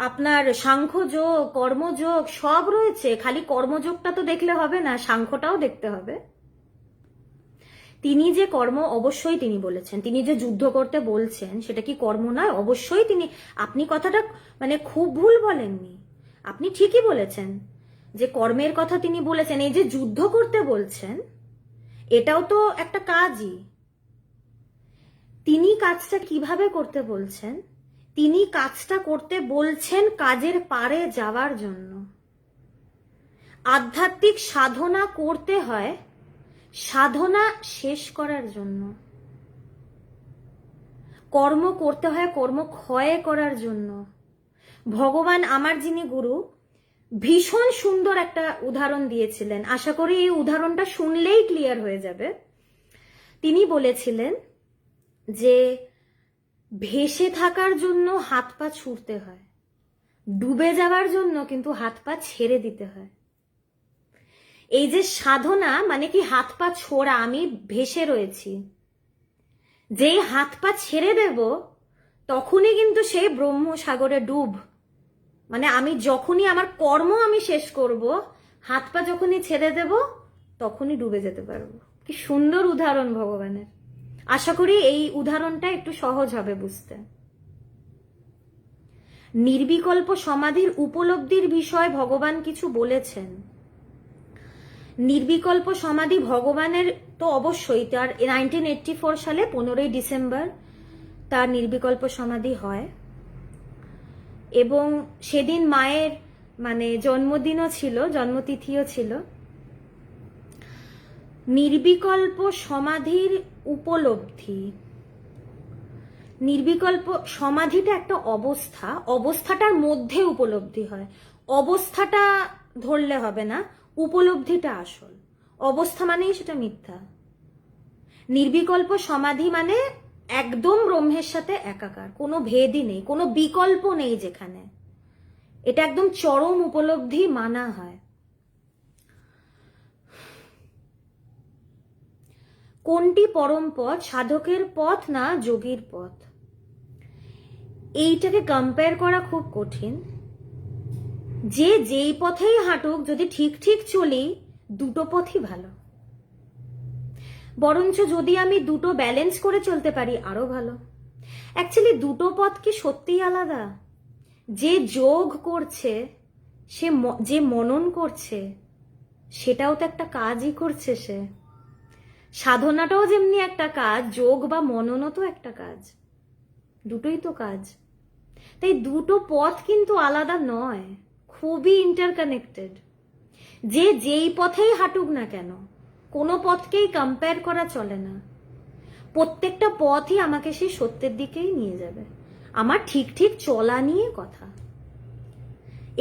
আপনার সাংখ্যযোগ, কর্মযোগ সব রয়েছে। খালি কর্মযোগটা তো দেখলে হবে না, সাংখ্যটাও দেখতে হবে। তিনি যে কর্ম, অবশ্যই তিনি বলেছেন, তিনি যে যুদ্ধ করতে বলছেন সেটা কি কর্ম নয়? অবশ্যই আপনি কথাটা মানে খুব ভুল বলেননি, আপনি ঠিকই বলেছেন যে কর্মের কথা তিনি বলেছেন। এই যে যুদ্ধ করতে বলছেন এটাও তো একটা কাজই। তিনি কাজটা কিভাবে করতে বলছেন? তিনি কাজটা করতে বলছেন কাজের পারে যাওয়ার জন্য। আধ্যাত্মিক সাধনা করতে হয় সাধনা শেষ করার জন্য, কর্ম করতে হয় কর্ম ক্ষয় করার জন্য। ভগবান, আমার যিনি গুরু, ভীষণ সুন্দর একটা উদাহরণ দিয়েছিলেন, আশা করি এই উদাহরণটা শুনলেই ক্লিয়ার হয়ে যাবে। তিনি বলেছিলেন যে ভেসে থাকার জন্য হাত পা ছুঁড়তে হয়, ডুবে যাওয়ার জন্য কিন্তু হাত পা ছেড়ে দিতে হয়। এই যে সাধনা মানে কি হাত পা ছোড়া, আমি ভেসে রয়েছি, যেই হাত পা ছেড়ে দেব তখনই কিন্তু সেই ব্রহ্ম সাগরে ডুব। মানে আমি যখনই আমার কর্ম আমি শেষ করব, হাত পা যখনই ছেড়ে দেব তখনই ডুবে যেতে পারবো। কি সুন্দর উদাহরণ ভগবানের। আশা করি এই উদাহরণটা একটু সহজ হবে বুঝতে। নির্বিকল্প সমাধির উপলব্ধির বিষয়ে ভগবান কিছু বলেছেন। নির্বিকল্প সমাধি ভগবানের তো অবশ্যই, তার 1984 সালে 15ই ডিসেম্বর তার নির্বিকল্প সমাধি হয় এবং সেদিন মায়ের মানে জন্মদিনও ছিল, জন্মতিথিও ছিল। নির্বিকল্প সমাধির উপলব্ধি, নির্বিকল্প সমাধিটা একটা অবস্থা, অবস্থাটার মধ্যে উপলব্ধি হয়। অবস্থাটা ধরলে হবে না, উপলব্ধিটা আসল। অবস্থা মানেই সেটা মিথ্যা। নির্বিকল্প সমাধি মানে একদম ব্রহ্মের সাথে একাকার, কোনো ভেদই নেই, কোনো বিকল্প নেই যেখানে। এটা একদম চরম উপলব্ধি মানা হয়। কোনটি পরম পথ, সাধকের পথ না যোগীর পথ? এইটাকে কম্পেয়ার করা খুব কঠিন। যে যেই পথেই হাঁটুক, যদি ঠিক ঠিক চলি দুটো পথই ভালো। বরঞ্চ যদি আমি দুটো ব্যালেন্স করে চলতে পারি আরো ভালো। অ্যাকচুয়ালি দুটো পথ কি সত্যিই আলাদা? যে যোগ করছে, যে মনন করছে, সেটাও তো একটা কাজই করছে। সে সাধনাটাও যেমনি একটা কাজ, যোগ বা মননও তো একটা কাজ, দুটোই তো কাজ। তাই দুটো পথ কিন্তু আলাদা নয়, খুবই ইন্টারকানেক্টেড। যে যেই পথেই হাঁটুক না কেন, কোনো পথকেই কম্পেয়ার করা চলে না। প্রত্যেকটা পথই আমাকে সেই সত্যের দিকেই নিয়ে যাবে। আমার ঠিক ঠিক চলা নিয়ে কথা।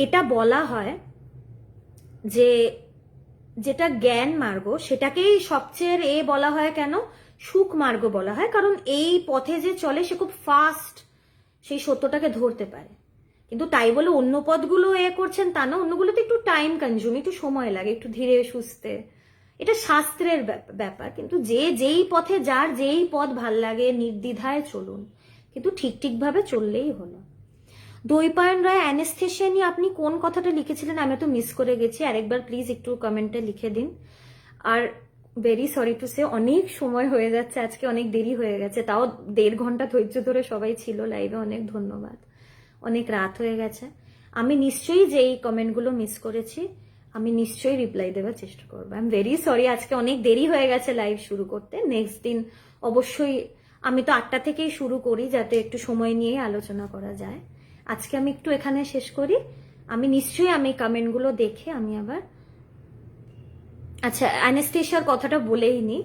এটা বলা হয় যে যেটা জ্ঞান মার্গ সেটাকেই সবচেয়ে বলা হয় কেন, সুখ মার্গ বলা হয়, কারণ এই পথে যে চলে সে খুব ফাস্ট সেই সত্যটাকে ধরতে পারে। কিন্তু তাই বলে অন্য পথগুলো করছেন তা না, অন্যগুলোতে একটু টাইম কনজিউম, একটু সময় লাগে, একটু ধীরে সুস্থে, এটা শাস্ত্রের ব্যাপার। কিন্তু যে যেই পথে যার যেই পথ ভাল লাগে নির্দ্বিধায় চলুন, কিন্তু ঠিক ঠিকভাবে চললেই হলো। দৈপায়ন রায় অ্যানেস্থেশিয়া নিয়ে আপনি কোন কথাটা লিখেছিলেন আমি তো মিস করে গেছি, আরেকবার প্লিজ একটু কমেন্টে লিখে দিন। Are very sorry to say, অনেক সময় হয়ে যাচ্ছে, আজকে অনেক দেরি হয়ে গেছে, তাও 1.5 ঘন্টা ধৈর্য ধরে সবাই ছিল লাইভে, অনেক ধন্যবাদ। অনেক রাত হয়ে গেছে, আমি নিশ্চয়ই যেই কমেন্টগুলো মিস করেছি আমি নিশ্চয়ই রিপ্লাই দেওয়ার চেষ্টা করবো। আই এম ভেরি সরি, আজকে অনেক দেরি হয়ে গেছে লাইভ শুরু করতে। নেক্সট দিন অবশ্যই, আমি তো 8টা থেকেই শুরু করি যাতে একটু সময় নিয়ে আলোচনা করা যায়। আজকে আমি একটু এখানে শেষ করি। আমি নিশ্চয়ই আমি কমেন্টগুলো দেখে আমি আবার, আচ্ছা অ্যানেস্থেশিয়ার কথাটা বলেই নি।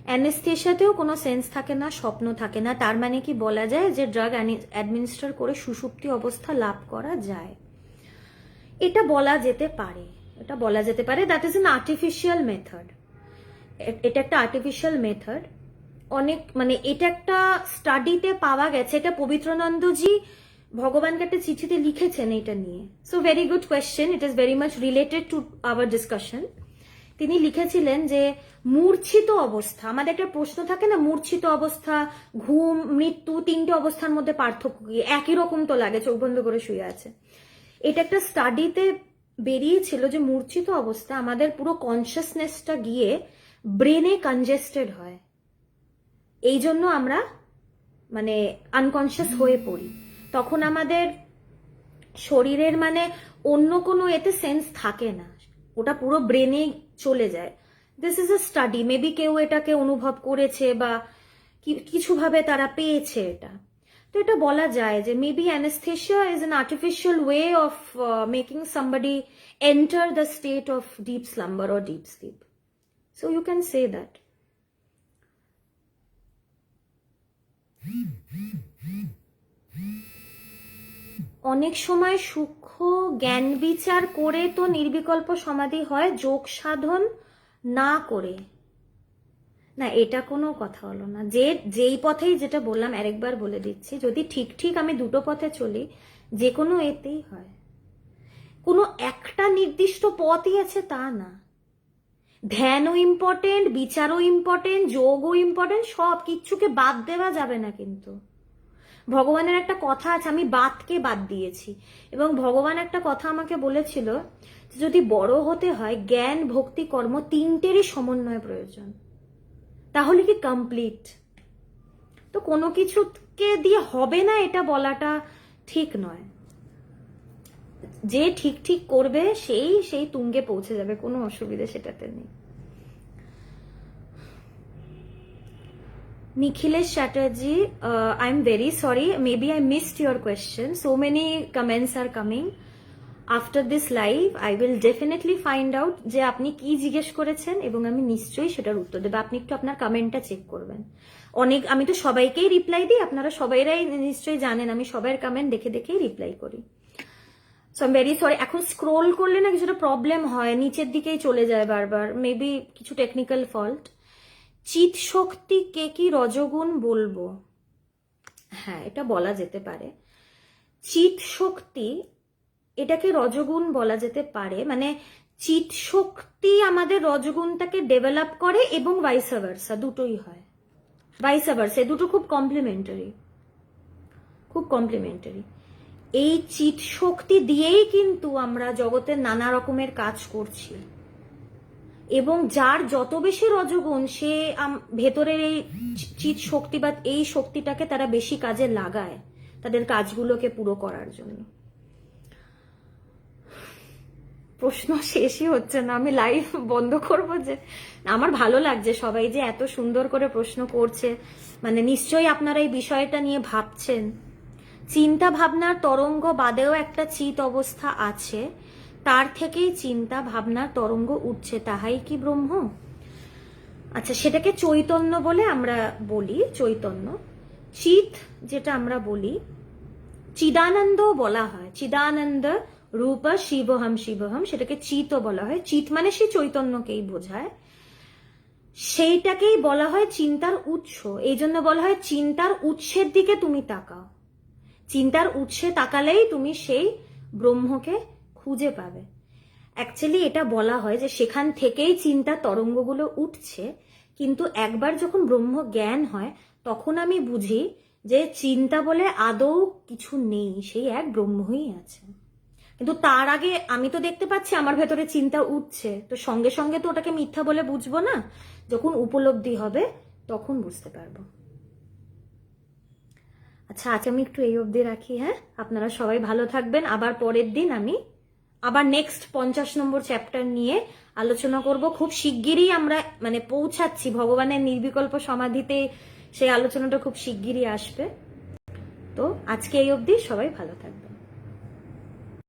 অ্যানেস্থেশিয়াতেও কোনো সেন্স থাকে না, স্বপ্ন থাকে না। তার মানে কি বলা যায় যে ড্রাগ অ্যাডমিনিস্টার করে সুষুপ্তি অবস্থা লাভ করা যায়, এটা বলা যেতে পারে। এটা বলা যেতে পারে that is an artificial method. এটা একটা আর্টিফিশিয়াল মেথড। অনেক মানে এটা একটা স্টাডিতে পাওয়া গেছে। এটা পবিত্রানন্দজি ভগবানকে একটা চিঠিতে লিখেছেন এটা নিয়ে। So very good question, it is very much related to our discussion. তিনি লিখেছিলেন যে মূর্ছিত অবস্থা, আমাদের একটা প্রশ্ন থাকে না, মূর্ছিত অবস্থা, ঘুম, মৃত্যু, 3টে অবস্থার মধ্যে পার্থক্য কি? একই রকম তো লাগে, চোখ বন্ধ করে শুয়ে আছে। এটা একটা স্টাডিতে বেরিয়েছিল যে মূর্ছিত অবস্থা আমাদের পুরো কনসিয়াসনেসটা গিয়ে ব্রেনে কনজেস্টেড হয়, এই জন্য আমরা মানে আনকনসিয়াস হয়ে পড়ি। তখন আমাদের শরীরের মানে অন্য কোনো এতে সেন্স থাকে না, ওটা পুরো ব্রেনে চলে যায়। This is a study, maybe কেউ এটাকে অনুভব করেছে বা কিছুভাবে তারা পেয়েছে এটা। তো এটা বলা যায় যে maybe anaesthesia is an artificial way of making somebody enter the state of deep slumber or deep sleep. So you can say that. অনেক সময় সূক্ষ্ম জ্ঞান বিচার করে তো নির্বিকল্প সমাধি হয়, যোগ সাধন না করে না। এটা কোনো কথা হলো না। যেই পথেই, যেটা বললাম আরেকবার বলে দিচ্ছি, যদি ঠিক ঠিক আমি দুটো পথে চলি, যে কোনো এতেই হয়। কোনো একটা নির্দিষ্ট পথই আছে তা না। ধ্যানও ইম্পর্টেন্ট, বিচারও ইম্পর্টেন্ট, যোগও ইম্পর্টেন্ট, সব কিচ্ছুকে বাদ দেওয়া যাবে না। কিন্তু ভগবানের একটা কথা আছে, আমি বাদকে বাদ দিয়েছি। এবং ভগবান একটা কথা আমাকে বলেছিল, যদি বড় হতে হয় জ্ঞান, ভক্তি, কর্ম 3টেরই সমন্বয় প্রয়োজন, তাহলে কি কমপ্লিট। তো কোনো কিছুকে দিয়ে হবে না এটা বলাটা ঠিক নয়। যে ঠিক ঠিক করবে সেই তুঙ্গে পৌঁছে যাবে, কোনো অসুবিধা সেটাতে নেই। Nikhilesh Chatterjee, I'm very sorry. Maybe I missed your question. So many comments are coming. After this live, I will definitely find out যে আপনি কি জিজ্ঞেস করেছেন এবং আমি নিশ্চয়ই সেটার উত্তর দেবো। আপনি একটু আপনার কমেন্টটা চেক করবেন। আমি তো সবাইকেই রিপ্লাই দিই, আপনারা সবাইরাই নিশ্চয়ই জানেন আমি সবার কমেন্ট দেখে দেখেই রিপ্লাই করি। So I am very sorry. এখন স্ক্রোল করলে না কিছুটা প্রবলেম হয়, নিচের দিকেই চলে যায় বারবার, মেবি কিছু টেকনিক্যাল ফল্ট। চিৎ শক্তিকে কি রজগুণ বলবো? হ্যাঁ, এটা বলা যেতে পারে। চিৎ শক্তি, এটাকে রজগুণ বলা যেতে পারে। মানে চিৎ শক্তি আমাদের রজগুণটাকে ডেভেলপ করে এবং ভাইসা ভার্সা, দুটোই হয়। ভাইসা ভার্সা, দুটো খুব কমপ্লিমেন্টারি, খুব কমপ্লিমেন্টারি। এই চিৎ শক্তি দিয়েই কিন্তু আমরা জগতের নানা রকমের কাজ করছি। এবং যার যত বেশি রজগুণ, সে ভেতরের এই চিৎ শক্তি বা এই শক্তিটাকে তারা বেশি কাজে লাগায় তাদের কাজগুলোকে পুরো করার জন্য। প্রশ্ন শেষই হচ্ছে না, আমি লাইভ বন্ধ করব। যে আমার ভালো লাগছে সবাই যে এত সুন্দর করে প্রশ্ন করছে, মানে নিশ্চয়ই আপনারা এই বিষয়টা নিয়ে ভাবছেন। চিন্তা ভাবনার তরঙ্গ বাদেও একটা চিৎ অবস্থা আছে, তার থেকেই চিন্তা ভাবনার তরঙ্গ উঠছে, তাহাই কি ব্রহ্ম? আচ্ছা, সেটাকে চৈতন্য বলে আমরা বলি। চৈতন্য, চিৎ যেটা আমরা বলি, চিদানন্দ বলা হয়। চিদানন্দ রূপ শিবহম শিবহম, সেটাকে চিতও বলা হয়। চিৎ মানে সেই চৈতন্যকেই বোঝায়, সেইটাকেই বলা হয় চিন্তার উৎস। এই জন্য বলা হয় চিন্তার উৎসের দিকে তুমি তাকাও। চিন্তার উৎসে তাকালেই তুমি সেই ব্রহ্মকে খুঁজে পাবে। অ্যাকচুয়ালি এটা বলা হয় যে সেখান থেকেই চিন্তা তরঙ্গগুলো উঠছে, কিন্তু একবার যখন ব্রহ্ম জ্ঞান হয় তখন আমি বুঝি যে চিন্তা বলে আদৌ কিছু নেই, সেই এক ব্রহ্মই আছে। কিন্তু তার আগে আমি তো দেখতে পাচ্ছি আমার ভেতরে চিন্তা উঠছে, তো সঙ্গে সঙ্গে তো ওটাকে মিথ্যা বলে বুঝবো না। যখন উপলব্ধি হবে তখন বুঝতে পারবো। আচ্ছা, আজ আমি একটু এই অবধি রাখি। হ্যাঁ, আপনারা সবাই ভালো থাকবেন। আবার পরের দিন আমি আবার নেক্সট 50 নম্বর চ্যাপ্টার নিয়ে আলোচনা করব। খুব শিগগিরই আমরা মানে পৌঁছাচ্ছি ভগবানের নির্বিকল্প সমাধিতে, সেই আলোচনাটা খুব শিগগিরই আসবে। তো আজকে এই অবধি, সবাই ভালো থাকবে।